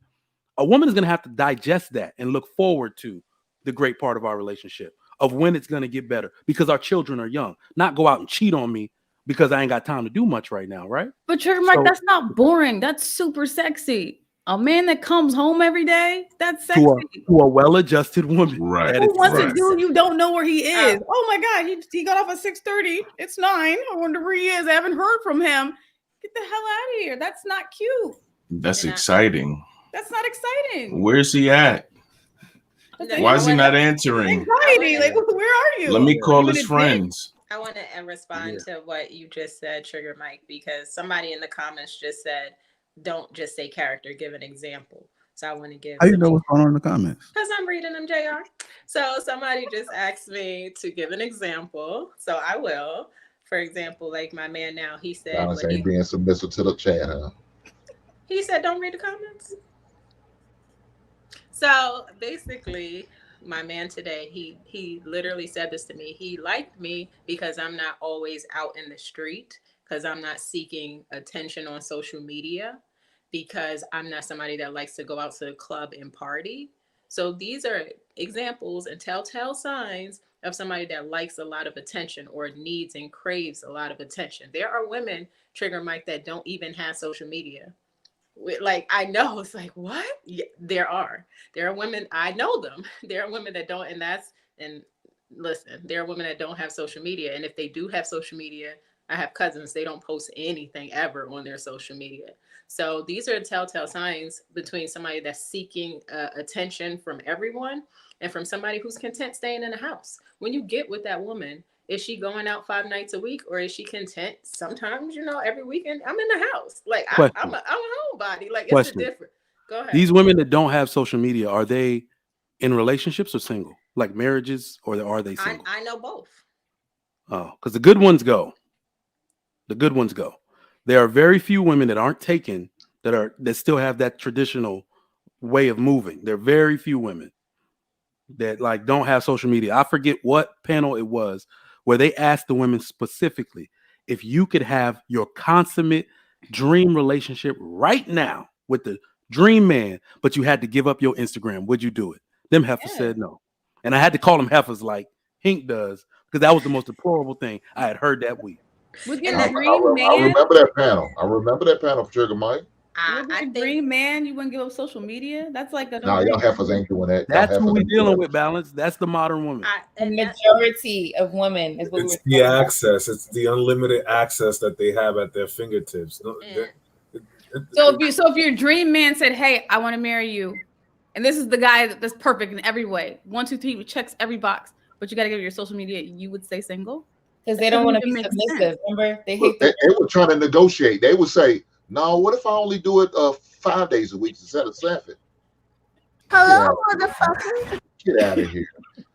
A woman is going to have to digest that and look forward to the great part of our relationship, of when it's going to get better, because our children are young. Not go out and cheat on me because I ain't got time to do much right now, right? But Trigger Mike, So- that's not boring. That's super sexy. A man that comes home every day, that's sexy. To a well-adjusted woman. Right. Who wants right. a dude you don't know where he is? Oh my God, he got off at 6:30. It's 9. I wonder where he is. I haven't heard from him. Get the hell out of here. That's not cute. That's exciting. That's not exciting. Where's he at? Why is he not answering? Anxiety. Like, where are you? Let me call You his in a friends. I want to respond to what you just said, Trigger Mike, because somebody in the comments just said, don't just say character, give an example. So I want to give. How you know what's going on in the comments? Because I'm reading them, JR. So somebody just asked me to give an example. So I will. For example, like my man now, he said. Balance ain't being submissive to the chat, huh? He said, don't read the comments. So basically, my man today, he literally said this to me. He liked me because I'm not always out in the street, because I'm not seeking attention on social media, because I'm not somebody that likes to go out to the club and party. So these are examples and telltale signs of somebody that likes a lot of attention or needs and craves a lot of attention. There are women, Trigger Mike, that don't even have social media. Like, I know, it's like, what? Yeah, there are women, I know them. There are women that don't, and listen, there are women that don't have social media. And if they do have social media, I have cousins, they don't post anything ever on their social media. So these are telltale signs between somebody that's seeking attention from everyone and from somebody who's content staying in the house. When you get with that woman, is she going out 5 nights a week, or is she content? Sometimes, every weekend I'm in the house. Like I'm a homebody. Like it's different. Go ahead. These women that don't have social media, are they in relationships or single? Like marriages, or are they single? I know both. Oh, because the good ones go. The good ones go. There are very few women that aren't taken that still have that traditional way of moving. There are very few women that like don't have social media. I forget what panel it was where they asked the women specifically, if you could have your consummate dream relationship right now with the dream man, but you had to give up your Instagram, would you do it? Them heifers said no. And I had to call them heifers like Hink does, because that was the most deplorable thing I had heard that week. With I your dream man, remember that panel. I remember that panel for Trigger Mike. with your dream man, you wouldn't give up social media? That's like a Nah, y'all heifers ain't doing that. That's who we dealing with, Balance. That's the modern woman. The majority of women is what It's the access. It's the unlimited access that they have at their fingertips. So if your dream man said, "Hey, I want to marry you," and this is the guy that's perfect in every way, 1, 2, 3, checks every box, but you got to give your social media, you would stay single because they don't want to be submissive. Remember, they hate. They were trying to negotiate. They would say, "No, what if I only do it 5 days a week instead of 7?" Hello, motherfucker. Get out of here.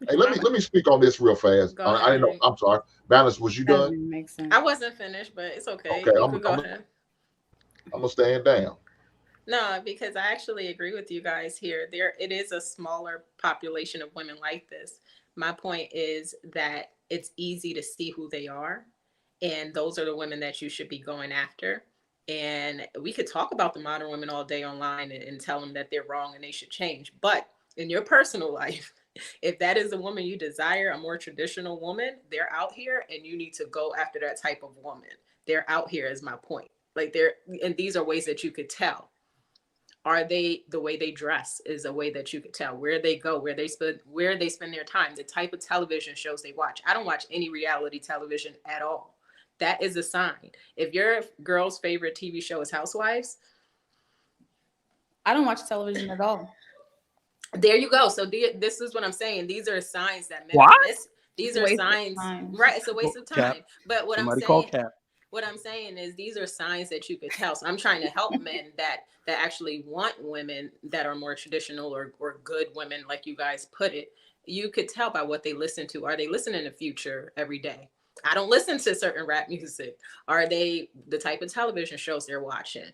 Hey, let me speak on this real fast. I didn't know. I'm sorry. Balance, was you done? Makes sense. I wasn't finished, but it's okay. Okay, You can go ahead. I'm gonna stand down. No, because I actually agree with you guys here. It is a smaller population of women like this. My point is that it's easy to see who they are, and those are the women that you should be going after. And we could talk about the modern women all day online and tell them that they're wrong and they should change. But in your personal life, if that is a woman you desire, a more traditional woman, they're out here, and you need to go after that type of woman. They're out here is my point. Like and these are ways that you could tell. Are they, the way they dress is a way that you could tell. Where they go, where they spend their time, the type of television shows they watch. I don't watch any reality television at all. That is a sign. If your girl's favorite TV show is Housewives, I don't watch television at all. There you go. So this is what I'm saying. These are signs that men miss. These are signs, right? It's a waste of time. But what I'm saying is these are signs that you could tell. So I'm trying to help men that actually want women that are more traditional or good women, like you guys put it. You could tell by what they listen to. Are they listening to Future every day? I don't listen to certain rap music. Are they the type of television shows they're watching?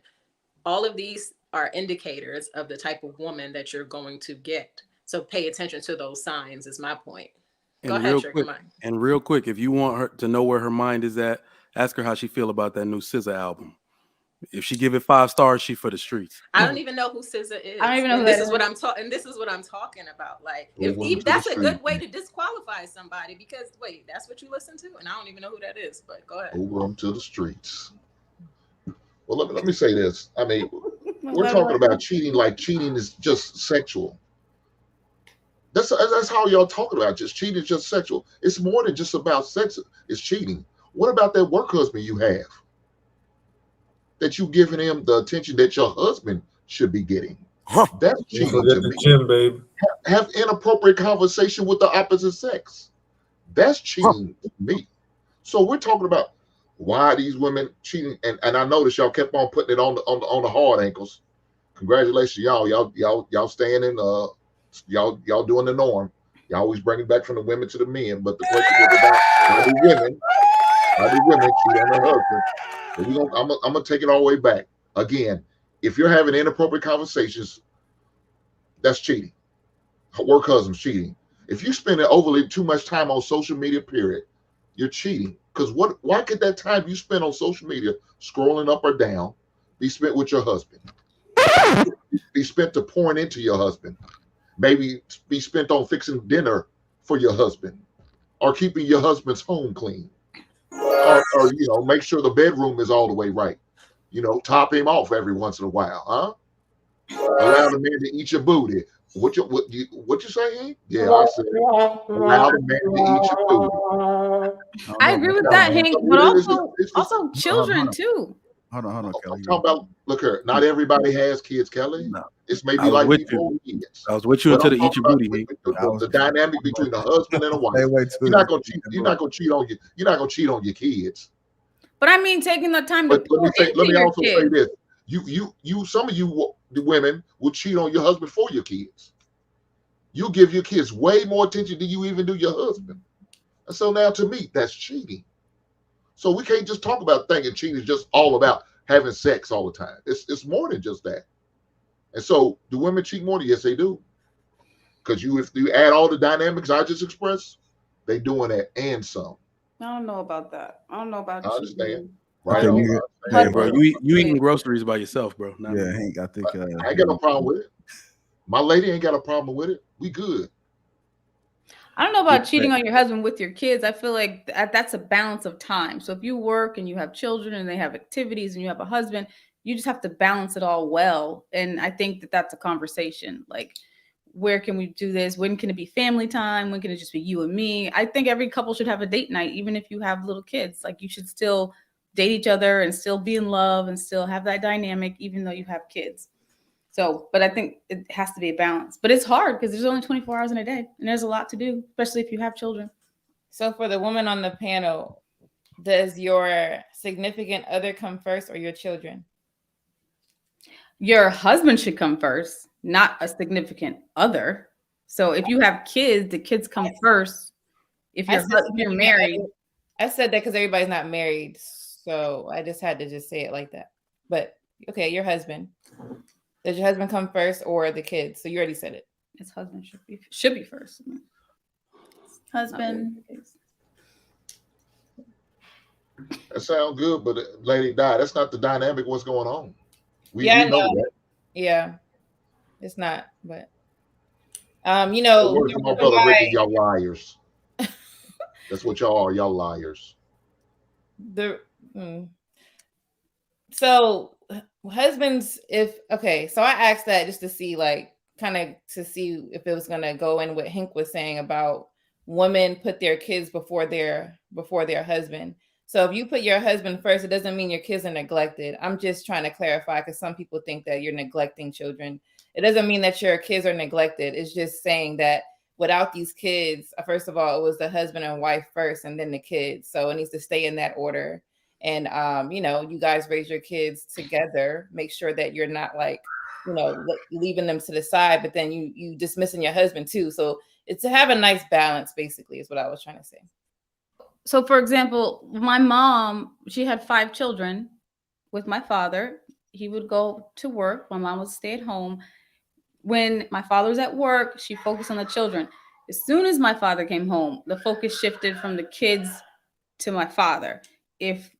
All of these are indicators of the type of woman that you're going to get. So pay attention to those signs is my point. Go ahead, Trigger Mike. And real quick, if you want her to know where her mind is at, ask her how she feel about that new SZA album. If she give it 5 stars, she for the streets. I don't even know who SZA is. I don't even know who this that is is. what I'm talking. And this is what I'm talking about. Like, Over if to that's the a good street. way to disqualify somebody, because wait, that's what you listen to, and I don't even know who that is. But go ahead. Over them to the streets. Well, let me say this. I mean, we're That's talking right. about cheating like cheating is just sexual. That's how y'all talking about. Just cheating is just sexual. It's more than just about sex. It's cheating. What about that work husband you have? That you giving him the attention that your husband should be getting. That's Don't cheating forget to the me. gym, babe. Have inappropriate conversation with the opposite sex. That's cheating to me. So we're talking about why these women cheating, and I noticed y'all kept on putting it on the hard ankles. Congratulations, y'all staying in y'all doing the norm. Y'all always bring it back from the women to the men, but the question is about why do women cheat on their husband? And I'm gonna take it all the way back. Again, if you're having inappropriate conversations, that's cheating. Work husband's cheating. If you spend overly too much time on social media, period, you're cheating. Because why could that time you spend on social media scrolling up or down be spent with your husband? Be spent to pouring into your husband. Maybe be spent on fixing dinner for your husband, or keeping your husband's home clean, or make sure the bedroom is all the way right. Top him off every once in a while, huh? Allow the man to eat your booty. What you say? Yeah, I said allow the man to eat your booty. I agree with that, Hank, but also children too. Hold on, Kelly. I'm talking about, look here, not everybody has kids, Kelly. No. It's maybe like before kids. I was with you until the eat your booty. The dynamic between a husband and a wife. You're not gonna cheat. You're not gonna cheat on you. You're not gonna cheat on your kids. But I mean, taking the time to But let me your also say kids. this: you, some of you the women will cheat on your husband for your kids. You give your kids way more attention than you even do your husband. And so now, to me, that's cheating. So we can't just talk about thinking cheating is just all about having sex all the time. It's more than just that. And so, do women cheat more? Yes, they do. Because if you add all the dynamics I just expressed, they doing that and some. I don't know about that. I don't know about. I understand. cheating. Right on. Hey, bro, you eating groceries by yourself, bro. Yeah, Hank, I think I ain't got no problem with it. My lady ain't got a problem with it. We good. I don't know about cheating on your husband with your kids. I feel like that's a balance of time. So if you work and you have children and they have activities and you have a husband, you just have to balance it all well. And I think that's a conversation. Like, where can we do this? When can it be family time? When can it just be you and me? I think every couple should have a date night, even if you have little kids. Like, you should still date each other and still be in love and still have that dynamic, even though you have kids. So, but I think it has to be a balance. But it's hard because there's only 24 hours in a day and there's a lot to do, especially if you have children. So for the woman on the panel, does your significant other come first or your children? Your husband should come first, not a significant other. So if you have kids, the kids come first. If you're married. I said that because everybody's not married. So I just had to just say it like that. But okay, your husband. Does your husband come first or the kids? So you already said it. His husband should be first. Husband. That sounds good, but Lady Di, that's not the dynamic. What's going on? We know that. Yeah, it's not. But my brother Ricky, y'all liars. That's what y'all are. Y'all liars. So husbands, so I asked that just to see, to see if it was gonna go in what Hank was saying about women put their kids before their husband. So if you put your husband first, it doesn't mean your kids are neglected. I'm just trying to clarify because some people think that you're neglecting children. It doesn't mean that your kids are neglected. It's just saying that without these kids, first of all, it was the husband and wife first and then the kids. So it needs to stay in that order. And, you guys raise your kids together, make sure that you're not leaving them to the side, but then you dismissing your husband too. So it's to have a nice balance, basically, is what I was trying to say. So for example, my mom, she had 5 children with my father. He would go to work. My mom would stay at home. When my father was at work, she focused on the children. As soon as my father came home, the focus shifted from the kids to my father. If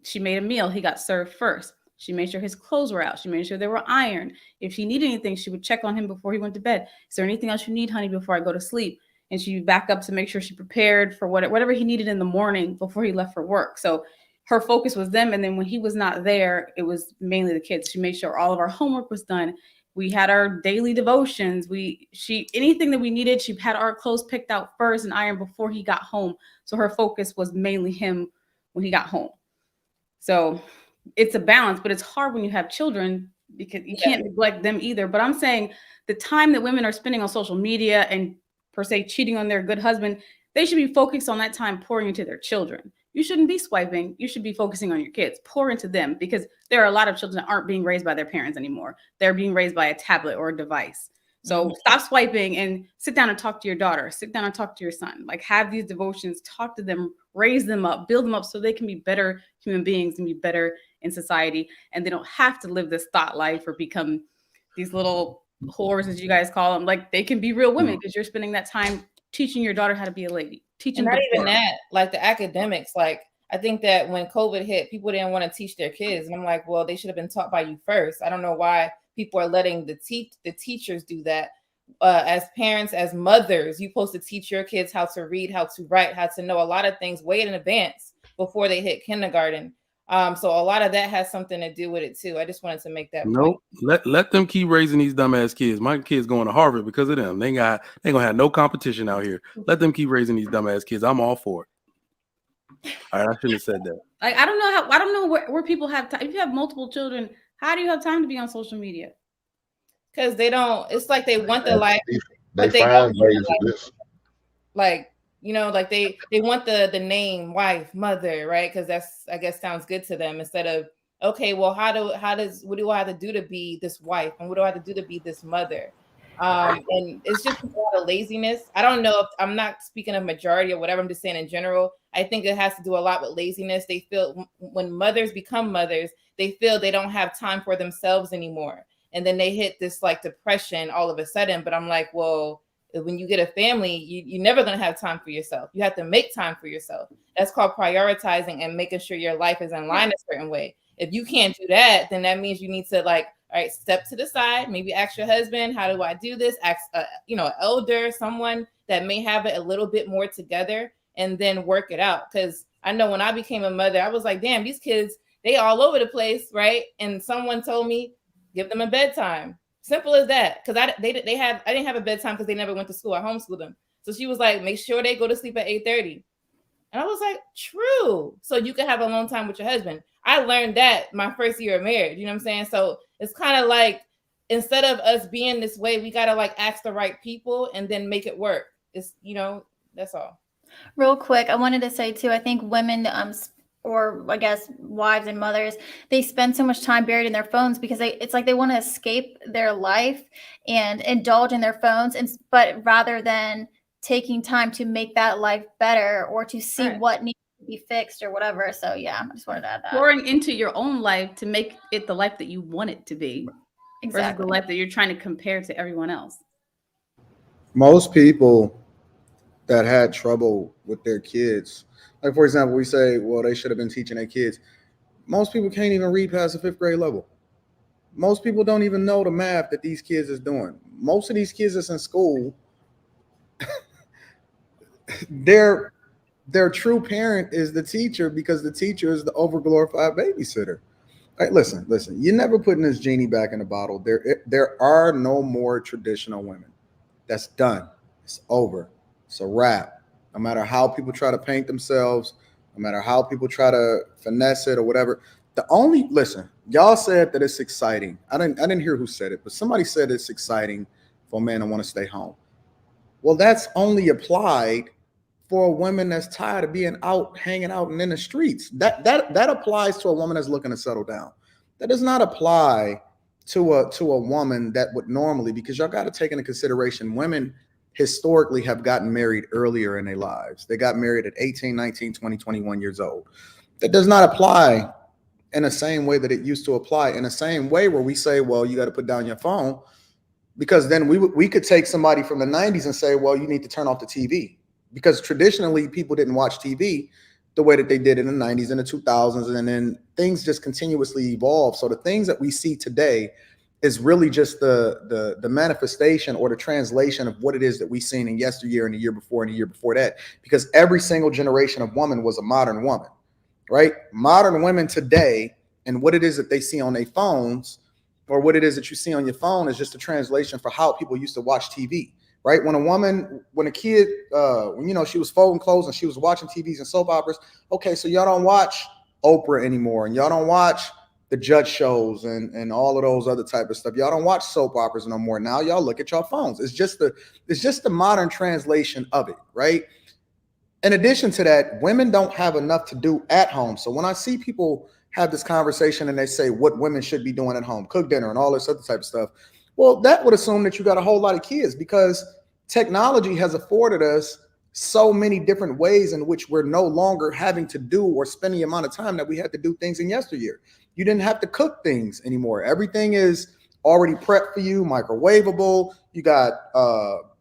she made a meal, he got served first. She made sure his clothes were out. She made sure they were ironed. If she needed anything, she would check on him before he went to bed. Is there anything else you need, honey, before I go to sleep? And she'd back up to make sure she prepared for whatever he needed in the morning before he left for work. So her focus was them. And then when he was not there, it was mainly the kids. She made sure all of our homework was done. We had our daily devotions. Anything that we needed, she had our clothes picked out first and ironed before he got home. So her focus was mainly him when he got home. So it's a balance, but it's hard when you have children because you can't neglect them either. But I'm saying the time that women are spending on social media and per se cheating on their good husband, they should be focused on that time pouring into their children. You shouldn't be swiping. You should be focusing on your kids. Pour into them, because there are a lot of children that aren't being raised by their parents anymore. They're being raised by a tablet or a device. So stop swiping and sit down and talk to your daughter. Sit down and talk to your son. Like, have these devotions, talk to them, raise them up, build them up so they can be better human beings and be better in society. And they don't have to live this thought life or become these little whores, as you guys call them. Like, they can be real women because you're spending that time teaching your daughter how to be a lady. Teaching not even that, like the academics. Like, I think that when COVID hit, people didn't want to teach their kids. And I'm like, well, they should have been taught by you first. I don't know why people are letting the teachers do that. As parents, as mothers, you're supposed to teach your kids how to read, how to write, how to know a lot of things way in advance before they hit kindergarten. So a lot of that has something to do with it too. I just wanted to make that point. Let them keep raising these dumbass kids. My kids going to Harvard because of them. They gonna have no competition out here. Let them keep raising these dumbass kids. I'm all for it. All right, I shouldn't have said that. Like, I don't know where people have time. If you have multiple children, how do you have time to be on social media? Because they don't. It's like they want the life, but they find ways of this. Like, you know, like they want the name wife, mother, right? Because that's, I guess, sounds good to them, instead of, okay, well, what do I have to do to be this wife, and what do I have to do to be this mother? And it's just a lot of laziness. I don't know if I'm not speaking of majority or whatever. I'm just saying in general. I think it has to do a lot with laziness. They feel when mothers become mothers, they feel they don't have time for themselves anymore. And then they hit this like depression all of a sudden. But I'm like, well, when you get a family, you're never going to have time for yourself. You have to make time for yourself. That's called prioritizing and making sure your life is in line a certain way. If you can't do that, then that means you need to, like, all right, step to the side, maybe ask your husband, how do I do this? Ask, an elder, someone that may have it a little bit more together, and then work it out. Because I know when I became a mother, I was like, damn, these kids, they all over the place, right? And someone told me, give them a bedtime. Simple as that. Because I didn't have a bedtime because they never went to school. I homeschooled them. So she was like, make sure they go to sleep at 8:30. And I was like, true. So you can have alone time with your husband. I learned that my first year of marriage. You know what I'm saying? So it's kind of like, instead of us being this way, we got to like ask the right people and then make it work. It's, that's all. Real quick, I wanted to say too, I think women, or I guess wives and mothers, they spend so much time buried in their phones because it's like they want to escape their life and indulge in their phones, but rather than taking time to make that life better or to see what needs to be fixed or whatever. So yeah, I just wanted to add that. Pouring into your own life to make it the life that you want it to be, exactly, versus the life that you're trying to compare to everyone else. Most people that had trouble with their kids, like for example, we say, well, they should have been teaching their kids. Most people can't even read past the 5th grade level. Most people don't even know the math that these kids is doing. Most of these kids that's in school, their true parent is the teacher, because the teacher is the overglorified babysitter. All right, listen, you're never putting this genie back in the bottle. There are no more traditional women. That's done. It's over. It's a wrap. No matter how people try to paint themselves, no matter how people try to finesse it or whatever. Listen, y'all said that it's exciting. I didn't hear who said it, but somebody said it's exciting for a man to want to stay home. Well, that's only applied for a woman that's tired of being out, hanging out and in the streets. That applies to a woman that's looking to settle down. That does not apply to a woman that would normally, because y'all got to take into consideration, women historically have gotten married earlier in their lives. They got married at 18, 19, 20, 21 years old. That does not apply in the same way that it used to apply, in the same way where we say, well, you got to put down your phone, because then we could take somebody from the 90s and say, well, you need to turn off the TV, because traditionally people didn't watch TV the way that they did in the 90s and the 2000s. And then things just continuously evolve. So the things that we see today is really just the manifestation or the translation of what it is that we seen in yesteryear and the year before and the year before that, because every single generation of woman was a modern woman, right? Modern women today and what it is that they see on their phones or what it is that you see on your phone is just a translation for how people used to watch TV, right? When a kid, when, you know, she was folding clothes and she was watching TVs and soap operas. Okay, so y'all don't watch Oprah anymore and y'all don't watch the judge shows and all of those other type of stuff. Y'all don't watch soap operas no more. Now y'all look at your phones. It's just the modern translation of it, right? In addition to that, women don't have enough to do at home. So when I see people have this conversation and they say what women should be doing at home, cook dinner and all this other type of stuff, well, that would assume that you got a whole lot of kids, because technology has afforded us so many different ways in which we're no longer having to do or spend the amount of time that we had to do things in yesteryear. You didn't have to cook things anymore. Everything is already prepped for you, microwavable. You got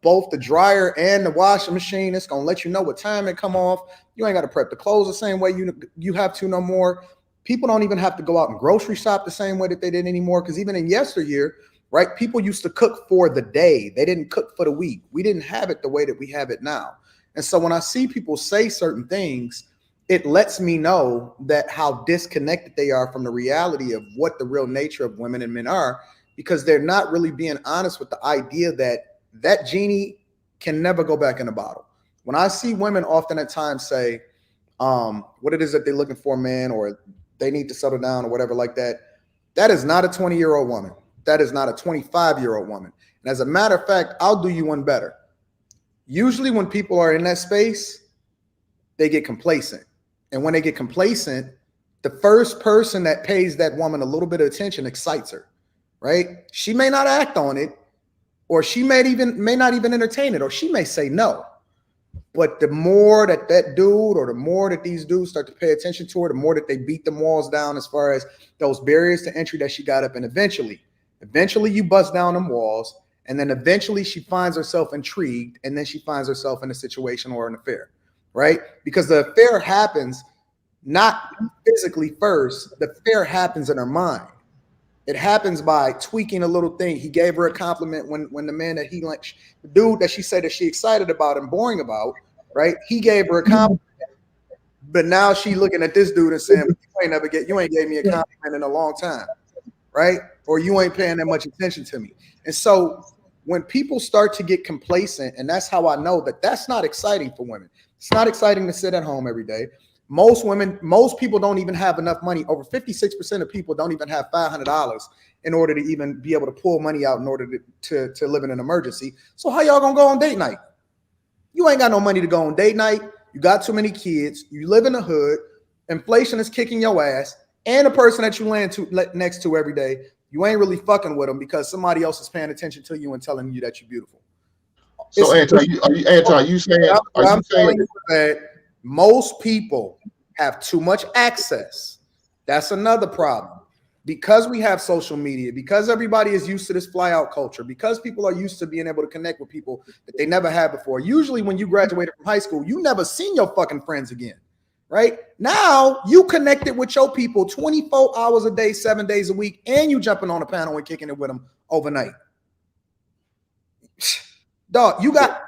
both the dryer and the washing machine. It's gonna let you know what time it come off. You ain't got to prep the clothes the same way you have to no more. People don't even have to go out and grocery shop the same way that they did anymore, because even in yesteryear, right, people used to cook for the day. They didn't cook for the week. We didn't have it the way that we have it now. And so when I see people say certain things, it lets me know that how disconnected they are from the reality of what the real nature of women and men are, because they're not really being honest with the idea that that genie can never go back in a bottle. When I see women often at times say what it is that they're looking for a man, or they need to settle down or whatever like that, that is not a 20-year-old woman. That is not a 25-year-old woman. And as a matter of fact, I'll do you one better. Usually when people are in that space, they get complacent. And when they get complacent, the first person that pays that woman a little bit of attention excites her, right? She may not act on it, or she may not even entertain it, or she may say no. But the more that dude, or the more that these dudes start to pay attention to her, the more that they beat them walls down as far as those barriers to entry that she got up. And eventually you bust down them walls, and then eventually she finds herself intrigued, and then she finds herself in a situation or an affair, right? Because the affair happens not physically first. The affair happens in her mind. It happens by tweaking a little thing. He gave her a compliment when the man that he liked, the dude that she said that she excited about and boring about, right? He gave her a compliment, but now she looking at this dude and saying, you ain't gave me a compliment in a long time, right? Or you ain't paying that much attention to me. And so when people start to get complacent, and that's how I know that that's not exciting for women. It's not exciting to sit at home every day. Most people don't even have enough money. Over 56% of people don't even have $500 in order to even be able to pull money out in order to live in an emergency. So how y'all gonna go on date night? You ain't got no money to go on date night. You got too many kids. You live in the hood. Inflation is kicking your ass. And the person that you land next to every day, you ain't really fucking with them because somebody else is paying attention to you and telling you that you're beautiful. So, Anton, you saying that most people have too much access? That's another problem. Because we have social media, because everybody is used to this fly out culture, because people are used to being able to connect with people that they never had before. Usually when you graduated from high school, you never seen your fucking friends again, right? Now you connected with your people 24 hours a day, 7 days a week, and you jumping on a panel and kicking it with them overnight. Dog, you got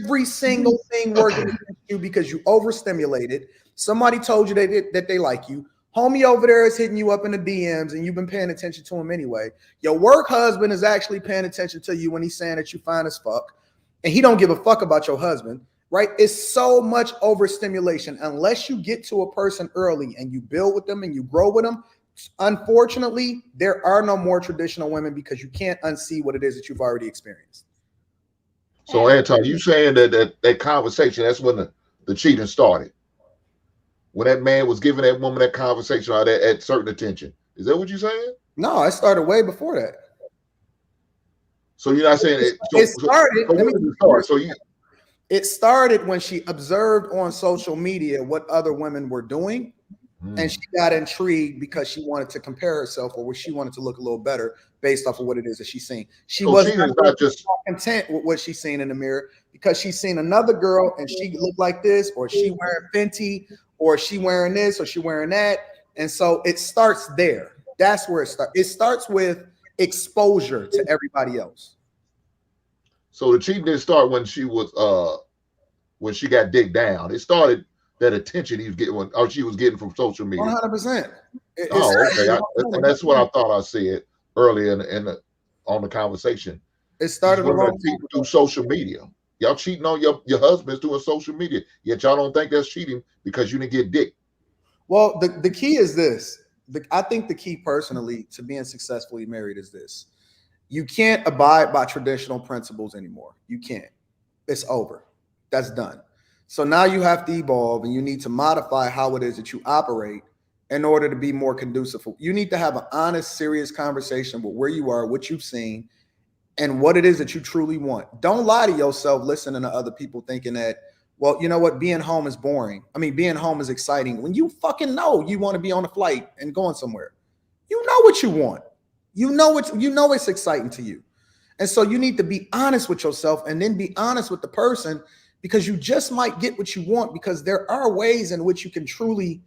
every single thing working against you because you overstimulated. Somebody told you that they like you. Homie over there is hitting you up in the DMs and you've been paying attention to him anyway. Your work husband is actually paying attention to you when he's saying that you fine as fuck, and he don't give a fuck about your husband, right? It's so much overstimulation. Unless you get to a person early and you build with them and you grow with them, unfortunately, there are no more traditional women because you can't unsee what it is that you've already experienced. So, Anton, you saying that conversation, that's when the cheating started? When that man was giving that woman that conversation or that certain attention? Is that what you're saying? No, it started way before that. So you're not saying it? It started when she observed on social media what other women were doing, And she got intrigued because she wanted to compare herself, or she wanted to look a little better based off of what it is that she's seen. She wasn't not just content with what she's seen in the mirror because she's seen another girl and she looked like this, or she wearing Fenty, or she wearing this, or she wearing that. And so it starts there. That's where it starts. It starts with exposure to everybody else. So the cheating didn't start when she got digged down. It started that attention he was getting, or she was getting from social media. 100%. Okay. And that's what I thought I said earlier on the conversation. It started through social media. Y'all cheating on your husbands doing social media, yet y'all don't think that's cheating because you didn't get dick. Well, the key is this. I think the key personally to being successfully married is this. You can't abide by traditional principles anymore. You can't. It's over. That's done. So now you have to evolve, and you need to modify how it is that you operate in order to be more conducive. You need to have an honest, serious conversation with where you are, what you've seen, and what it is that you truly want. Don't lie to yourself listening to other people thinking that, well, you know what, being home is boring. I mean, being home is exciting. When you fucking know you want to be on a flight and going somewhere. You know what you want. You know it's exciting to you. And so you need to be honest with yourself and then be honest with the person, because you just might get what you want, because there are ways in which you can truly,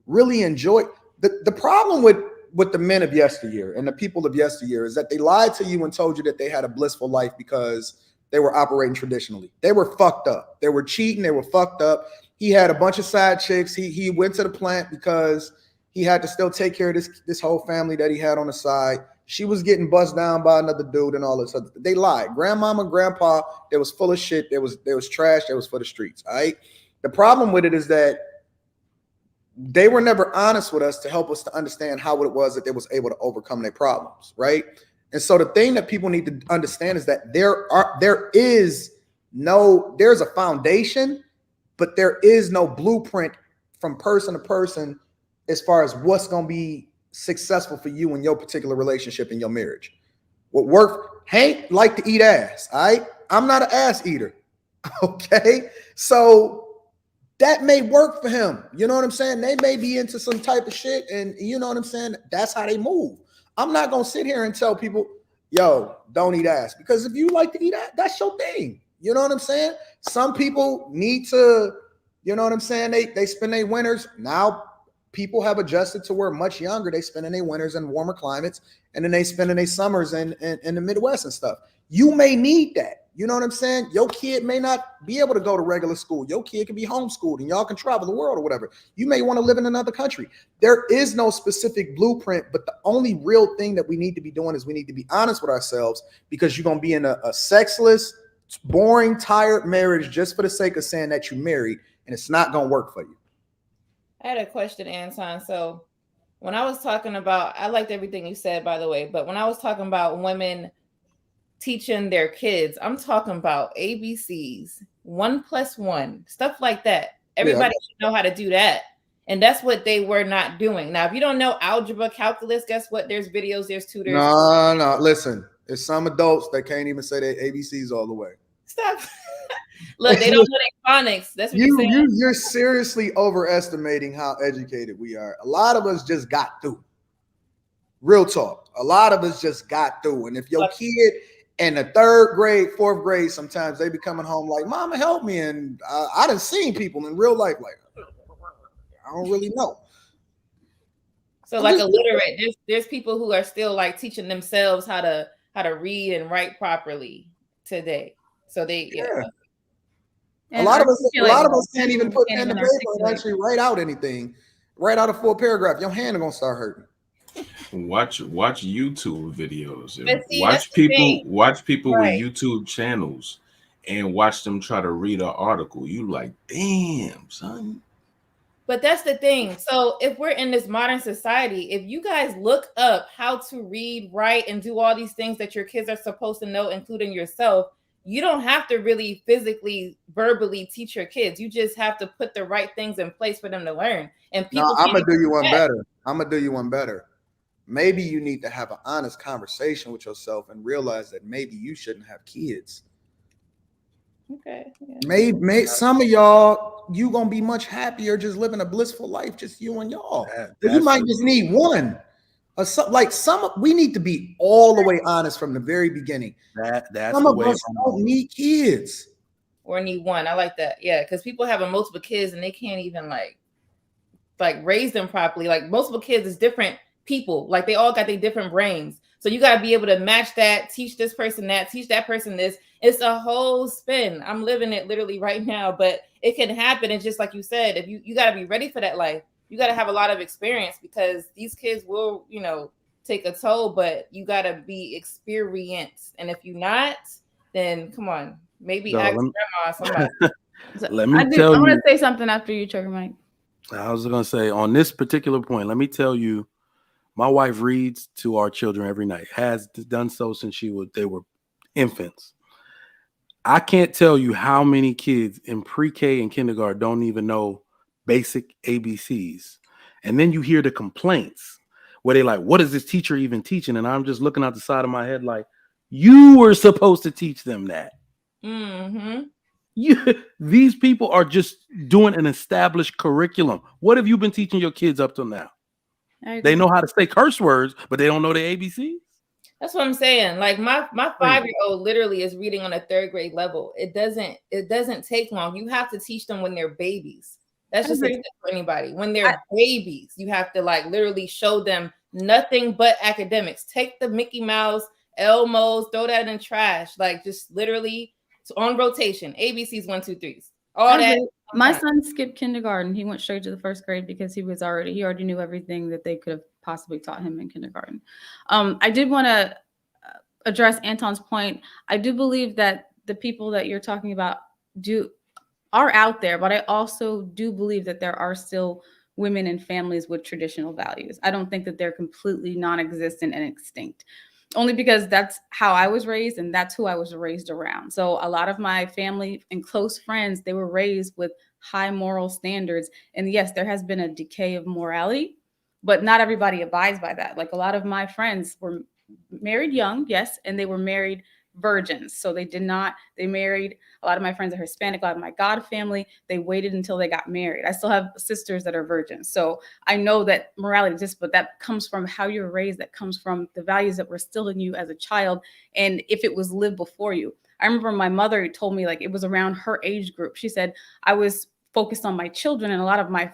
really enjoy. The problem with the men of yesteryear and the people of yesteryear is that they lied to you and told you that they had a blissful life because they were operating traditionally. They were fucked up. They were cheating. They were fucked up. He had a bunch of side chicks. He went to the plant because he had to still take care of this whole family that he had on the side. She was getting buzzed down by another dude and all this other. They lied. Grandmama, grandpa, they was full of shit. There was trash. They was for the streets. All right. The problem with it is that they were never honest with us to help us to understand how it was that they was able to overcome their problems. Right. And so the thing that people need to understand is that there's a foundation, but there is no blueprint from person to person as far as what's going to be successful for you in your particular relationship in your marriage. What worked, Hank liked to eat ass. All right. I'm not an ass eater. Okay. So that may work for him. You know what I'm saying? They may be into some type of shit, and you know what I'm saying? That's how they move. I'm not going to sit here and tell people, yo, don't eat ass, because if you like to eat ass, that's your thing. You know what I'm saying? Some people need to, you know what I'm saying? They spend their winters. Now people have adjusted to where much younger, they spending their winters in warmer climates, and then they spending their summers in the Midwest and stuff. You may need that. You know what I'm saying? Your kid may not be able to go to regular school. Your kid can be homeschooled and y'all can travel the world or whatever. You may want to live in another country. There is no specific blueprint, but the only real thing that we need to be doing is we need to be honest with ourselves, because you're going to be in a sexless, boring, tired marriage just for the sake of saying that you're married, and it's not going to work for you. I had a question, Anton. So when I was talking about, I liked everything you said, by the way, but when I was talking about women teaching their kids, I'm talking about ABCs, 1 + 1, stuff like that. Everybody should know how to do that. And that's what they were not doing. Now, if you don't know algebra, calculus, guess what? There's videos, there's tutors. No. Listen, there's some adults that can't even say their ABCs all the way. Stop. Look, they don't know their phonics. That's what you're saying. You're seriously overestimating how educated we are. A lot of us just got through. Real talk. A lot of us just got through. And if your kid in the 3rd grade, 4th grade, sometimes they be coming home like, Mama, help me. And I done seen people in real life like, I don't really know. So like illiterate, there's people who are still like teaching themselves how to read and write properly today. So they A lot of us can't even put pen to paper and actually write out anything. Write out a full paragraph. Your hand are gonna start hurting. Watch YouTube videos. See, watch people right. with YouTube channels and watch them try to read an article. You like, damn, son. But that's the thing. So if we're in this modern society, if you guys look up how to read, write, and do all these things that your kids are supposed to know, including yourself, you don't have to really physically, verbally teach your kids. You just have to put the right things in place for them to learn. And people, I'm gonna do you one better. Maybe you need to have an honest conversation with yourself and realize that maybe you shouldn't have kids. Okay. Yeah. Maybe some of y'all you gonna be much happier just living a blissful life, just you and y'all. You That's might just need one. We need to be all the way honest from the very beginning. That's Some the of way. us don't need kids. Or need one. I like that. Yeah, because people have multiple kids and they can't even like raise them properly. Like multiple kids is different people. Like they all got their different brains. So you got to be able to match that, teach this person that, teach that person this. It's a whole spin. I'm living it literally right now, but it can happen. And just like you said, if you got to be ready for that life. You got to have a lot of experience because these kids will, take a toll, but you got to be experienced. And if you're not, then come on, maybe ask grandma somebody. Let me I tell you. want to say something after you, Trigger Mike. I was going to say on this particular point, let me tell you, my wife reads to our children every night, has done so since they were infants. I can't tell you how many kids in pre-K and kindergarten don't even know basic ABCs. And then you hear the complaints where they're like, what is this teacher even teaching? And I'm just looking out the side of my head like, you were supposed to teach them that. Mm-hmm. These people are just doing an established curriculum. What have you been teaching your kids up till now? They know how to say curse words, but they don't know the ABCs. That's what I'm saying. Like my 5-year-old literally is reading on a 3rd grade level. It doesn't take long. You have to teach them when they're babies. That's just a tip for anybody. When they're babies, you have to literally show them nothing but academics. Take the Mickey Mouse, Elmo's, throw that in trash. Just literally on rotation. ABCs 1, 2, 3s. All that. My son skipped kindergarten. He went straight to the 1st grade because he already knew everything that they could have possibly taught him in kindergarten. I did want to address Anton's point. I do believe that the people that you're talking about are out there, but I also do believe that there are still women and families with traditional values. I don't think that they're completely non-existent and extinct. Only because that's how I was raised and that's who I was raised around. So a lot of my family and close friends, they were raised with high moral standards. And yes, there has been a decay of morality, but not everybody abides by that. Like a lot of my friends were married young, yes, and they were married virgins. So they married, a lot of my friends are Hispanic, a lot of my God family, they waited until they got married. I still have sisters that are virgins. So I know that morality exists, but that comes from how you're raised, that comes from the values that were still in you as a child. And if it was lived before you. I remember my mother told me it was around her age group. She said, I was focused on my children and a lot of my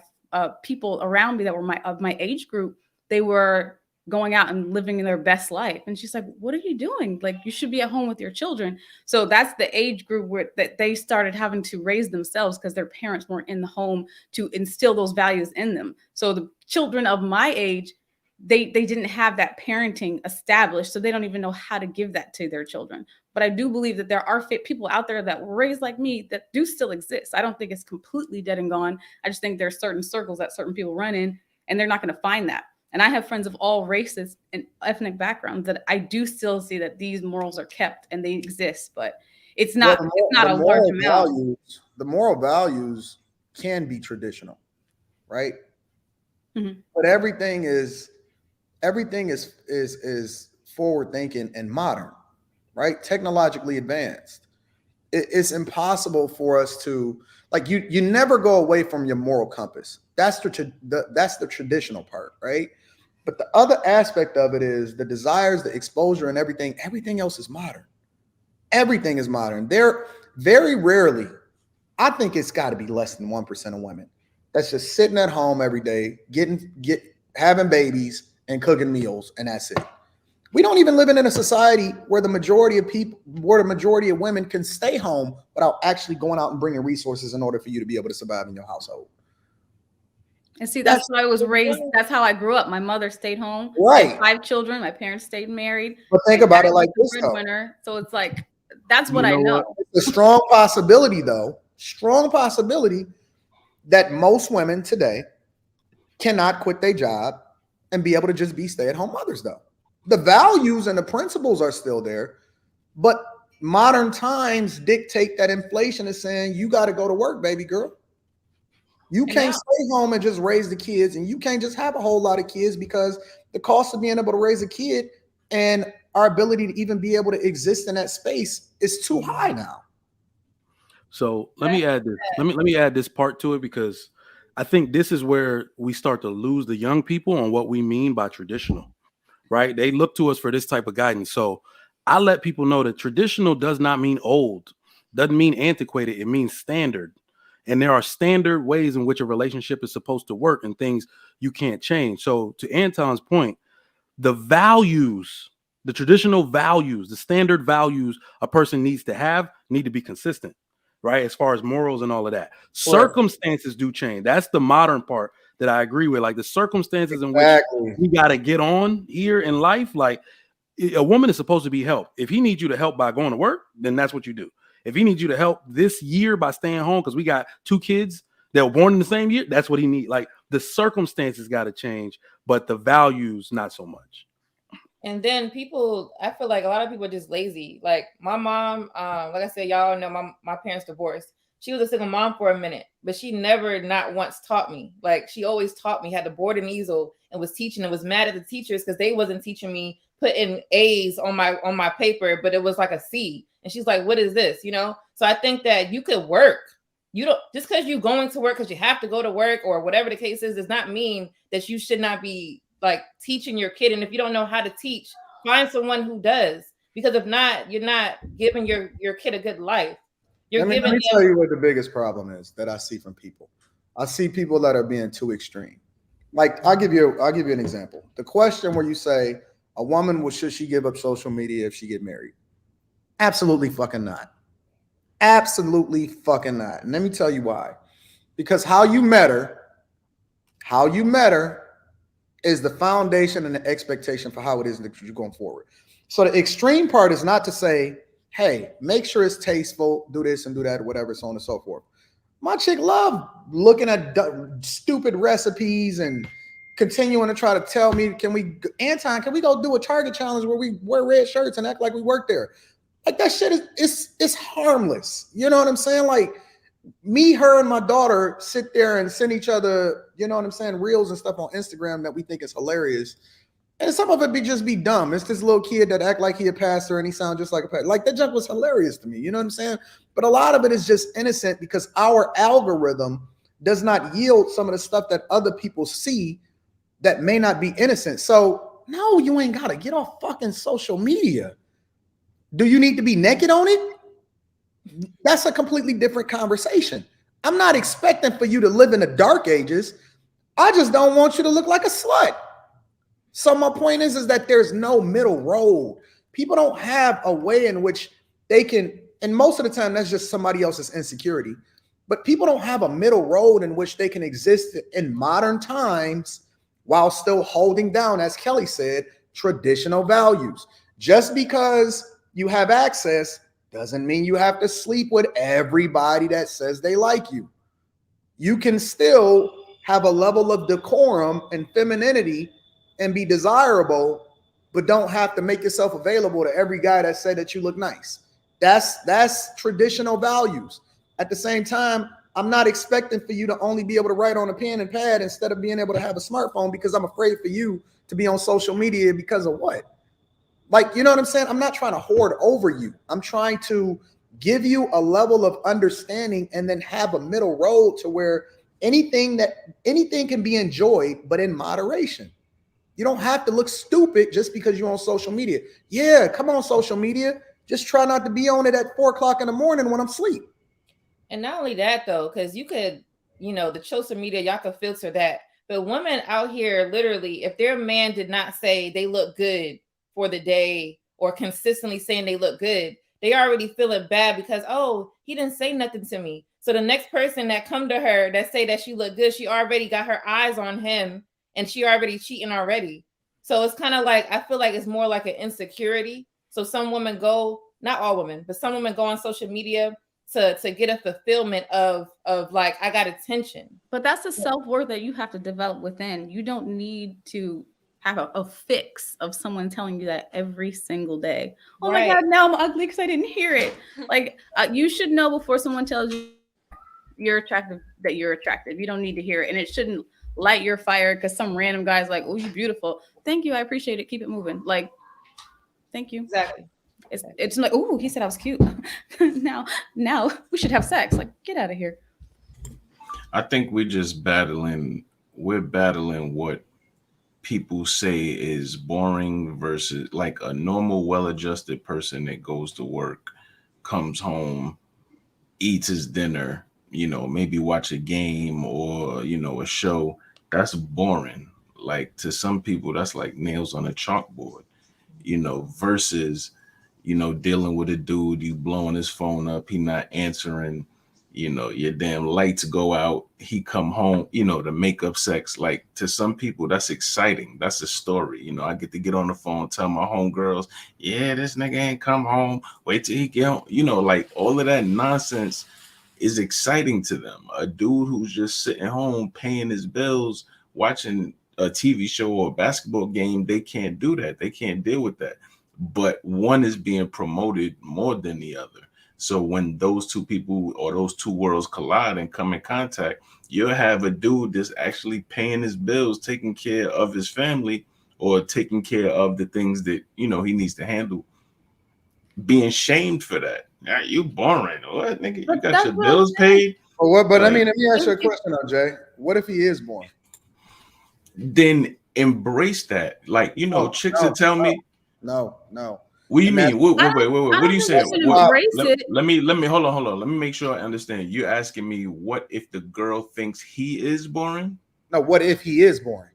people around me that were of my age group, they were going out and living in their best life. And she's like, what are you doing? You should be at home with your children. So that's the age group that they started having to raise themselves because their parents weren't in the home to instill those values in them. So the children of my age, they didn't have that parenting established. So they don't even know how to give that to their children. But I do believe that there are people out there that were raised like me that do still exist. I don't think it's completely dead and gone. I just think there's certain circles that certain people run in and they're not going to find that. And I have friends of all races and ethnic backgrounds that I do still see that these morals are kept and they exist, but it's not a large amount. The moral values can be traditional, right? Mm-hmm. But everything is forward thinking and modern, right? Technologically advanced. It's impossible for us to you never go away from your moral compass. That's the traditional part, right? But the other aspect of it is the desires, the exposure, and everything. Everything else is modern. Everything is modern. There very rarely, I think it's got to be less than 1% of women that's just sitting at home every day, having babies and cooking meals, and that's it. We don't even live in a society where the majority of women can stay home without actually going out and bringing resources in order for you to be able to survive in your household. And see, that's how I was raised. That's how I grew up. My mother stayed home. Right. I had 5 children. My parents stayed married. But think about it like this, though. So it's that's what I know. It's a strong possibility, though. Strong possibility that most women today cannot quit their job and be able to just be stay-at-home mothers, though. The values and the principles are still there, but modern times dictate that inflation is saying you got to go to work, baby girl. You can't stay home and just raise the kids, and you can't just have a whole lot of kids because the cost of being able to raise a kid and our ability to even be able to exist in that space is too high now. So let me add this. Let me add this part to it, because I think this is where we start to lose the young people on what we mean by traditional, right? They look to us for this type of guidance. So I let people know that traditional does not mean old, doesn't mean antiquated. It means standard. And there are standard ways in which a relationship is supposed to work and things you can't change. So to Anton's point, the values, the traditional values, the standard values a person needs to have need to be consistent, right? As far as morals and all of that. Circumstances do change. That's the modern part that I agree with. Like the circumstances in which we got to get on here in life. Like a woman is supposed to be helped. If he needs you to help by going to work, then that's what you do. If he needs you to help this year by staying home, because we got 2 kids that were born in the same year, that's what he needs. Like the circumstances got to change, but the values not so much. And then people, I feel like a lot of people are just lazy. Like my mom, like I said, y'all know my parents divorced. She was a single mom for a minute, but she never not once taught me. Like she always taught me, had the board and easel and was teaching and was mad at the teachers because they wasn't teaching me, putting A's on my paper, but it was like a C. And she's like, what is this? You know? So I think that you could work. You don't, just because you're going to work because you have to go to work or whatever the case is, does not mean that you should not be like teaching your kid. And if you don't know how to teach, find someone who does, because if not, you're not giving your kid a good life. Let me tell you what the biggest problem is that I see from people. I see people that are being too extreme. Like I'll give you an example. The question where you say a woman, should she give up social media if she get married? Absolutely fucking not. Absolutely fucking not. And let me tell you why. Because how you met her is the foundation and the expectation for how it is that you're going forward. So the extreme part is not to say, hey, make sure it's tasteful, do this and do that, whatever, so on and so forth. My chick love looking at stupid recipes and continuing to try to tell me, can we go do a Target challenge where we wear red shirts and act like we work there? Like that shit is harmless. You know what I'm saying? Like me, her, and my daughter sit there and send each other, you know what I'm saying, reels and stuff on Instagram that we think is hilarious. And some of it just be dumb. It's this little kid that act like he a pastor and he sound just like a pastor. Like that junk was hilarious to me. You know what I'm saying? But a lot of it is just innocent because our algorithm does not yield some of the stuff that other people see that may not be innocent. So no, you ain't got to get off fucking social media. Do you need to be naked on it? That's a completely different conversation. I'm not expecting for you to live in the dark ages. I just don't want you to look like a slut. So my point is that there's no middle road. People don't have a way in which they can, and most of the time that's just somebody else's insecurity, but people don't have a middle road in which they can exist in modern times while still holding down, as Kelly said, traditional values. Just because you have access doesn't mean you have to sleep with everybody that says they like you. You can still have a level of decorum and femininity and be desirable, but don't have to make yourself available to every guy that said that you look nice. That's traditional values. At the same time, I'm not expecting for you to only be able to write on a pen and pad instead of being able to have a smartphone because I'm afraid for you to be on social media because of what? Like, you know what I'm saying? I'm not trying to hoard over you. I'm trying to give you a level of understanding and then have a middle road to where anything can be enjoyed, but in moderation. You don't have to look stupid just because you're on social media. Yeah, come on social media. Just try not to be on it at 4:00 in the morning when I'm asleep. And not only that though, because you could, the social media, y'all can filter that. But women out here, literally, if their man did not say they look good for the day or consistently saying they look good, they already feeling bad because, oh, he didn't say nothing to me. So the next person that come to her that say that she look good, she already got her eyes on him and she already cheating already. So it's kind of like, I feel like it's more like an insecurity. So some women go, not all women, but some women go on social media to get a fulfillment of like, I got attention. But that's the self-worth that you have to develop within. You don't need to have a fix of someone telling you that every single day. Oh my God, now I'm ugly because I didn't hear it. Like you should know before someone tells you you're attractive that you're attractive. You don't need to hear it. And it shouldn't light your fire because some random guy's like, oh, you're beautiful. Thank you. I appreciate it. Keep it moving. Like, thank you. Exactly. It's like, oh, he said I was cute. now we should have sex. Like, get out of here. I think we're battling what people say is boring versus like a normal, well-adjusted person that goes to work, comes home, eats his dinner, maybe watch a game or, a show. That's boring. Like to some people, that's like nails on a chalkboard, versus, dealing with a dude, you blowing his phone up, he not answering, your damn lights go out, he come home, the makeup sex. Like to some people, that's exciting. That's a story. I get to get on the phone, tell my homegirls, yeah, this nigga ain't come home. Wait till he get home. Like all of that nonsense is exciting to them. A dude who's just sitting home paying his bills, watching a TV show or a basketball game, they can't do that. They can't deal with that. But one is being promoted more than the other. So when those two people or those two worlds collide and come in contact, you'll have a dude that's actually paying his bills, taking care of his family, or taking care of the things that, he needs to handle, being shamed for that. Yeah, you boring. What, nigga? You got your bills paid? But what? But like, let me ask you a question, Jay. What if he is boring? Then embrace that. Like, chicks will tell me. No. What do you mean? Wait. What are you saying? Let me hold on. Let me make sure I understand. You're asking me what if the girl thinks he is boring? No, what if he is boring?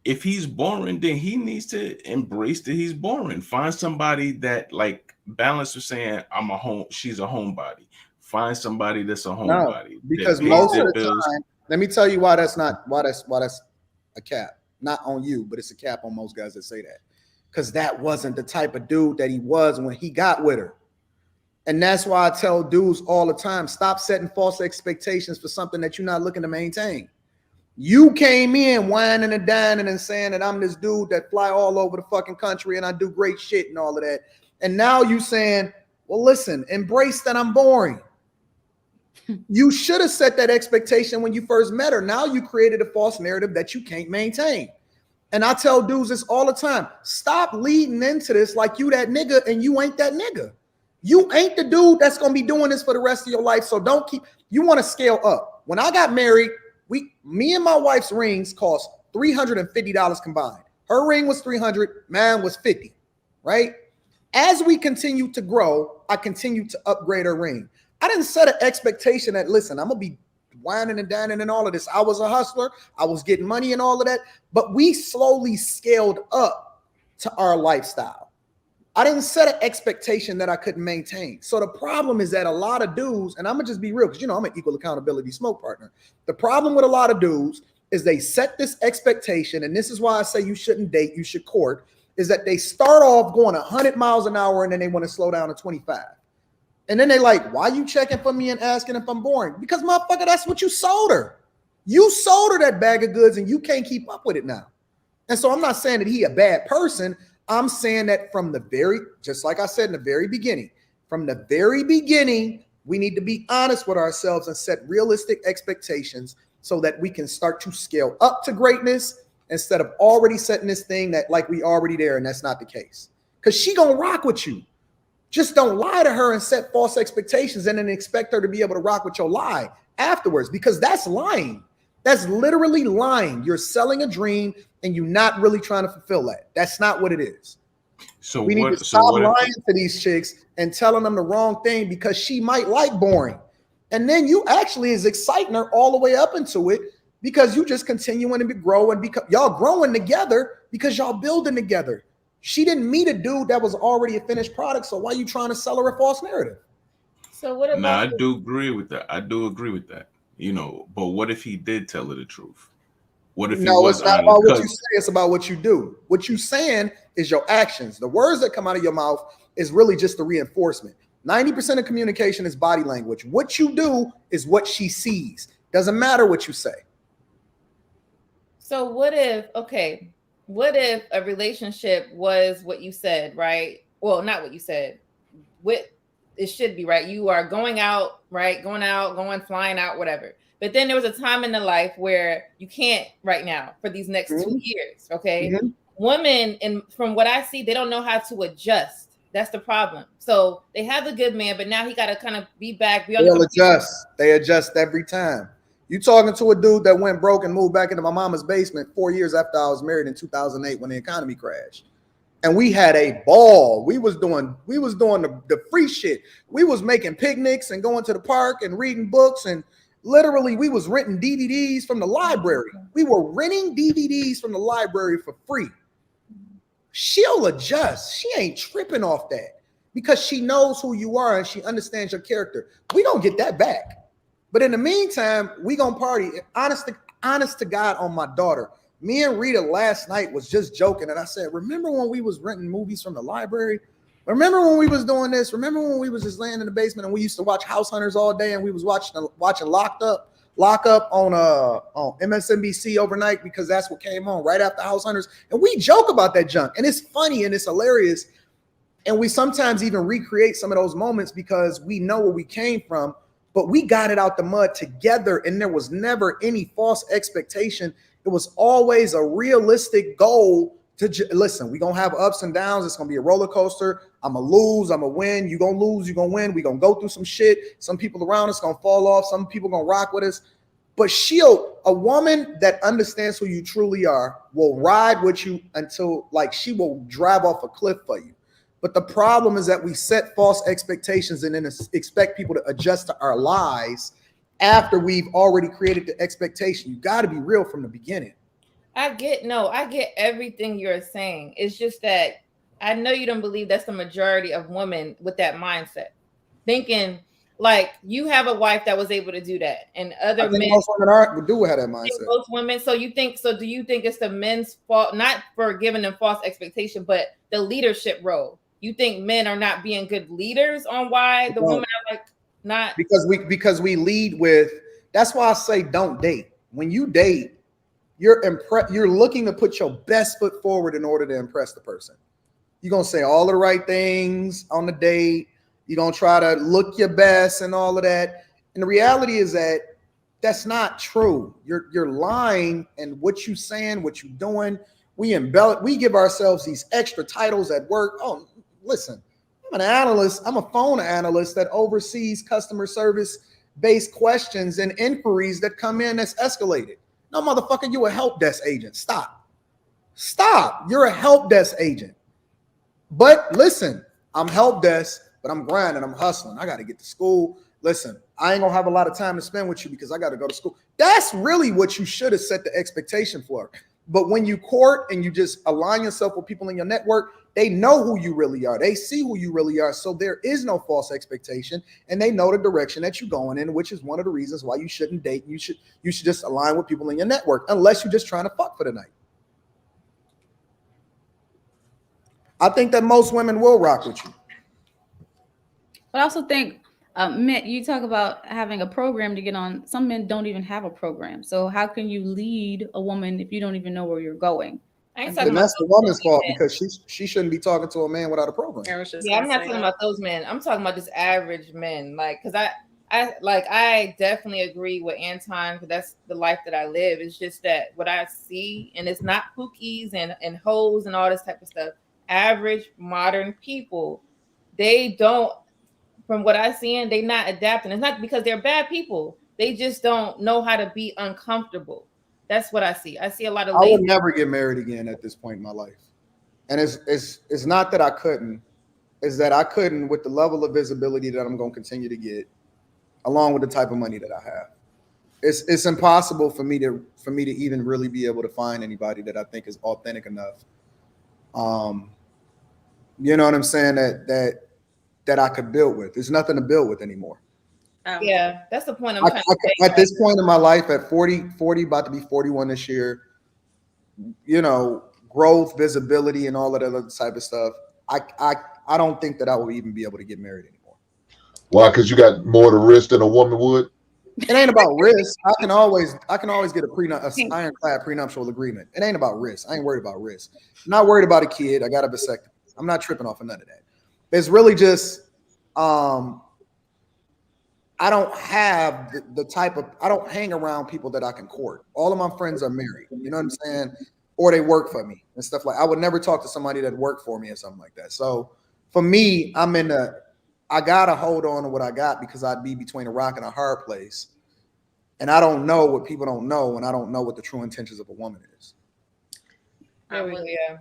If he's boring, then he needs to embrace that he's boring. Find somebody that like Balance was saying, she's a homebody. Find somebody that's a homebody. Because most of the time, let me tell you why that's a cap. Not on you, but it's a cap on most guys that say that. Because that wasn't the type of dude that he was when he got with her. And that's why I tell dudes all the time, stop setting false expectations for something that you're not looking to maintain. You came in whining and dining and saying that I'm this dude that fly all over the fucking country and I do great shit and all of that. And now you saying, well, listen, embrace that I'm boring. You should have set that expectation when you first met her. Now you created a false narrative that you can't maintain. And I tell dudes this all the time. Stop leading into this like you that nigga and you ain't that nigga. You ain't the dude that's going to be doing this for the rest of your life. So you want to scale up. When I got married, me and my wife's rings cost $350 combined. Her ring was $300, mine was $50, right? As we continue to grow, I continue to upgrade her ring. I didn't set an expectation that, listen, I'm going to be whining and dining and all of this. I was a hustler. I was getting money and all of that. But we slowly scaled up to our lifestyle. I didn't set an expectation that I couldn't maintain. So the problem is that a lot of dudes, and I'm going to just be real because, I'm an equal accountability smoke partner. The problem with a lot of dudes is they set this expectation, and this is why I say you shouldn't date, you should court, is that they start off going 100 miles an hour and then they want to slow down to 25. And then they like, why you checking for me and asking if I'm boring? Because motherfucker, that's what you sold her. You sold her that bag of goods and you can't keep up with it now. And so I'm not saying that he a bad person. I'm saying that just like I said in the very beginning, we need to be honest with ourselves and set realistic expectations so that we can start to scale up to greatness instead of already setting this thing that like we already there, and that's not the case. Because she gonna rock with you. Just don't lie to her and set false expectations and then expect her to be able to rock with your lie afterwards, because that's lying. That's literally lying. You're selling a dream and you're not really trying to fulfill that. That's not what it is. So we need to stop lying to these chicks and telling them the wrong thing because she might like boring. And then you actually is exciting her all the way up into it because you just continuing to grow and become y'all growing together because y'all building together. She didn't meet a dude that was already a finished product. So why are you trying to sell her a false narrative? So what about? No, I do agree with that. But what if he did tell her the truth? What if he was? It's not about what you say, it's about what you do. What you saying is your actions. The words that come out of your mouth is really just the reinforcement. 90% of communication is body language. What you do is what she sees. Doesn't matter what you say. So what if a relationship was what you said, right? Well, not what you said. It should be, right? You are going out, right? Flying out, whatever. But then there was a time in the life where you can't right now for these next 2 years, okay? Mm-hmm. Women, and from what I see, they don't know how to adjust That's the problem. So they have the good man, but now he got to kind of be back. They'll adjust. They adjust every time. You talking to a dude that went broke and moved back into my mama's basement 4 years after I was married in 2008 when the economy crashed. And we had a ball. We was doing the free shit. We was making picnics and going to the park and reading books, and literally we was renting DVDs from the library. We were renting DVDs from the library for free. She'll adjust. She ain't tripping off that because she knows who you are and she understands your character. We don't get that back. But in the meantime, we gonna party. Honest to God, on my daughter. Me and Rita last night was just joking, and I said, "Remember when we was renting movies from the library? Remember when we was doing this? Remember when we was just laying in the basement and we used to watch House Hunters all day, and we was watching Lock Up on MSNBC overnight because that's what came on right after House Hunters, and we joke about that junk, and it's funny and it's hilarious, and we sometimes even recreate some of those moments because we know where we came from." But we got it out the mud together, and there was never any false expectation. It was always a realistic goal to listen. We're going to have ups and downs. It's going to be a roller coaster. I'm going to lose. I'm going to win. You're going to lose. You're going to win. We're going to go through some shit. Some people around us going to fall off. Some people going to rock with us. But a woman that understands who you truly are will ride with you until, like, she will drive off a cliff for you. But the problem is that we set false expectations and then expect people to adjust to our lies after we've already created the expectation. You got to be real from the beginning. I get everything you're saying. It's just that I know you don't believe that's the majority of women with that mindset, thinking like you have a wife that was able to do that, and other men. Most women do have that mindset. Most women. So do you think it's the men's fault, not for giving them false expectation, but the leadership role? You think men are not being good leaders on why the women are like not? Because we lead with. That's why I say don't date. When you date, you're looking to put your best foot forward in order to impress the person. You're gonna say all the right things on the date. You're gonna try to look your best and all of that. And the reality is that that's not true. You're lying, and what you saying, what you doing. We embellish. We give ourselves these extra titles at work. Oh, listen, I'm an analyst. I'm a phone analyst that oversees customer service based questions and inquiries that come in that's escalated. No, motherfucker, you a help desk agent. Stop. You're a help desk agent. But listen, I'm help desk, but I'm grinding. I'm hustling. I got to get to school. Listen, I ain't gonna have a lot of time to spend with you because I got to go to school. That's really what you should have set the expectation for. But when you court and you just align yourself with people in your network, they know who you really are. They see who you really are. So there is no false expectation, and they know the direction that you're going in, which is one of the reasons why you shouldn't date. You should just align with people in your network, unless you're just trying to fuck for the night. I think that most women will rock with you. But I also think, Mitt, you talk about having a program to get on. Some men don't even have a program. So how can you lead a woman if you don't even know where you're going? And that's the woman's fault because she shouldn't be talking to a man without a program. Yeah, I'm not talking about those men. I'm talking about just average men. Like, because I definitely agree with Anton, because that's the life that I live. It's just that what I see, and it's not pookies and hoes and all this type of stuff. Average modern people, they don't, from what I see, they not adapting. It's not because they're bad people. They just don't know how to be uncomfortable. That's what I see. I see a lot of. I would never get married again at this point in my life, and it's not that I couldn't. It's that I couldn't with the level of visibility that I'm going to continue to get, along with the type of money that I have. It's impossible for me to even really be able to find anybody that I think is authentic enough. You know what I'm saying? That I could build with. There's nothing to build with anymore. Yeah, that's the point I'm trying to make. At this point in my life, at 40, about to be 41 this year, you know, growth, visibility, and all of that other type of stuff, I don't think that I will even be able to get married anymore. Why? Because you got more to risk than a woman would? It ain't about risk. I can always get an ironclad prenuptial agreement. It ain't about risk. I ain't worried about risk. I'm not worried about a kid. I got a vasectomy. I'm not tripping off of none of that. It's really just I don't have the type of, I don't hang around people that I can court. All of my friends are married, you know what I'm saying? Or they work for me and stuff like, I would never talk to somebody that worked for me or something like that. So for me, I gotta hold on to what I got because I'd be between a rock and a hard place. And I don't know what people don't know, and I don't know what the true intentions of a woman is. Yeah,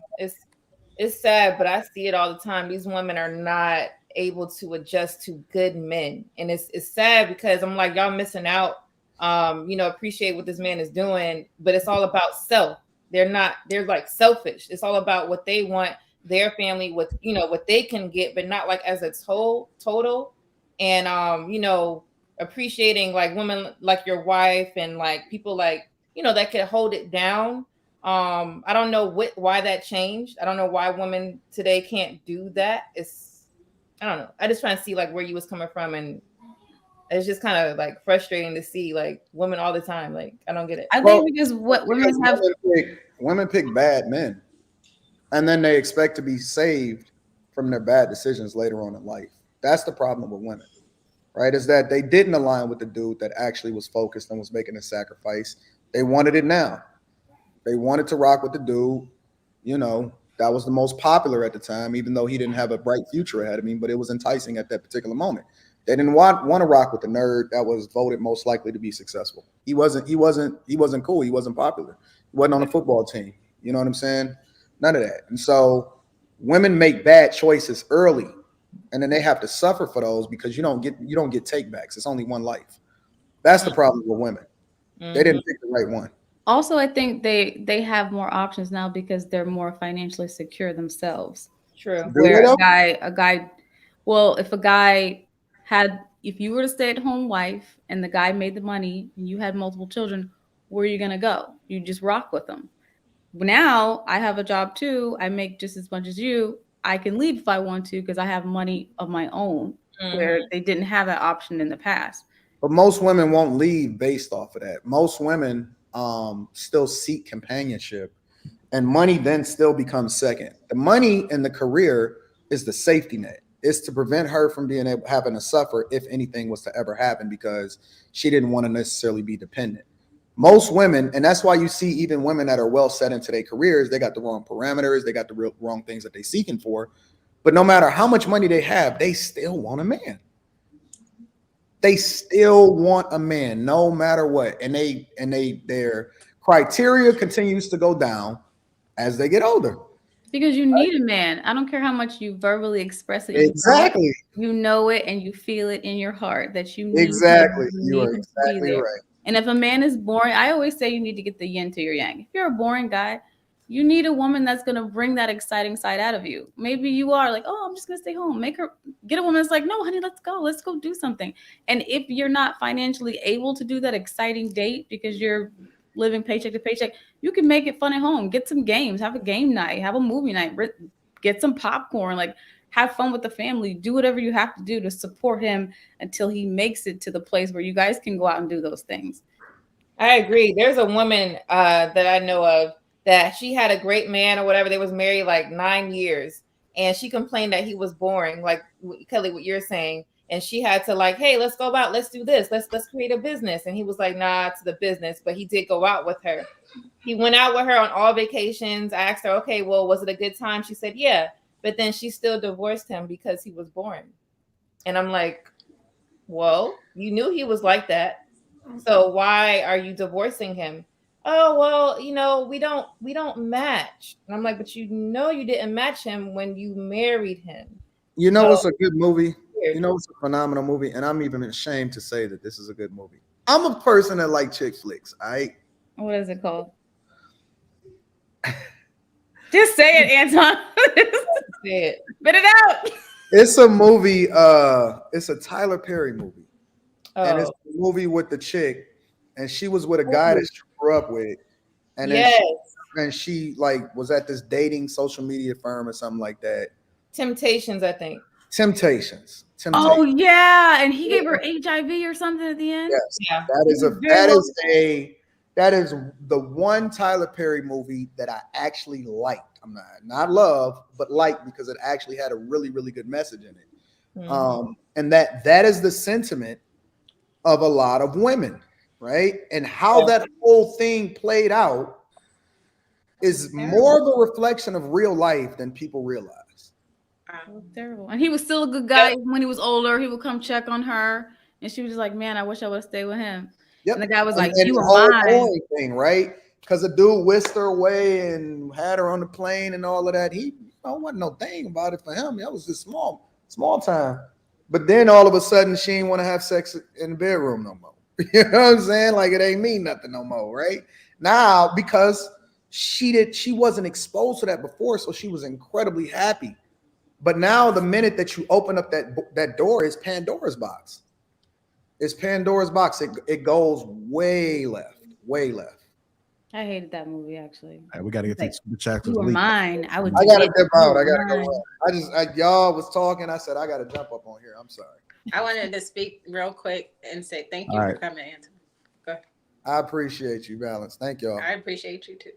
it's sad, but I see it all the time. These women are not able to adjust to good men, and it's sad because I'm like, y'all missing out. Appreciate what this man is doing, but it's all about self. They're like selfish. It's all about what they want, their family, what they can get, but not like as a total. And appreciating like women like your wife and like people like that could hold it down. I don't know why that changed. I don't know why women today can't do that. I don't know. I just trying to see like where you was coming from, and it's just kind of like frustrating to see like women all the time. Like I don't get it. I think because what women have women pick bad men, and then they expect to be saved from their bad decisions later on in life. That's the problem with women, right? Is that they didn't align with the dude that actually was focused and was making a sacrifice. They wanted it now. They wanted to rock with the dude, that was the most popular at the time, even though he didn't have a bright future ahead of him, but it was enticing at that particular moment. They didn't want to rock with the nerd that was voted most likely to be successful. He wasn't cool. He wasn't popular. He wasn't on the football team. You know what I'm saying? None of that. And so women make bad choices early, and then they have to suffer for those because you don't get take backs. It's only one life. That's the problem with women. They didn't pick the right one. Also, I think they have more options now because they're more financially secure themselves. True. Where a guy, well, if you were to stay at home wife and the guy made the money and you had multiple children, where are you gonna go? You just rock with them. Now I have a job too. I make just as much as you. I can leave if I want to because I have money of my own, where they didn't have that option in the past. But most women won't leave based off of that. Most women still seek companionship, and money then still becomes second. The money and the career is the safety net. It's to prevent her from having to suffer if anything was to ever happen because she didn't want to necessarily be dependent. Most women, and that's why you see even women that are well set into their careers, they got the wrong parameters, they got the wrong things that they're seeking for. But no matter how much money they have, they still want a man. They still want a man, no matter what, and their criteria continues to go down as they get older. Because you need a man. I don't care how much you verbally express it. Exactly. You know it and you feel it in your heart that you need. Exactly. You are exactly right. And if a man is boring, I always say you need to get the yin to your yang. If you're a boring guy, you need a woman that's going to bring that exciting side out of you. Maybe you are like, oh, I'm just going to stay home. Get a woman that's like, no, honey, let's go do something. And if you're not financially able to do that exciting date because you're living paycheck to paycheck, you can make it fun at home. Get some games, have a game night, have a movie night, get some popcorn, like have fun with the family, do whatever you have to do to support him until he makes it to the place where you guys can go out and do those things. I agree. There's a woman that I know of that she had a great man or whatever. They was married like 9 years, and she complained that he was boring, like Kelly, what you're saying. And she had to like, hey, let's go out, let's do this, let's create a business. And he was like, nah, to the business, but he did go out with her. He went out with her on all vacations. I asked her, okay, well, was it a good time? She said, yeah, but then she still divorced him because he was boring. And I'm like, well, you knew he was like that, so why are you divorcing him? Oh, well, we don't match. And I'm like, but you didn't match him when you married him. It's a good movie. It's a phenomenal movie, and I'm even ashamed to say that this is a good movie. I'm a person that like chick flicks. What is it called? Just say it, Anton. Say it. Spit it out. It's a movie. It's a Tyler Perry movie, and it's a movie with the chick, and she was with a guy that she grew up with, and then she like was at this dating social media firm or something like that. Temptations, I think. Temptations. Oh yeah, and he gave her HIV or something at the end. Yes, yeah. That is the one Tyler Perry movie that I actually liked. I'm not love, but liked because it actually had a really, really good message in it. Mm-hmm. And that is the sentiment of a lot of women, right? And how that whole thing played out is more of a reflection of real life than people realize. It was terrible. And he was still a good guy when he was older. He would come check on her, and she was just like, "Man, I wish I would have stayed with him." Yep. And the guy was and like, the "You were whole mine." boring thing, right? Because the dude whisked her away and had her on the plane and all of that. He wasn't no thing about it for him. That was just small time. But then all of a sudden, she didn't want to have sex in the bedroom no more. You know what I'm saying? Like it ain't mean nothing no more, right? Now, because she wasn't exposed to that before, so she was incredibly happy. But now, the minute that you open up that door, is Pandora's box. It's Pandora's box. It goes way left, way left. I hated that movie actually. All right, we got to get to the chat. You were mine. I would. I gotta dip out. You I gotta were go. mine. Y'all was talking. I said I gotta jump up on here. I'm sorry. I wanted to speak real quick and say thank you All for right. coming, Anthony. Go ahead. I appreciate you, Balance. Thank y'all. I appreciate you too.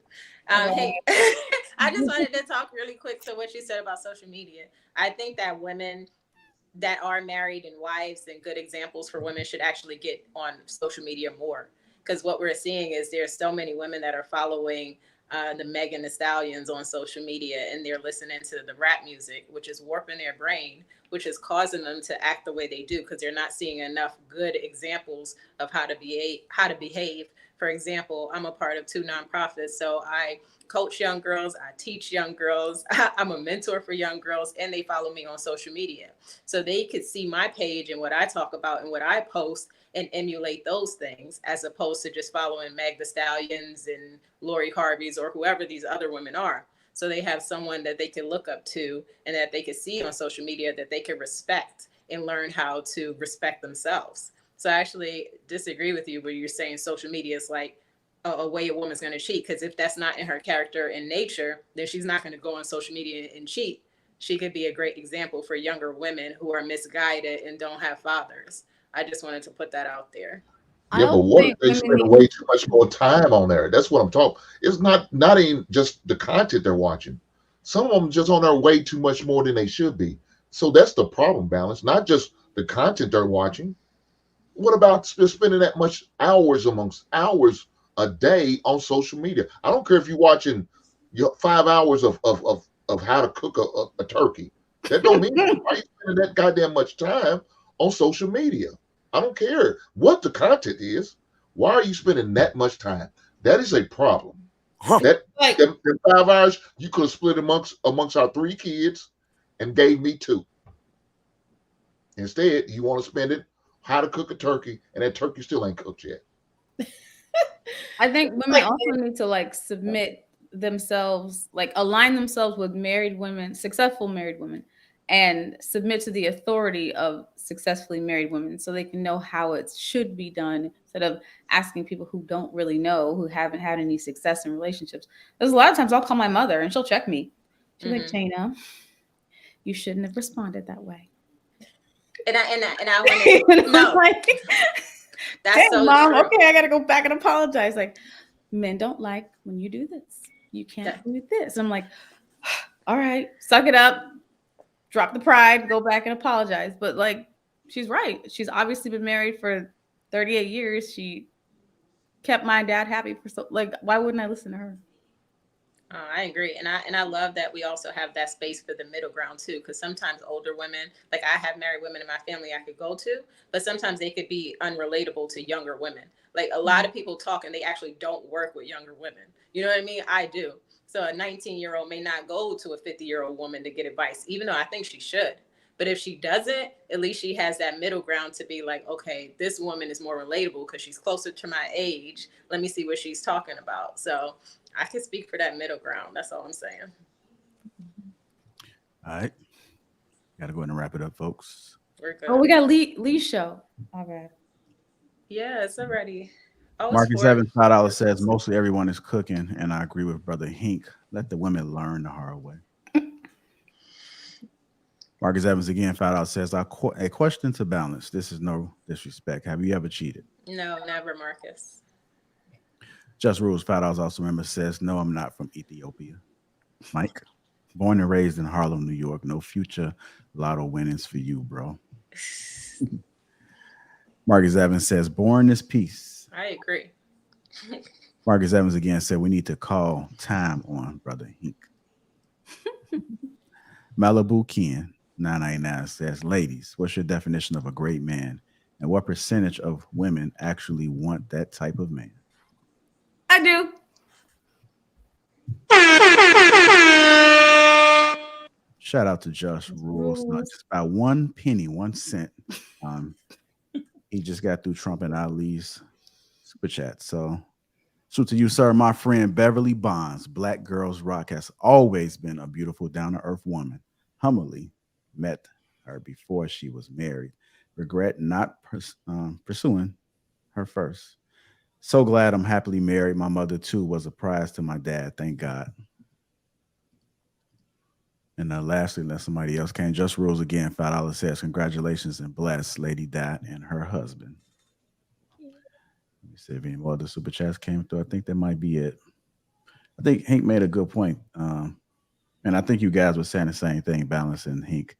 Hey, I just wanted to talk really quick to what you said about social media. I think that women that are married and wives and good examples for women should actually get on social media more. Because what we're seeing is there's so many women that are following the Megan Thee Stallions on social media, and they're listening to the rap music, which is warping their brain, which is causing them to act the way they do because they're not seeing enough good examples of how to behave. For example, I'm a part of 2 nonprofits, so I coach young girls, I teach young girls, I'm a mentor for young girls, and they follow me on social media. So they could see my page and what I talk about and what I post and emulate those things, as opposed to just following Meg Thee Stallions and Lori Harvey's or whoever these other women are. So they have someone that they can look up to and that they can see on social media that they can respect and learn how to respect themselves. So I actually disagree with you where you're saying social media is like a way a woman's going to cheat, because if that's not in her character and nature, then she's not going to go on social media and cheat. She could be a great example for younger women who are misguided and don't have fathers. I just wanted to put that out there. Yeah, but what if they spend way too much more time on there? That's what I'm talking. It's not even just the content they're watching. Some of them just on there way too much more than they should be. So that's the problem, Balance. Not just the content they're watching. What about spending that much hours a day on social media? I don't care if you're watching 5 hours of how to cook a turkey. That don't mean why are you spending that goddamn much time on social media? I don't care what the content is. Why are you spending that much time? That is a problem. That 5 hours you could have split amongst our 3 kids and gave me 2. Instead, you want to spend it how to cook a turkey, and that turkey still ain't cooked yet. I think women also need to submit themselves, align themselves with married women, successful married women, and submit to the authority of successfully married women so they can know how it should be done, instead of asking people who don't really know, who haven't had any success in relationships. There's a lot of times I'll call my mother and she'll check me. She's like, Jana, you shouldn't have responded that way. And I want to know. That's Dang, so Mom, true. okay, I got to go back and apologize. Men don't like when you do this. You can't do this. I'm like, all right, suck it up, drop the pride, go back and apologize. But she's right. She's obviously been married for 38 years. She kept my dad happy for why wouldn't I listen to her? I agree. And I love that we also have that space for the middle ground too, because sometimes older women, I have married women in my family I could go to, but sometimes they could be unrelatable to younger women. A lot of people talk and they actually don't work with younger women. You know what I mean? I do. So a 19-year-old may not go to a 50-year-old woman to get advice, even though I think she should. But if she doesn't, at least she has that middle ground to be like, okay, this woman is more relatable because she's closer to my age. Let me see what she's talking about. So I can speak for that middle ground. That's all I'm saying. All right. Got to go ahead and wrap it up, folks. We're good. Oh, we got Lee's show. All right. Yeah, it's already. Oh, Marcus Evans $5 says mostly everyone is cooking, and I agree with Brother Hink. Let the women learn the hard way. Marcus Evans again $5 says a question to Balance. This is no disrespect. Have you ever cheated? No, never, Marcus. Just Rules $5 also member says no, I'm not from Ethiopia. Mike, born and raised in Harlem, New York. No future lotto winnings for you, bro. Marcus Evans says born is peace. I agree. Marcus Evans again said we need to call time on Brother Hink. Malibu Ken 999 says, ladies, what's your definition of a great man? And what percentage of women actually want that type of man? I do. Shout out to Just Rules. Not just by 1 penny, 1 cent. He just got through Trump and Ali's super chat. So to you, sir, my friend Beverly Bonds, Black Girls Rock, has always been a beautiful, down-to-earth woman. Humbly met her before she was married. Regret not pursuing her first. So glad I'm happily married. My mother, too, was a prize to my dad. Thank God. And lastly, unless somebody else came, Just Rules again, $5 says, congratulations and bless Lady Dot and her husband. Let me see if any more of the super chats came through. I think that might be it. I think Hank made a good point. And I think you guys were saying the same thing, Balance and Hank.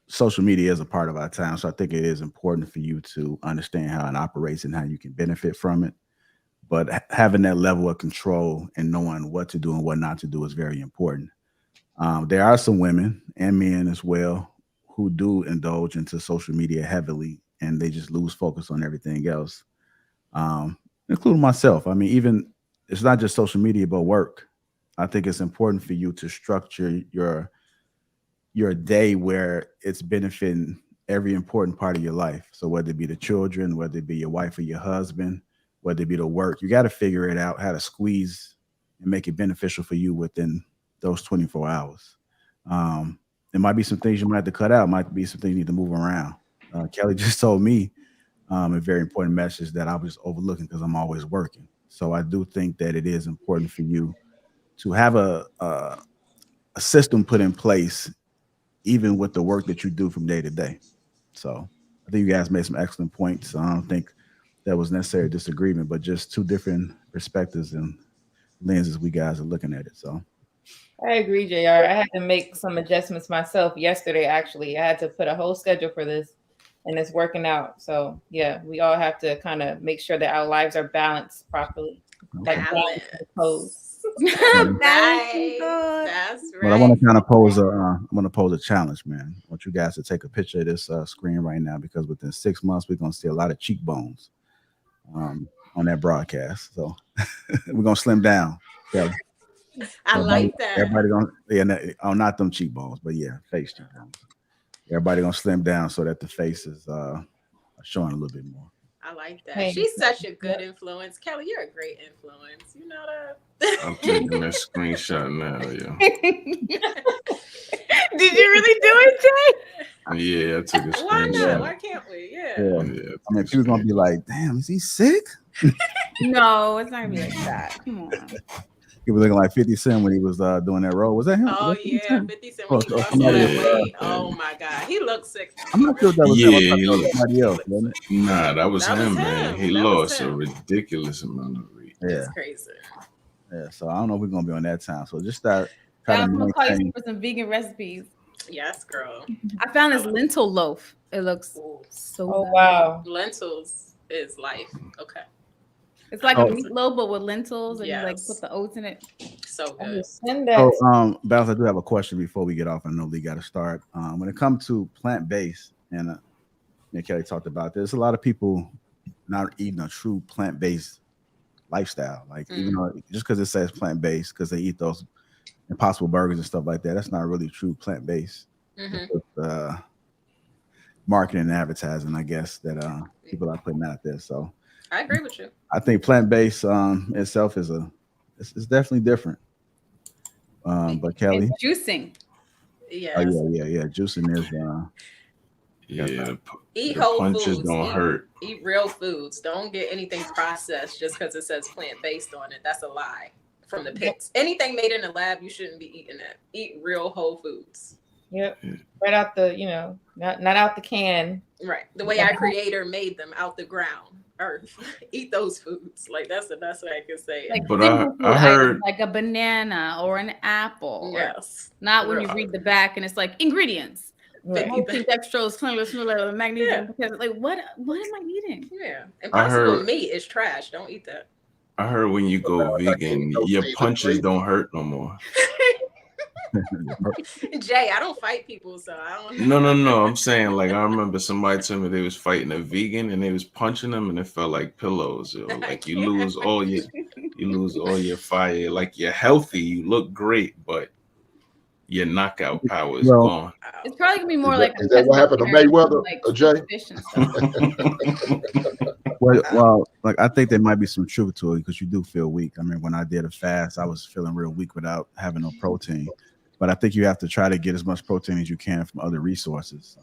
Social media is a part of our time. So I think it is important for you to understand how it operates and how you can benefit from it. But having that level of control and knowing what to do and what not to do is very important. There are some women and men as well who do indulge into social media heavily, and they just lose focus on everything else, including myself. I mean, even it's not just social media, but work. I think it's important for you to structure your day where it's benefiting every important part of your life. So whether it be the children, whether it be your wife or your husband, whether it be the work, you got to figure it out how to squeeze and make it beneficial for you within those 24 hours. There might be some things you might have to cut out, might be some things you need to move around. Kelly just told me a very important message that I was overlooking because I'm always working. So I do think that it is important for you to have a system put in place, even with the work that you do from day to day. So I think you guys made some excellent points. I don't think that was necessary disagreement, but just two different perspectives and lenses we guys are looking at it. So I agree, JR. I had to make some adjustments myself yesterday, actually. I had to put a whole schedule for this, and it's working out. So, yeah, we all have to kind of make sure that our lives are balanced properly. Okay. Like balance and pose. Right. That's right. But I want to kind of pose a challenge, man. I want you guys to take a picture of this screen right now, because within 6 months, we're going to see a lot of cheekbones on that broadcast. So we're going to slim down. Yeah. I like that. Everybody not them cheekbones, but yeah, face cheekbones. Everybody gonna slim down so that the face is showing a little bit more. I like that. Hey. She's such a good influence. Kelly, you're a great influence. You know that? I'm taking that screenshot now, yeah. Did you really do it, Jay? Yeah, I took a screenshot. Why not? Why can't we? Yeah. I mean, people's gonna be like, damn, is he sick? No, it's not gonna be like that. Come on. He was looking like 50 Cent when he was doing that role. Was that him? Oh, yeah, 50 Cent when he lost all that weight. Oh, my God. He looks sick. I'm not sure if that was somebody else, wasn't it? Nah, that was him, man. He lost a ridiculous amount of weight. Yeah. It's crazy. Yeah, so I don't know if we're going to be on that time. So just start I'm going to call you for some vegan recipes. Yes, girl. I found this lentil loaf. It looks so good. Wow. Lentils is life. Okay. It's like a meatloaf, but with lentils, and you like put the oats in it. So good. Balance, I do have a question before we get off. I know Lee got to start. When it comes to plant-based, and me and Kelly talked about this, a lot of people not eating a true plant-based lifestyle. Like, even though just because it says plant-based, because they eat those Impossible burgers and stuff like that, that's not really true plant-based. Marketing and advertising, I guess, that people are putting out there. So I agree with you. I think plant-based itself is it's definitely different. But Kelly, it's juicing. Yes. Oh yeah. Juicing is eat whole punches foods. Don't hurt. Eat real foods. Don't get anything processed just because it says plant-based on it. That's a lie from the pits. Anything made in the lab, you shouldn't be eating that. Eat real whole foods. Yep. Right out the, not out the can. Right. The way our creator made them out the ground. Earth. Eat those foods. Like that's the best way I can say it. Like, but I heard like a banana or an apple. Yes. Not when you read the back and it's like ingredients. Dextrose, magnesium. Because like what am I eating? Yeah. Impossible meat is trash. Don't eat that. I heard when you go vegan, your punches don't hurt no more. Jay, I don't fight people, so I don't know. No. I'm saying, like, I remember somebody told me they was fighting a vegan and they was punching them and it felt like pillows. Yo. Like you lose all your fire. Like you're healthy, you look great, but your knockout power is Well, gone. It's probably gonna be more like Is that what happened to Mayweather, Jay? fish and stuff. Well, like I think there might be some truth to it because you do feel weak. I mean, when I did a fast, I was feeling real weak without having no protein. But I think you have to try to get as much protein as you can from other resources.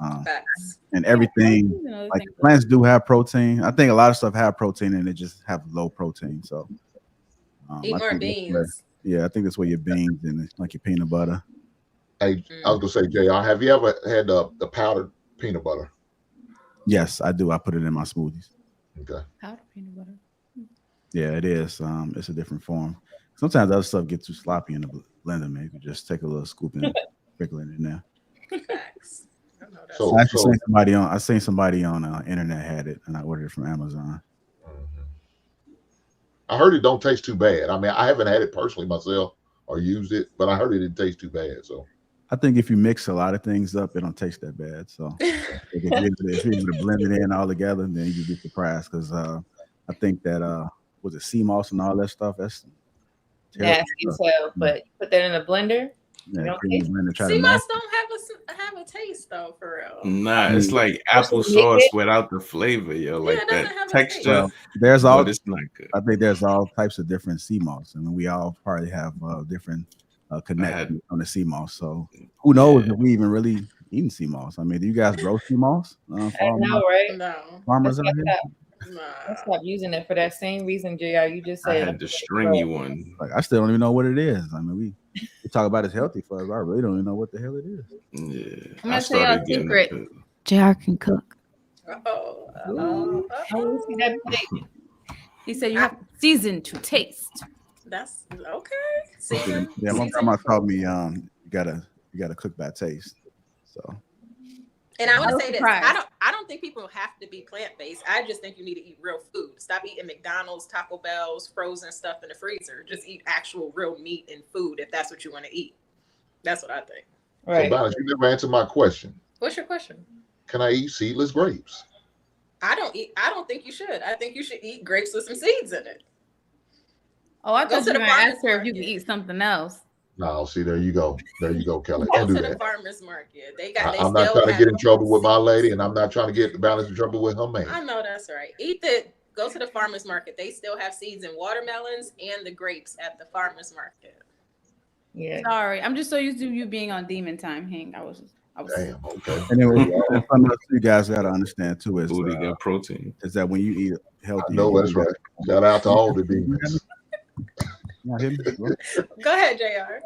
And everything, like plants do have protein. I think a lot of stuff have protein and they just have low protein. So eat more beans. I think that's where your beans and like your peanut butter. Hey, I was gonna say, JR, have you ever had the powdered peanut butter? Yes, I do. I put it in my smoothies. Okay. Powdered peanut butter. Yeah, it is. It's a different form. Sometimes other stuff gets too sloppy in the blender, man. You can just take a little scoop and sprinkle it in there. Facts. So I seen somebody on internet had it, and I ordered it from Amazon. I heard it don't taste too bad. I mean, I haven't had it personally myself or used it, but I heard it didn't taste too bad. So I think if you mix a lot of things up, it don't taste that bad. So if you're able to blend it in all together, then you be surprised because I think that was it sea moss and all that stuff. That's nasty as hell. But you put that in a blender. Yeah, Sea moss don't have a taste though, for real. Nah, it's like applesauce without the flavor, yo. Like that texture. Well, there's all. But it's not good. I think there's all types of different sea moss, and we all probably have different connections on the sea moss. So who knows if we even really eating sea moss? I mean, do you guys grow sea moss? I know, right? No. Farmers out here. I stopped using it for that same reason, JR. You just said I had the stringy one. Like I still don't even know what it is. I mean, we talk about it's healthy for us. I really don't even know what the hell it is. Yeah, I'm gonna tell you a secret. JR can cook. He said you have to season to taste. That's okay. Yeah, my grandma taught me you gotta cook by taste. So. And I want to say this: I don't think people have to be plant-based. I just think you need to eat real food. Stop eating McDonald's, Taco Bell's, frozen stuff in the freezer. Just eat actual real meat and food if that's what you want to eat. That's what I think. Right. So, Balance, you never answered my question. What's your question? Can I eat seedless grapes? I don't think you should. I think you should eat grapes with some seeds in it. Oh, I thought you were going to ask her if you can eat something else. No, see, there you go, Kelly. Go Don't do to that. the farmer's market. I'm not trying to get in trouble with my lady, and I'm not trying to get Balance in trouble with her man. I know that's right. Go to the farmer's market. They still have seeds in watermelons and the grapes at the farmer's market. Yeah. Sorry, I'm just so used to you being on demon time, Hank. I was. Damn. Okay. Anyway, something else you guys got to understand too is protein. Is that when you eat healthy? I know that's right. Shout out to all the demons. Go ahead, JR.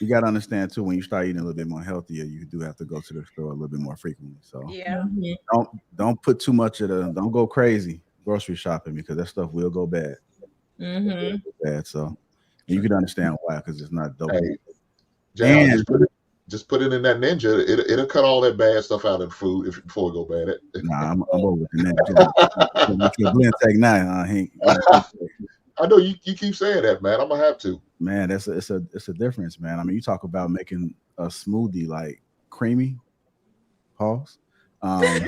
You got to understand too, when you start eating a little bit more healthier, you do have to go to the store a little bit more frequently. So don't put too much don't go crazy grocery shopping because that stuff will go bad. Bad. So you can understand why, because it's not dope. Hey, JR, just put it in that Ninja. It'll cut all that bad stuff out of the food before it go bad. Nah, I'm over with the Ninja. Blend take now, Hank. I know you keep saying that, man. I'm gonna have to. Man, it's a difference, man. I mean, you talk about making a smoothie like creamy. Pause. I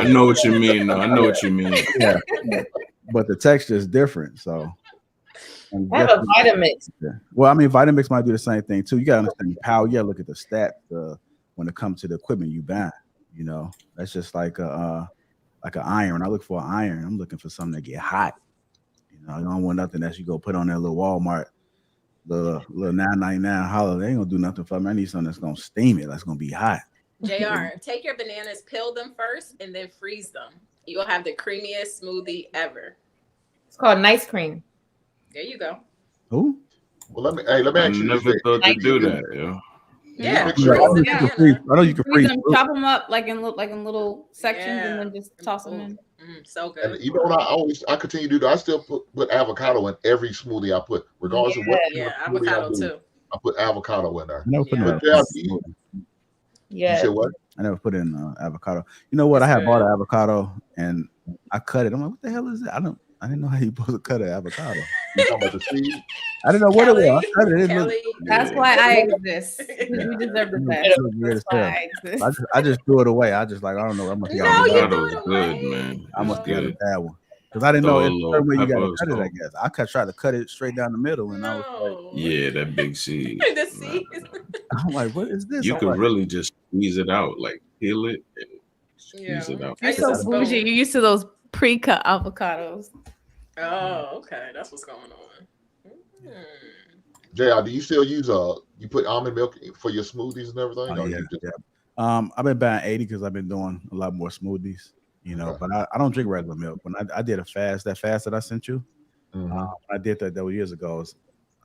know what you mean. No, I know what you mean. Yeah, but the texture is different. So I have a Vitamix. Yeah. Well, I mean, Vitamix might do the same thing too. You gotta understand power. You gotta look at the stats when it comes to the equipment you buy. You know, that's just like an iron. When I look for an iron, I'm looking for something that get hot. You know, I don't want nothing that you go put on that little Walmart, the little $9.99 holler. They ain't gonna do nothing for me. I need something that's gonna steam it. That's gonna be hot. JR, take your bananas, peel them first, and then freeze them. You'll have the creamiest smoothie ever. It's called nice cream. There you go. Who? Well, let me ask you. Never thought to do that, yo. Yeah, I know you can freeze them, chop them up like in little sections, and then just toss them in. So good. And you know what I continue to do? I still put avocado in every smoothie I put, regardless of what. Yeah, avocado too. I put avocado in there. I never put You said what? I never put in avocado. You know what? I had bought an avocado and I cut it. I'm like, what the hell is that? I didn't know how you supposed to cut an avocado. You talking about the seed? I didn't know what it was. I cut it. It Kelly, That's why I exist. We deserve the best. It looked weird as That's why hell. I exist. I just threw it away. I just like, I don't know. I must No, got you a bad threw one. it Avocado away. was good, man. I It's must have got a good. bad one. Because I didn't know Throw a it's the little certain way you got to peppers, cut it, I salt. guess. I tried to cut it straight down the middle, and I was like, No. Yeah, that big seed. The seed. I'm like, what is this? You I'm could like, really just squeeze it out, like peel it and squeeze Yeah. it out. I You're use a so bougie. spoon. You're used to those pre-cut avocados. Oh, okay. That's what's going on. JR, do you still use you put almond milk for your smoothies and everything? oh, Or yeah, you just, yeah. I've been buying 80 because I've been doing a lot more smoothies, you know, Okay. but I don't drink regular milk. When I did a fast, that fast that I sent you, I did that was years ago.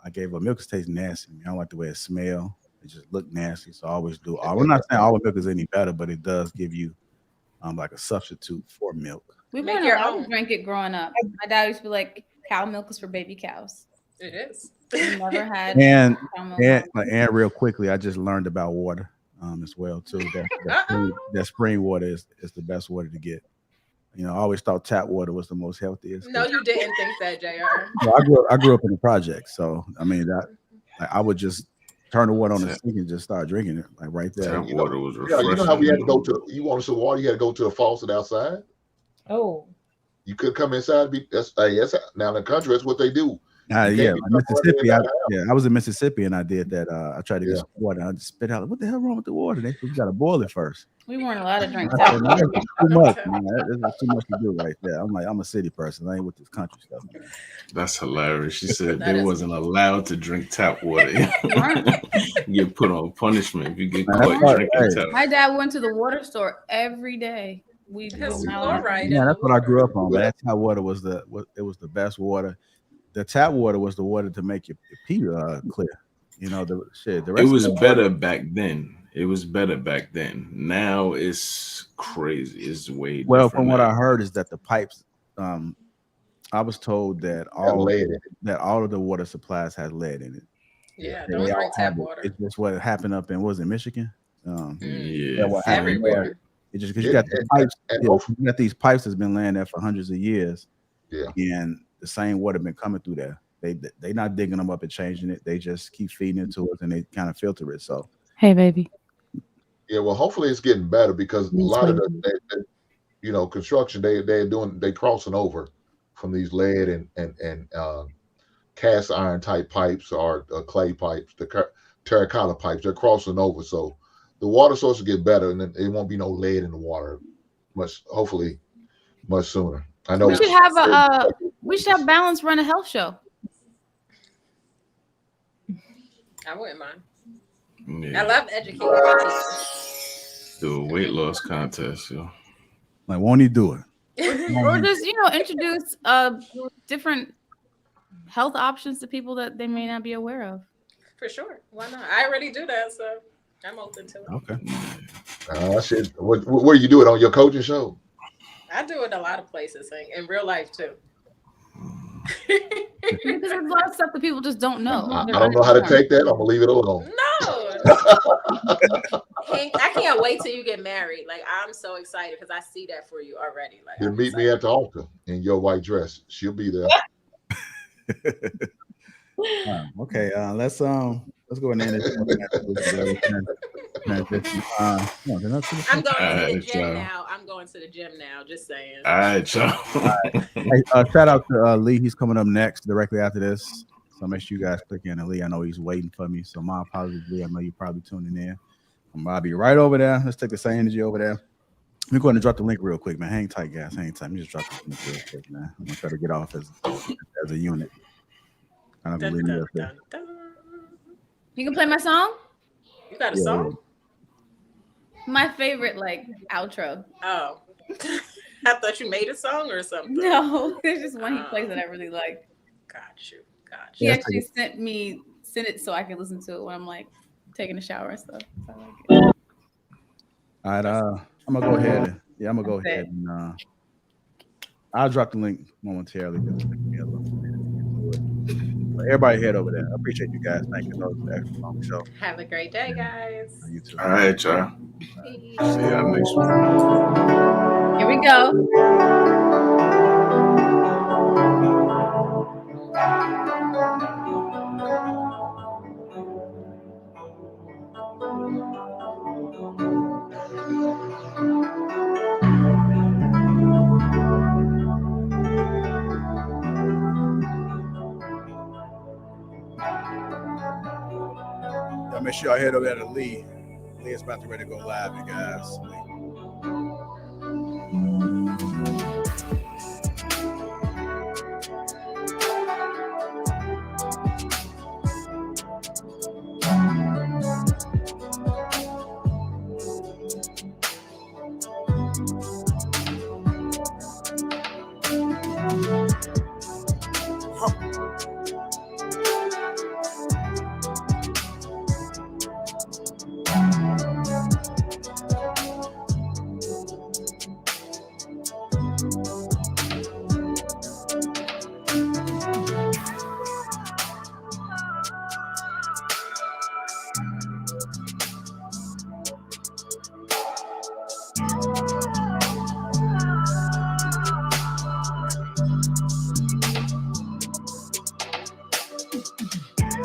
I gave a milk taste nasty. I don't like the way it smell. It just looked nasty. So I always do. I'm not saying all milk is any better, but it does give you like a substitute for milk. We Make weren't your allowed own. to drink it growing up. My dad used to be like, cow milk is for baby cows. It is. We never had And cow milk. and real quickly, I just learned about water as well too. That spring water is the best water to get. You know, I always thought tap water was the most healthiest. No, you didn't think that, JR. Well, I grew up in the project, so I mean I would just turn the water on the sink and just start drinking it like right there. Tap water was yeah, refreshing. you know how we had to go to. You wanted some water, you had to go to the faucet outside. Oh. You could come inside. That's now in the country. That's what they do. Yeah, You can't be Mississippi. running in and I was in Mississippi and I did that. I tried to get some water. I just spit out. What the hell wrong with the water? They said you got to boil it first. We weren't allowed to drink I tap said, "No, water. that's too much, man. That's too much to do right there." I'm like, I'm a city person. I ain't with this country stuff. Man. That's hilarious. She said That they is- wasn't allowed to drink tap water. You get put on punishment if you get Man, caught that's right. drinking Hey. tap. My dad went to the water store every day. We Because did not fluoride. Yeah, in that's the what I grew water. up on. Man. That tap water was the best water. The tap water was the water to make your pee clear. You know the shit. The It rest was of the better water, back then. It was better back then. Now it's crazy. It's way well, different from what now. I heard is that the pipes. I was told that Got lead in it. all of the water supplies had lead in it. Yeah, They don't all drink tap have it. water. It's just what happened up in Michigan. Yeah. What happened Everywhere. there. It's just because you got the pipes. You got these pipes that's been laying there for hundreds of years. Yeah. And the same water been coming through there. They not digging them up and changing it. They just keep feeding it to us and they kind of filter it. So Hey, baby. Yeah, well, hopefully it's getting better because a lot of the construction they crossing over from these lead and cast iron type pipes or clay pipes, the terracotta pipes. They're crossing over, so the water source will get better, and then it won't be no lead in the water hopefully much sooner. I know We should have Balance run a health show. I wouldn't mind. Yeah. I love educating people. Do a weight loss contest, yo. like, won't he do it? Or just introduce different health options to people that they may not be aware of. For sure. Why not? I already do that, so I'm open to it. Okay. Shit. Where you do it on your coaching show? I do it a lot of places, in real life too. Because there's a lot of stuff that people just don't know. I don't know how to take that. I'm gonna leave it alone. No. I can't wait till you get married. Like, I'm so excited because I see that for you already. Like, You meet me at the altar in your white dress. She'll be there. Okay. Let's go ahead and end this. I'm going to the gym now. I'm going to the gym now. Just saying. All right, y'all. Hey, shout out to Lee. He's coming up next directly after this. So make sure you guys click in. And Lee, I know he's waiting for me. So my apologies, Lee. I know you're probably tuning in. I'll be right over there. Let's take the same energy over there. Let me go ahead and drop the link real quick, man. Hang tight, guys. Hang tight. Let me just drop the link real quick, man. I'm gonna try to get off as a unit. Kind of leave me up there. You can play my song? You got a song? My favorite, outro. Oh. I thought you made a song or something. No, there's just one he plays that I really like. Got you. He actually sent it so I could listen to it when I'm taking a shower and stuff. So I like it. All right, I'm gonna go ahead. I'm gonna go ahead and I'll drop the link momentarily. Everybody head over there. I appreciate you guys. Thank you. That was an extra long show. Have a great day, guys. You too. All right, y'all. See y'all next week. Here we go. make sure y'all head over there to Lee. Lee is about to ready to go live, you guys.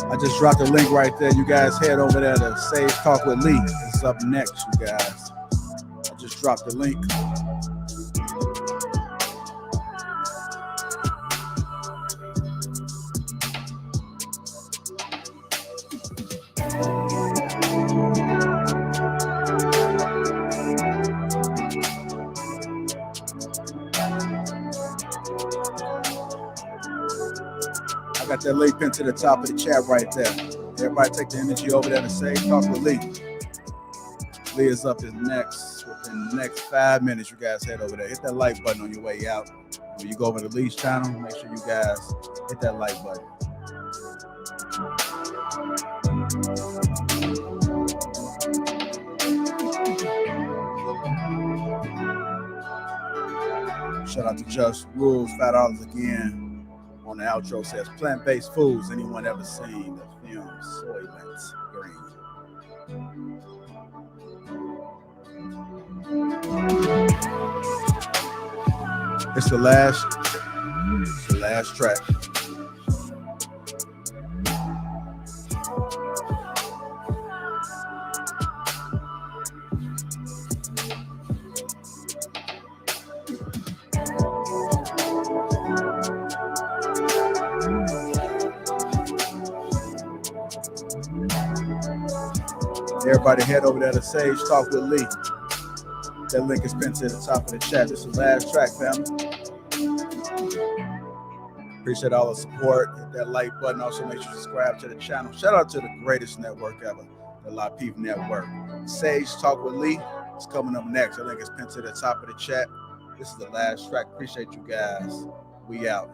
I just dropped the link right there. You guys head over there to Sage Talk with Lee. It's up next, you guys. I just dropped the link. I got that link pinned to the top of the chat right there. Everybody take the energy over there to Sage Talk with Lee. Lee is up next. Within the next 5 minutes, you guys head over there. Hit that like button on your way out. When you go over to Lee's channel, make sure you guys hit that like button. Shout out to Just Rules, $5 again. On the outro says plant-based foods. Anyone ever seen the film Soylent Green? It's the last track. Everybody head over there to Sage Talk with Lee. That link is pinned to the top of the chat. This is the last track, family. Appreciate all the support. Hit that like button. Also, make sure you subscribe to the channel. Shout out to the greatest network ever, the Lapeef Network. Sage Talk with Lee is coming up next. That link is pinned to the top of the chat. This is the last track. Appreciate you guys. We out.